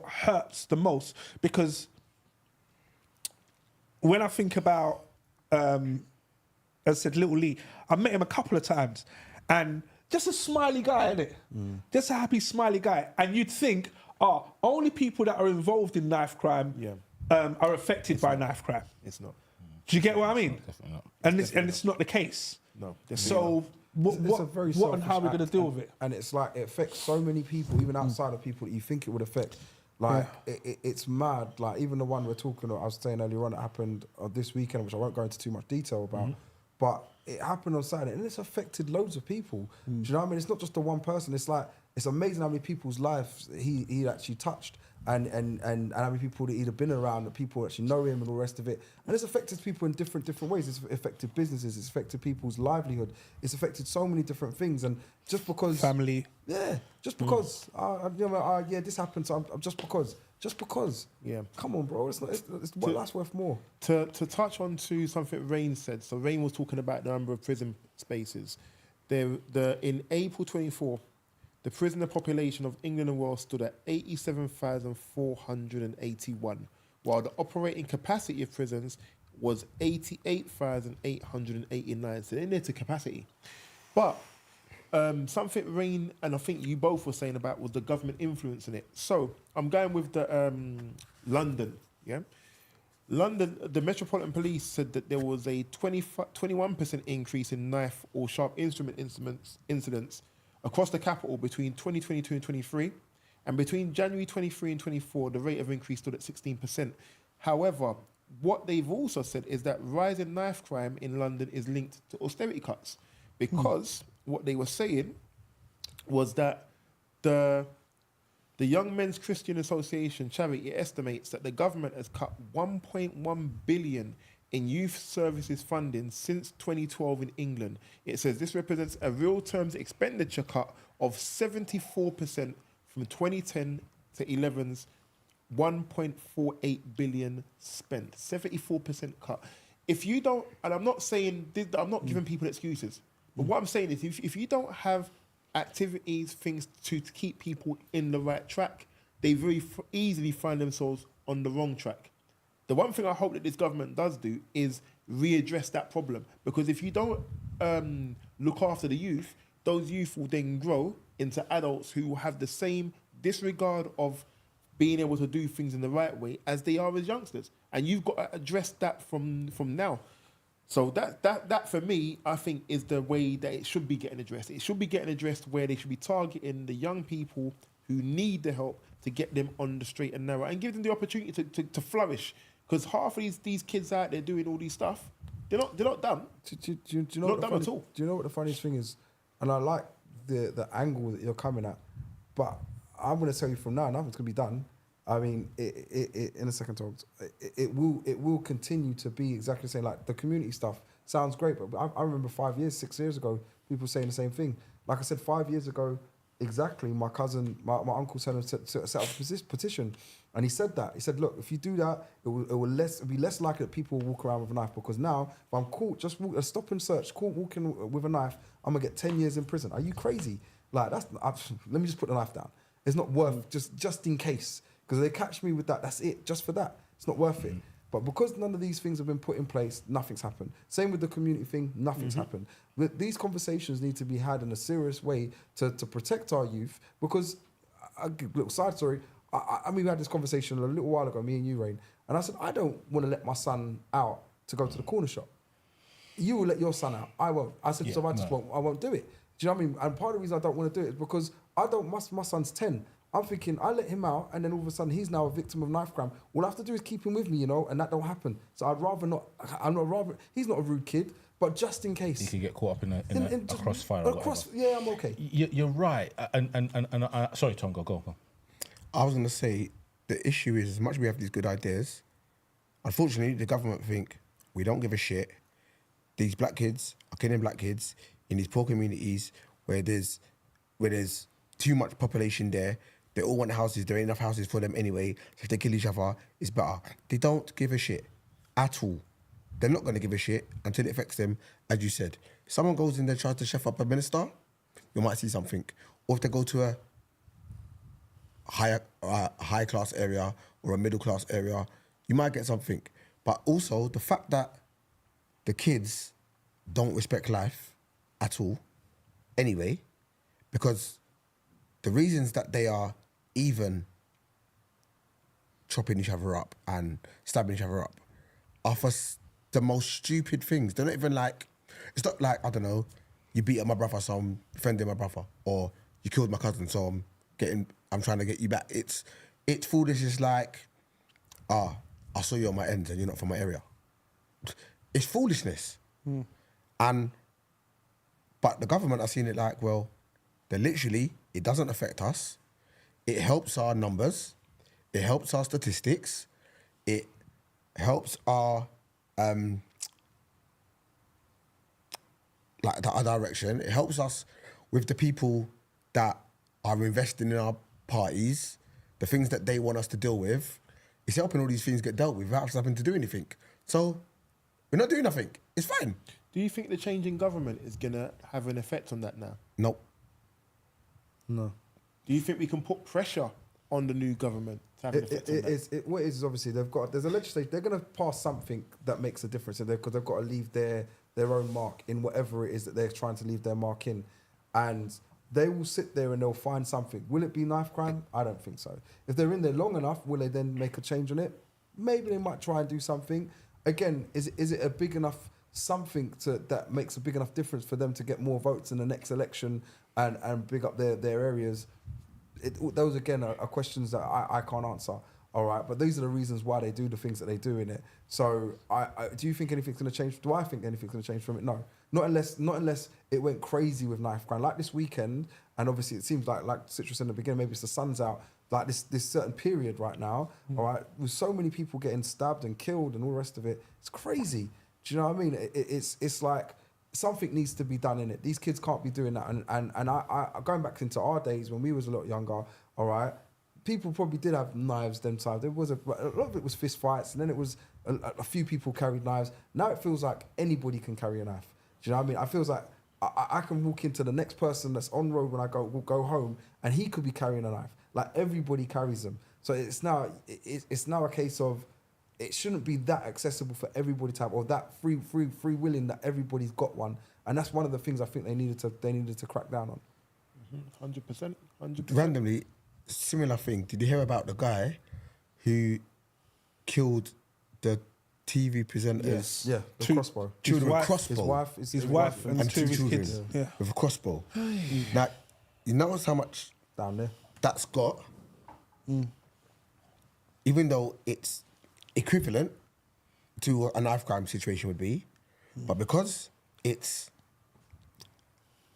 hurts the most, because when I think about, as I said, Little Lee, I met him a couple of times, and just a smiley guy, innit? Just a happy, smiley guy. And you'd think, only people that are involved in knife crime are affected by knife crime. It's not. Do you get what I mean? Definitely not. And it's not the case. No. Definitely So It's a very what and how selfish we're going to act, deal and- with it? And it's like it affects so many people, even outside of people that you think it would affect. Like it's mad. Like even the one we're talking about, I was saying earlier on, that happened this weekend, which I won't go into too much detail about. but it happened on Saturday, and it's affected loads of people. Do you know what I mean? It's not just the one person. It's like, it's amazing how many people's lives he actually touched, and how many people that he'd have been around, that people actually know him and all the rest of it. And it's affected people in different ways. It's affected businesses. It's affected people's livelihood. It's affected so many different things. And just because family, just because this happened, so I'm just because. Yeah. Come on, bro. That's worth more. To touch on to something Rain said. So Rain was talking about the number of prison spaces. In April 24, the prisoner population of England and Wales stood at 87,481, while the operating capacity of prisons was 88,889. So they're near to capacity. But something Rain and I think you both were saying about was the government influence in it. So I'm going with the London, yeah? London, the Metropolitan Police said that there was a 21% increase in knife or sharp instrument incidents across the capital between 2022 and 23. And between January 23 and 24, the rate of increase stood at 16%. However, what they've also said is that rising knife crime in London is linked to austerity cuts, because what they were saying was that the Young Men's Christian Association charity estimates that the government has cut 1.1 billion in youth services funding since 2012 in England. It says this represents a real terms expenditure cut of 74% from 2010 to 11's 1.48 billion spent. 74% cut. If you don't, and I'm not saying, I'm not giving people excuses, but what I'm saying is if you don't have activities, things to keep people in the right track, they very easily find themselves on the wrong track. The one thing I hope that this government does do is readdress that problem, because if you don't look after the youth, those youth will then grow into adults who will have the same disregard of being able to do things in the right way as they are as youngsters. And you've got to address that from now. So that for me, I think, is the way that it should be getting addressed. It should be getting addressed where they should be targeting the young people who need the help to get them on the straight and narrow and give them the opportunity to flourish. Because half of these kids out there doing all these stuff, they're not dumb. Do you know not dumb at all. Do you know what the funniest thing is? And I like the angle that you're coming at, but I'm going to tell you from now, nothing's going to be done. I mean, it in a second talk, it will continue to be exactly the same. Like the community stuff sounds great, but I remember 6 years ago, people saying the same thing. Like I said, 5 years ago, exactly, my cousin, my uncle said set up a petition, and he said that. He said, look, if you do that, it'll be less likely that people will walk around with a knife, because now, if I'm caught, a stop and search, caught walking with a knife, I'm gonna get 10 years in prison. Are you crazy? Like, let me just put the knife down. It's not worth, just in case. Because they catch me with that, that's it, just for that. It's not worth it. But because none of these things have been put in place, nothing's happened. Same with the community thing, nothing's happened. But these conversations need to be had in a serious way to protect our youth. Because, little side story, I mean, we had this conversation a little while ago, me and you, Rain, and I said, I don't want to let my son out to go to the corner shop. You will let your son out, I won't. I said, so I won't do it. Do you know what I mean? And part of the reason I don't want to do it is because my son's 10. I'm thinking, I let him out, and then all of a sudden he's now a victim of knife crime. All I have to do is keep him with me, and that don't happen. So I'd rather not. He's not a rude kid, but just in case. He could get caught up in a crossfire. Yeah, I'm okay. You're right. And sorry, Tongo, go. I was going to say, the issue is, as much as we have these good ideas, unfortunately, the government think we don't give a shit. These black kids are killing black kids in these poor communities where there's too much population there. They all want houses. There ain't enough houses for them anyway. So if they kill each other, it's better. They don't give a shit at all. They're not going to give a shit until it affects them, as you said. If someone goes in there and tries to chef up a minister, you might see something. Or if they go to a high class area or a middle class area, you might get something. But also the fact that the kids don't respect life at all, anyway, because the reasons that they are even chopping each other up and stabbing each other up are for the most stupid things. They're not even like, it's not like, I don't know, you beat up my brother, so I'm defending my brother, or you killed my cousin, so I'm trying to get you back. It's foolish. It's like, I saw you on my ends and you're not from my area. It's foolishness. But the government are seeing it like, well, they're literally, it doesn't affect us. It helps our numbers. It helps our statistics. It helps our, like our direction. It helps us with the people that are investing in our parties, the things that they want us to deal with. It's helping all these things get dealt with without us having to do anything. So we're not doing nothing. It's fine. Do you think the change in government is going to have an effect on that now? Nope. No. Do you think we can put pressure on the new government to have an effect on that? What it is obviously there's a legislation. They're going to pass something that makes a difference because they've got to leave their own mark in whatever it is that they're trying to leave their mark in, and they will sit there and they'll find something. Will it be knife crime? I don't think so. If they're in there long enough, will they then make a change on it? Maybe they might try and do something. Again, is it a big enough something that makes a big enough difference for them to get more votes in the next election and big up their areas? Those again are questions that I can't answer. All right, but these are the reasons why they do the things that they do in it. So, do you think anything's going to change? Do I think anything's going to change from it? No, not unless it went crazy with knife crime, like this weekend. And obviously, it seems like Citrus in the beginning. Maybe it's the sun's out. Like this certain period right now. All right, with so many people getting stabbed and killed and all the rest of it, it's crazy. Do you know what I mean? It's like something needs to be done in it. These kids can't be doing that. And I going back into our days when we was a lot younger. All right. People probably did have knives them times. There was a lot of it was fist fights, and then it was a few people carried knives. Now it feels like anybody can carry a knife. Do you know what I mean? I feels like I can walk into the next person that's on road when I go home, and he could be carrying a knife. Like everybody carries them. So it's now a case of it shouldn't be that accessible for everybody to have, or that free willing that everybody's got one. And that's one of the things I think they needed to crack down on. 100%. Randomly, similar thing. Did you hear about the guy who killed the TV presenters? Yeah, the crossbow. Children with wife- crossbow. His wife and two of his children kids. Yeah. with a crossbow. Now, you notice how much Down there. that's got, even though it's equivalent to a knife crime situation would be, but because it's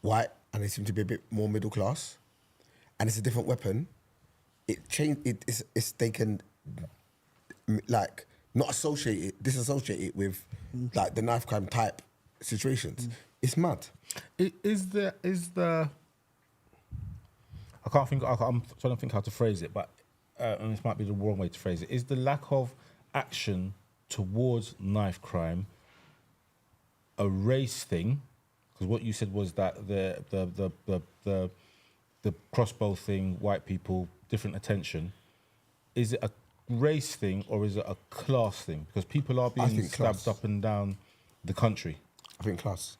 white and they seem to be a bit more middle class, and it's a different weapon, they can like not disassociate it with like the knife crime type situations. It's mad. Is the I'm trying to think how to phrase it, but and this might be the wrong way to phrase it. Is the lack of action towards knife crime a race thing? Because what you said was that the crossbow thing, white people, different attention. Is it a race thing or is it a class thing? Because people are being stabbed class. up and down the country. I think class.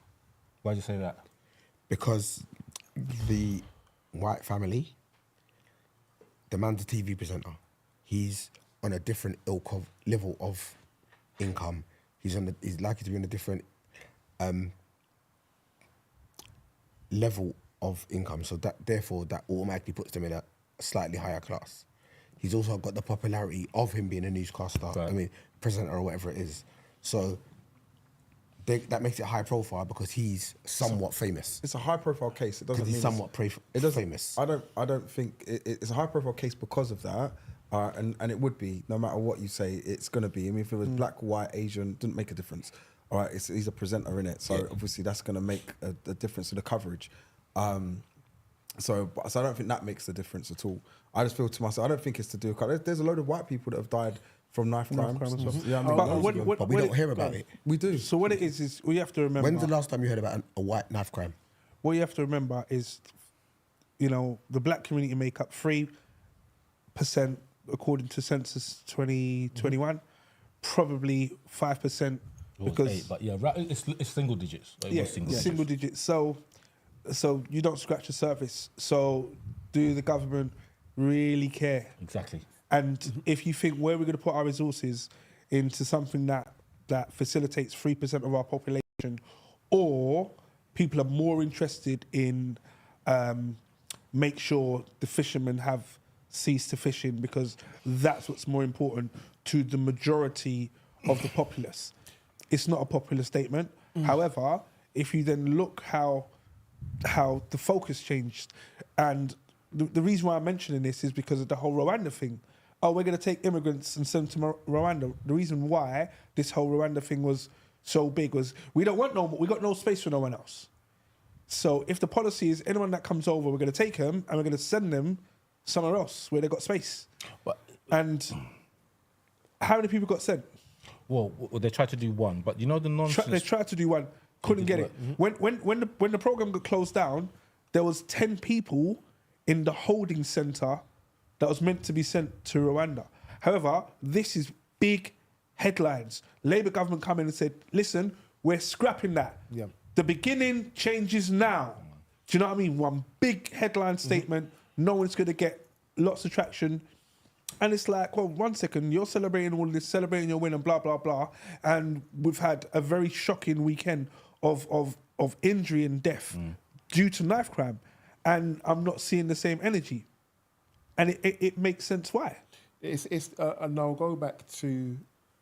Why do you say that? Because the white family, the man's a TV presenter. He's on a different level of income. He's likely to be on a different level of income. So therefore that automatically puts them in a slightly higher class. He's also got the popularity of him being a newscaster. Right. I mean, presenter or whatever it is. So that makes it high profile because he's somewhat famous. It's a high profile case. It doesn't Because mean he's somewhat famous. I don't think it's a high profile case because of that. And it would be, no matter what you say, it's going to be. I mean, if it was black, white, Asian, didn't make a difference. All right, he's a presenter in it, so obviously that's going to make a difference to the coverage. So I don't think that makes a difference at all. I just feel to myself, I don't think it's to do with. There's a load of white people that have died from knife crimes. Yeah, I mean, But we don't hear about it. we do. So what it is we have to remember. When's the last time you heard about a white knife crime? What you have to remember is, the black community make up 3% according to census 2021, probably 5% because 8, but yeah, it's single digits. It was single digits. So you don't scratch the surface. So do the government really care? Exactly. And if you think where we're going to put our resources into something that facilitates 3% of our population, or people are more interested in make sure the fishermen have ceased to fishing because that's what's more important to the majority of the populace. It's not a popular statement. However, if you then look how the focus changed, and the reason why I'm mentioning this is because of the whole Rwanda thing. Oh, we're going to take immigrants and send them to Rwanda. The reason why this whole Rwanda thing was so big was we got no space for no one else. So if the policy is anyone that comes over, we're going to take them and we're going to send them somewhere else where they got space. And how many people got sent? Well, they tried to do one, but you know the nonsense. They tried to do one, couldn't get it. When the program got closed down, there was 10 people in the holding centre that was meant to be sent to Rwanda. However, this is big headlines. Labour government come in and said, listen, we're scrapping that. Yeah. The beginning changes now. Do you know what I mean? One big headline statement, no one's going to get lots of traction. And it's like, well, 1 second, you're celebrating all this, celebrating your win and blah, blah, blah. And we've had a very shocking weekend of injury and death due to knife crime. And I'm not seeing the same energy. And it makes sense why. And I'll go back to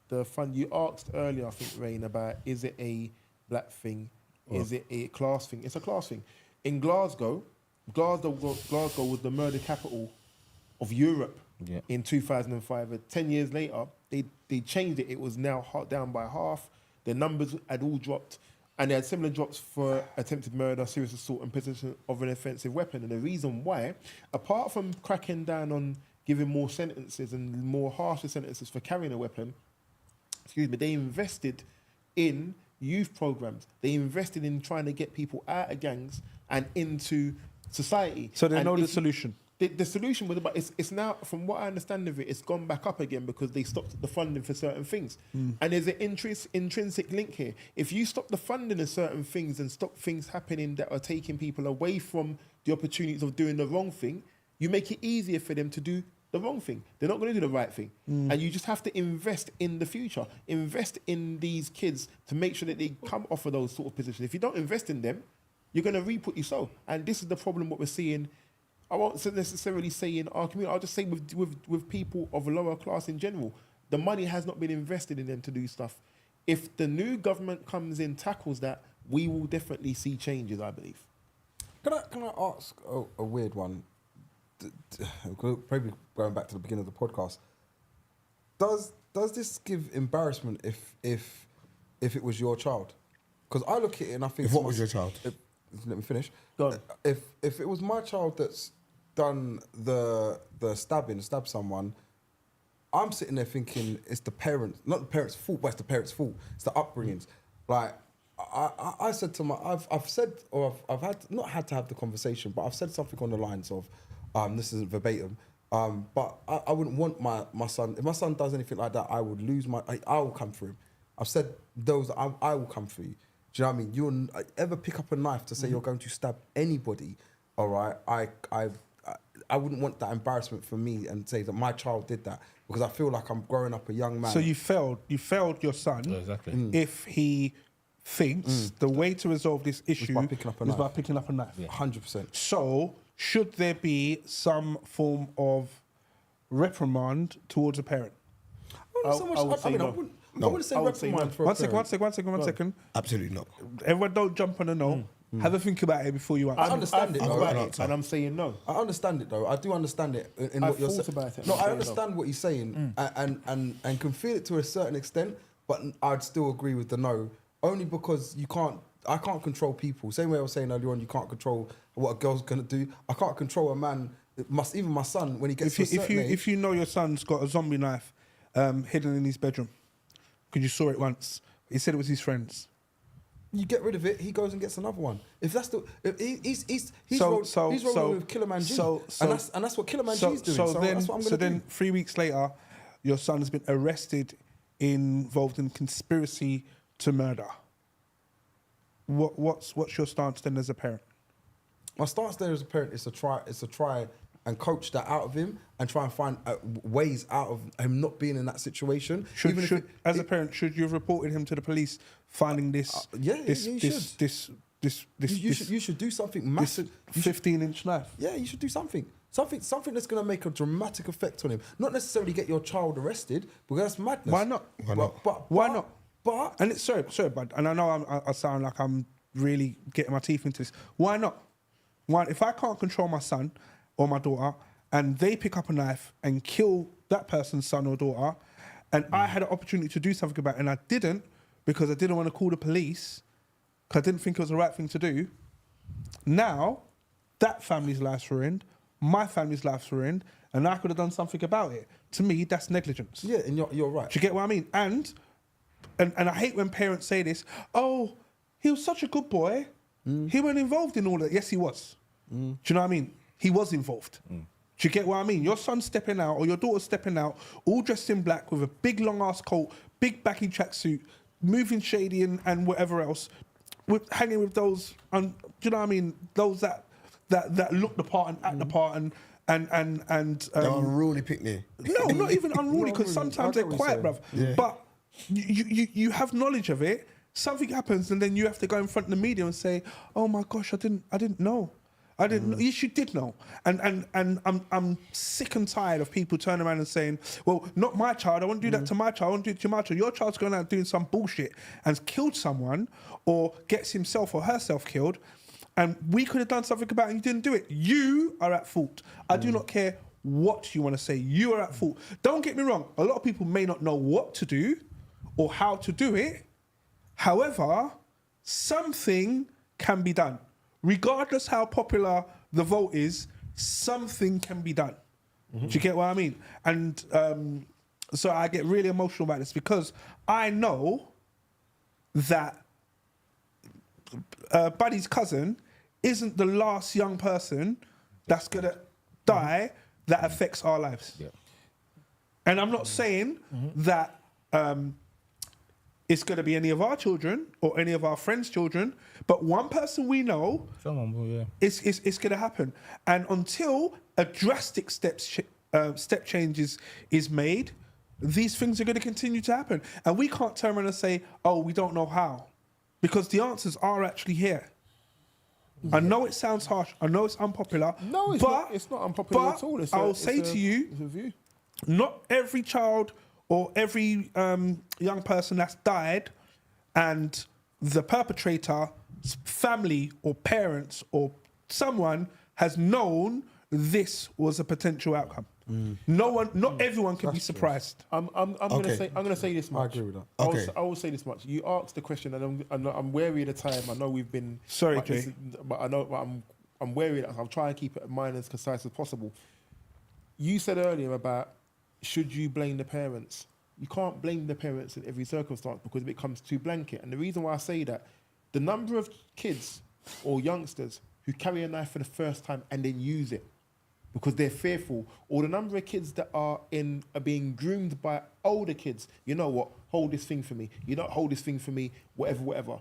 the fun. You asked earlier, I think, Rain, about is it a black thing? Is it a class thing? It's a class thing. In Glasgow was the murder capital of Europe in 2005. 10 years later, they changed it. It was now down by half. The numbers had all dropped. And they had similar drops for attempted murder, serious assault, and possession of an offensive weapon. And the reason why, apart from cracking down on giving more sentences and more harsher sentences for carrying a weapon, they invested in youth programs. They invested in trying to get people out of gangs and into society. So they know the solution. The solution was, but it's now, from what I understand of it, it's gone back up again because they stopped the funding for certain things. And there's an intrinsic link here. If you stop the funding of certain things and stop things happening that are taking people away from the opportunities of doing the wrong thing, you make it easier for them to do the wrong thing. They're not going to do the right thing. And you just have to invest in the future. Invest in these kids to make sure that they come off of those sort of positions. If you don't invest in them, you're going to reap what you sow. And this is the problem what we're seeing. I won't necessarily say in our community, I'll just say with people of a lower class in general. The money has not been invested in them to do stuff. If the new government comes in, tackles that, we will definitely see changes, I believe. Can I ask a weird one? Probably going back to the beginning of the podcast. Does this give embarrassment if it was your child? Because I look at it and I think... If what was your child? Let me finish. Go on. If it was my child that's done the stabbed someone, I'm sitting there thinking it's the parents, not the parents' fault, but it's the parents' fault. It's the upbringings. Like I said to my, I've said, or I've had not had to have the conversation, but I've said something on the lines of, this isn't verbatim, but I wouldn't want my son. If my son does anything like that, I would lose I will come for him. I've said those. I will come for you. Do you know what I mean? You'll ever pick up a knife to say you're going to stab anybody, all right? I wouldn't want that embarrassment for me and say that my child did that, because I feel like I'm growing up a young man. So you failed your son. Exactly. If he thinks the way to resolve this issue by picking up a is knife. by picking up a knife. 100%. So should there be some form of reprimand towards a parent? I would say no. I wouldn't say reprimand for a One parent. second. Absolutely not. Everyone don't jump on a no. Have a think about it before you answer. I understand it, though. And I'm saying no. I understand it, though. I do understand it in I've what you're thought saying. about it. No, I'm I saying understand what he's saying and can feel it to a certain extent, but I'd still agree with the no, only because I can't control people. Same way I was saying earlier on, you can't control what a girl's going to do. I can't control a man, even my son, when he gets to a certain age. If you know your son's got a zombie knife hidden in his bedroom, because you saw it once, he said it was his friends. You get rid of it, he goes and gets another one. If that's he's rolling with Killer Man G, and that's what Killer Man G's doing. So that's what I'm going to do. 3 weeks later, your son has been arrested, involved in conspiracy to murder. What's your stance then as a parent? My stance there as a parent is to try and coach that out of him and try and find ways out of him not being in that situation. As a parent, should you have reported him to the police finding this? You should do something massive. 15-inch knife. Yeah, you should do something. Something that's going to make a dramatic effect on him. Not necessarily get your child arrested, because that's madness. Why not? But Why not? But And it's sorry, bud. And I know I sound like I'm really getting my teeth into this. Why not? Why, if I can't control my son or my daughter and they pick up a knife and kill that person's son or daughter, and I had an opportunity to do something about it and I didn't because I didn't want to call the police because I didn't think it was the right thing to do, now that family's lives were ruined, my family's lives were ruined, and I could have done something about it. To me, that's negligence. Yeah, and you're right. Do you get what I mean? And I hate when parents say this, oh, he was such a good boy. He wasn't involved in all that. Yes, he was. Do you know what I mean? He was involved. Do you get what I mean? Your son's stepping out or your daughter's stepping out, all dressed in black with a big long ass coat, big baggy tracksuit, moving shady and whatever else, hanging with those, do you know what I mean? Those that look the part and act the part and The unruly picnic. no, not even unruly, because sometimes they're quiet, bruv. Yeah. But you have knowledge of it. Something happens, and then you have to go in front of the media and say, "Oh my gosh, I didn't know. I didn't know." Yes, you did know. And I'm sick and tired of people turning around and saying, "Well, not my child. I won't do that to my child. I won't do it to my child." Your child's going out doing some bullshit and killed someone, or gets himself or herself killed. And we could have done something about it and you didn't do it. You are at fault. I do not care what you want to say. You are at fault. Don't get me wrong. A lot of people may not know what to do or how to do it. However, something can be done. Regardless how popular the vote is, something can be done. Do you get what I mean? And so I get really emotional about this because I know that Buddy's cousin isn't the last young person that's going to die that affects our lives. Yeah. And I'm not saying that it's going to be any of our children or any of our friends' children, but one person we know, Someone will, yeah. it's going to happen. And until a drastic step change is made, these things are going to continue to happen. And we can't turn around and say, oh, we don't know how. Because the answers are actually here. I know it sounds harsh. I know it's unpopular. No, it's not unpopular at all. I'll say to you, it's a view. not every child or every young person that's died and the perpetrator's family or parents or someone has known this was a potential outcome. No one, not everyone can be surprised. I'm gonna say this much. I agree with that. Okay. I will say this much. You asked the question, and I'm wary of the time. I know we've been Sorry, but Jay. but I know, but I'm wary of that. I'm trying to keep it in mind as concise as possible. You said earlier about should you blame the parents? You can't blame the parents in every circumstance because it becomes too blanket. And the reason why I say that, the number of kids or youngsters who carry a knife for the first time and then use it because they're fearful, or the number of kids that are being groomed by older kids. You know what? Hold this thing for me. You don't hold this thing for me. Whatever.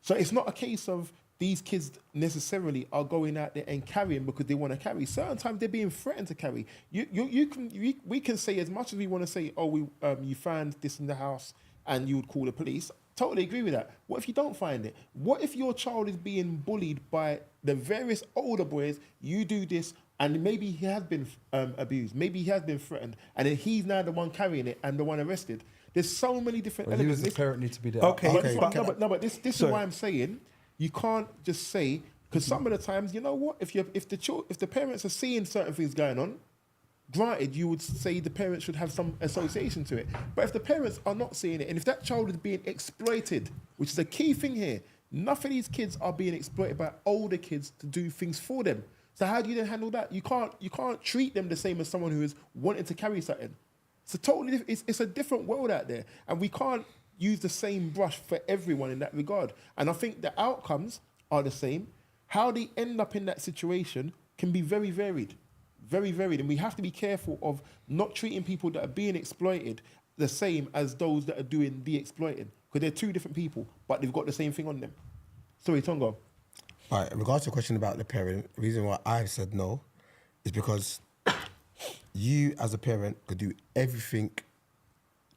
So it's not a case of these kids necessarily are going out there and carrying because they want to carry. Certain times they're being threatened to carry. We can say as much as we want to say, oh, you found this in the house and you would call the police. Totally agree with that. What if you don't find it? What if your child is being bullied by the various older boys? You do this, and maybe he has been abused. Maybe he has been threatened, and then he's now the one carrying it and the one arrested. There's so many different But you elements. as the parent need to be there. Okay. But this is why I'm saying you can't just say, because some of the times, you know what? If the parents are seeing certain things going on, granted, you would say the parents should have some association to it. But if the parents are not seeing it, and if that child is being exploited, which is a key thing here, enough of these kids are being exploited by older kids to do things for them. So how do you then handle that? You can't treat them the same as someone who is wanting to carry something. It's a different world out there, and we can't use the same brush for everyone in that regard. And I think the outcomes are the same. How they end up in that situation can be very varied. Very varied, and we have to be careful of not treating people that are being exploited the same as those that are doing the exploiting, because they're two different people, but they've got the same thing on them. Sorry, Tongo. All right, in regards to the question about the parent, the reason why I've said no is because you as a parent could do everything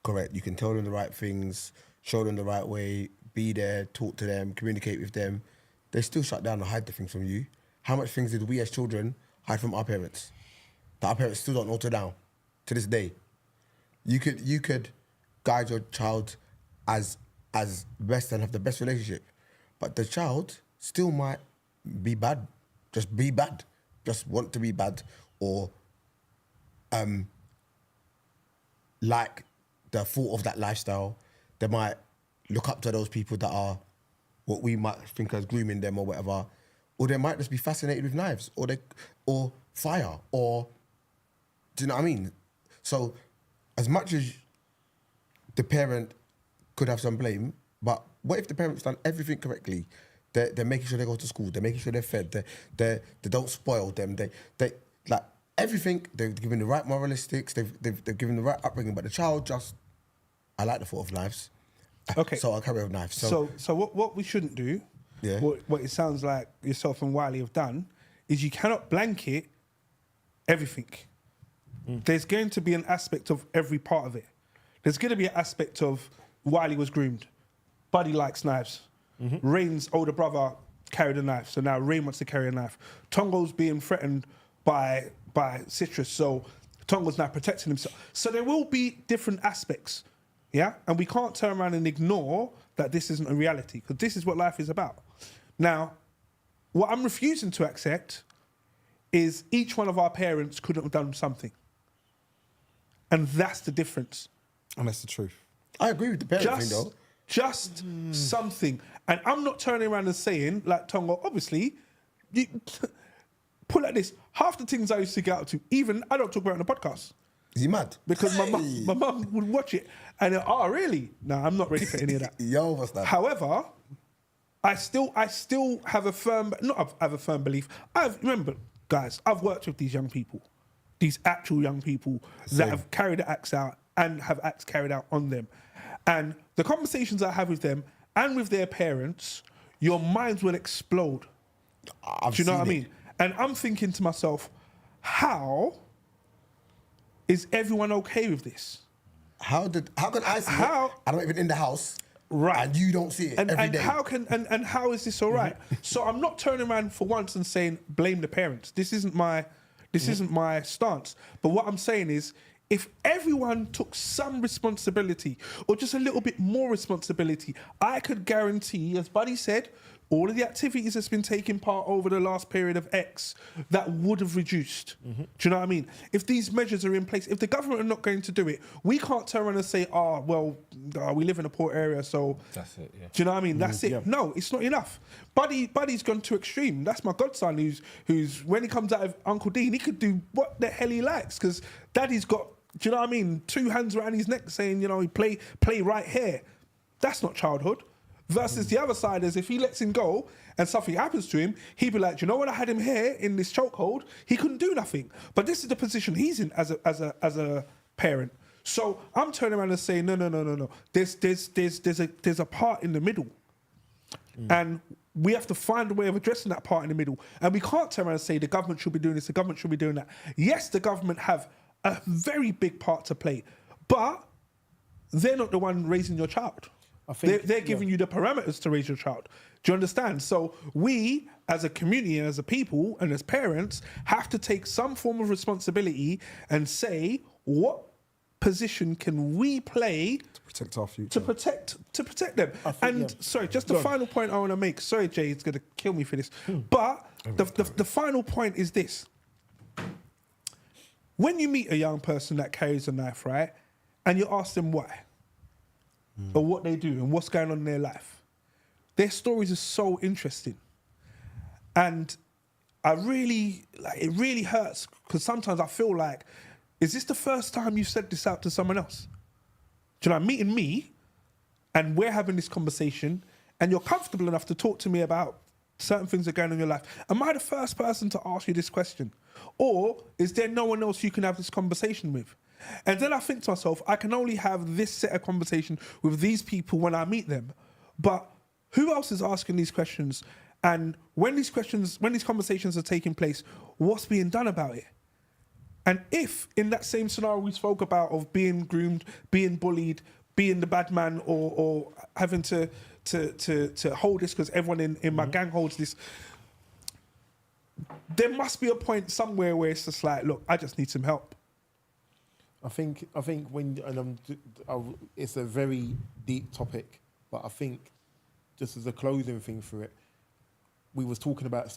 correct. You can tell them the right things, show them the right way, be there, talk to them, communicate with them. They still shut down and hide the things from you. How much things did we as children hide from our parents that our parents still don't know to this day? You could guide your child as best and have the best relationship, but the child still might be bad, just want to be bad, or like the thought of that lifestyle. They might look up to those people that are what we might think as grooming them or whatever, or they might just be fascinated with knives or fire, or do you know what I mean? So as much as the parent could have some blame, but what if the parent's done everything correctly? They're making sure they go to school, they're making sure they're fed, they don't spoil them, they like everything, they've given the right moralistics, they've given the right upbringing, but the child just, I like the thought of knives. Okay. So I'll carry on with knives. So what we shouldn't do, Yeah. what it sounds like yourself and Wiley have done, is you cannot blanket everything. There's going to be an aspect of every part of it. There's going to be an aspect of Wiley was groomed. Buddy likes knives. Rain's older brother carried a knife, so now Rain wants to carry a knife. Tongo's being threatened by Citrus, so Tongo's now protecting himself. So there will be different aspects, yeah? And we can't turn around and ignore that this isn't a reality, because this is what life is about. Now, what I'm refusing to accept is each one of our parents couldn't have done something. And that's the difference. And that's the truth. I agree with the parent thing though. Just something. And I'm not turning around and saying, like Tongo, obviously, you, put like this, half the things I used to get up to, even I don't talk about it on the podcast. Is he mad? Because my mum would watch it and oh, really? No, I'm not ready for any of that. Yo, what's that? However, I still have a firm, not have a firm belief. Remember, guys, I've worked with these young people, these actual young people that have carried the acts out and have acts carried out on them. And the conversations I have with them and with their parents, your minds will explode. Do you know what I mean? And I'm thinking to myself, how is everyone okay with this? How can I see it? I'm not even in the house. Right. And you don't see it every day. How is this all right? So I'm not turning around for once and saying blame the parents. This isn't my stance. But what I'm saying is, if everyone took some responsibility or just a little bit more responsibility, I could guarantee, as Buddy said, all of the activities that's been taking part over the last period of X, that would have reduced. Do you know what I mean? If these measures are in place, if the government are not going to do it, we can't turn around and say, we live in a poor area, so... That's it, yeah. Do you know what I mean? That's it. Yeah. No, it's not enough. Buddy's gone too extreme. That's my godson who's when he comes out of Uncle Dean, he could do what the hell he likes, because Daddy's got, do you know what I mean, 2 hands around his neck saying, he play right here. That's not childhood. Versus the other side is if he lets him go and something happens to him, he'd be like, do you know when I had him here in this chokehold, he couldn't do nothing. But this is the position he's in as a parent. So I'm turning around and saying, no. There's a part in the middle. And we have to find a way of addressing that part in the middle. And we can't turn around and say the government should be doing this, the government should be doing that. Yes, the government have a very big part to play, but they're not the one raising your child. I think They're giving you the parameters to raise your child. Do you understand? So we, as a community and as a people and as parents, have to take some form of responsibility and say, what position can we play To protect our future. to protect them? And sorry, just the final point I want to make. Sorry, Jay, it's going to kill me for this. But the final point is this. When you meet a young person that carries a knife, right, and you ask them why, or what they do and what's going on in their life, their stories are so interesting. And it really hurts, because sometimes I feel like, is this the first time you said this out to someone else? Do you know, meeting me and we're having this conversation and you're comfortable enough to talk to me about certain things that are going on in your life. Am I the first person to ask you this question? Or is there no one else you can have this conversation with? And then I think to myself, I can only have this set of conversation with these people when I meet them. But who else is asking these questions? And when these conversations are taking place, what's being done about it? And if in that same scenario we spoke about of being groomed, being bullied, being the bad man, or having to hold this because everyone in my gang holds this, there must be a point somewhere where it's just like, look, I just need some help. I think when it's a very deep topic, but I think just as a closing thing for it, we was talking about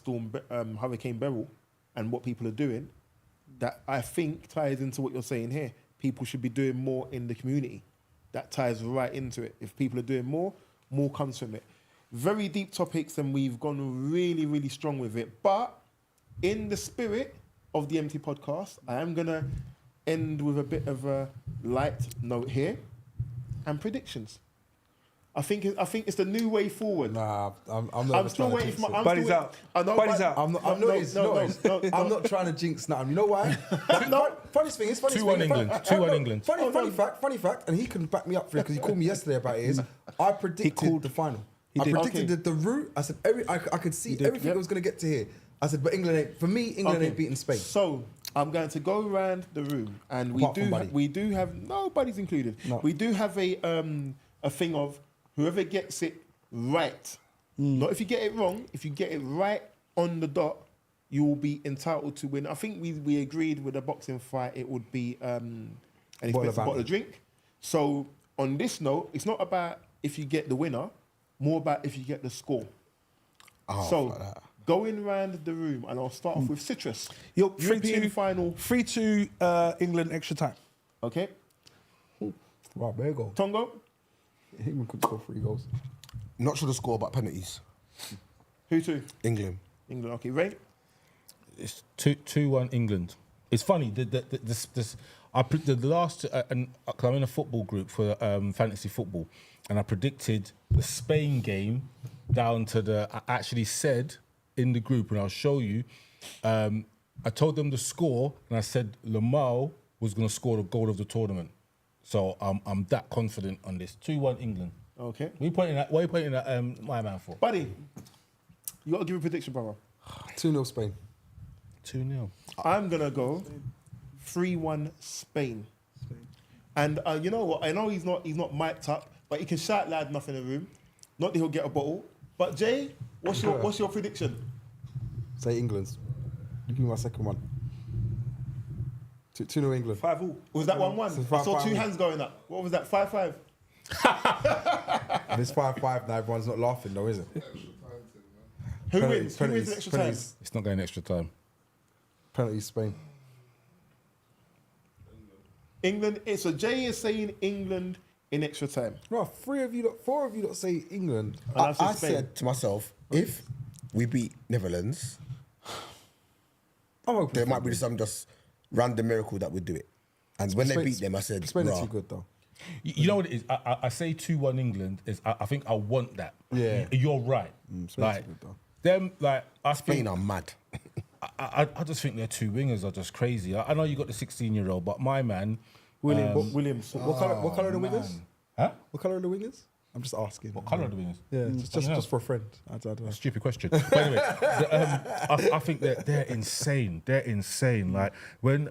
Hurricane Beryl and what people are doing. That I think ties into what you're saying here. People should be doing more in the community. That ties right into it. If people are doing more comes from it. Very deep topics, and we've gone really, really strong with it. But in the spirit of the eMpTy podcast, I am gonna end with a bit of a light note here and predictions. I think it's the new way forward. Nah, I'm I'm still waiting for my. Buddy's out. Buddy's out. I'm not trying to jinx nothing. You know why? Funniest thing is 2-1 England. 2-1 England. Funny fact, and he can back me up for it because he called me yesterday about it. Is I predicted the final. I predicted the route. I said I could see everything that was going to get to here. I said, but England ain't beating Spain. So I'm going to go around the room, and we do have nobody's included. No. We do have a thing of whoever gets it right. Not if you get it wrong. If you get it right on the dot, you will be entitled to win. I think we agreed with a boxing fight. It would be an expensive bottle of drink. So on this note, it's not about if you get the winner, more about if you get the score. So going round the room, and I'll start off with Citrus. European final. 3-2 England extra time. Okay. Wow, there you go. Tongo. England could score 3 goals. Not sure the score, but penalties. Who to? England. England. Okay. Ray. It's 2-1 England. It's funny. I predicted the last, and I'm in a football group for fantasy football, and I predicted the Spain game down to I actually said in the group, and I'll show you. I told them the score, and I said Lamau was going to score the goal of the tournament. So I'm that confident on this. 2-1 England. Okay. What are you pointing at my man for? Buddy, you got to give a prediction, brother. 2-0 Spain. 2-0. I'm going to go 3-1 Spain. And you know what? I know he's not mic'd up, but he can shout loud enough in the room. Not that he'll get a bottle. But Jay, what's your prediction? Say England. You give me my second one. 2-0 England. 5-all. Was that 1-1? I saw 2 hands going up. What was that? 5-5? It's 5-5 now. Everyone's not laughing though, is it? Who wins? Who wins in extra time? Penalties. It's not going extra time. Penalties, Spain. England. So Jay is saying England in extra time. No, 4 of you don't say England. And I said to myself, if we beat Netherlands, I'm hoping there might be some just random miracle that would do it. And when they beat them, I said, Spain are "Rah." too good though. You know what it is? I say 2-1 England. I think I want that. Yeah. You're right. Spain's Like good, though. them, like I Spain think, are mad. I just think their 2 wingers are just crazy. I know you got the 16-year-old, but my man, Williams. What colour are the wingers? huh? What colour are the wingers? I'm just asking. What colour are the wingers? Yeah, just for a friend. I don't know. Stupid question. But anyway, I think they're insane. They're insane. Like when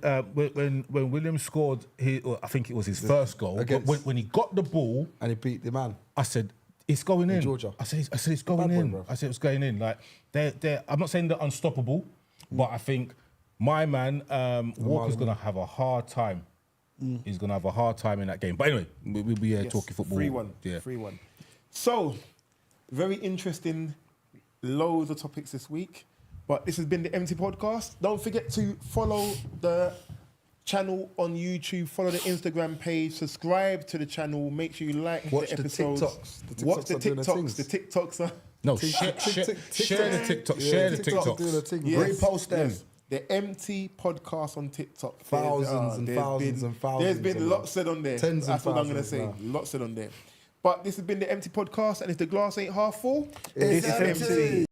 Williams scored, I think it was his first goal. When he got the ball And he beat the man. I said, it's going in. Georgia. I said it's going Bad boy, in. bro. I said it's going in. Like I'm not saying they're unstoppable, but I think my man Walker's gonna have a hard time. He's gonna have a hard time in that game. But anyway, we'll be talking football. 3-1. Yeah. 3-1. So, very interesting. Loads of topics this week. But this has been the eMpTy podcast. Don't forget to follow the channel on YouTube, follow the Instagram page, subscribe to the channel, make sure you like Watch the the episodes. TikToks. The Watch the TikToks are doing their TikToks. things. The TikToks are... No, share the TikTok. Share the TikTok doing their TikToks. thing. Yes. Repost them. Yes. The eMpTy podcast on TikTok. Thousands and there's thousands been- and thousands There's been of lots said on there. Tens and That's what I'm going to thousands say. now. Lots said on there. But this has been the eMpTy podcast, and if the glass ain't half full, It's empty.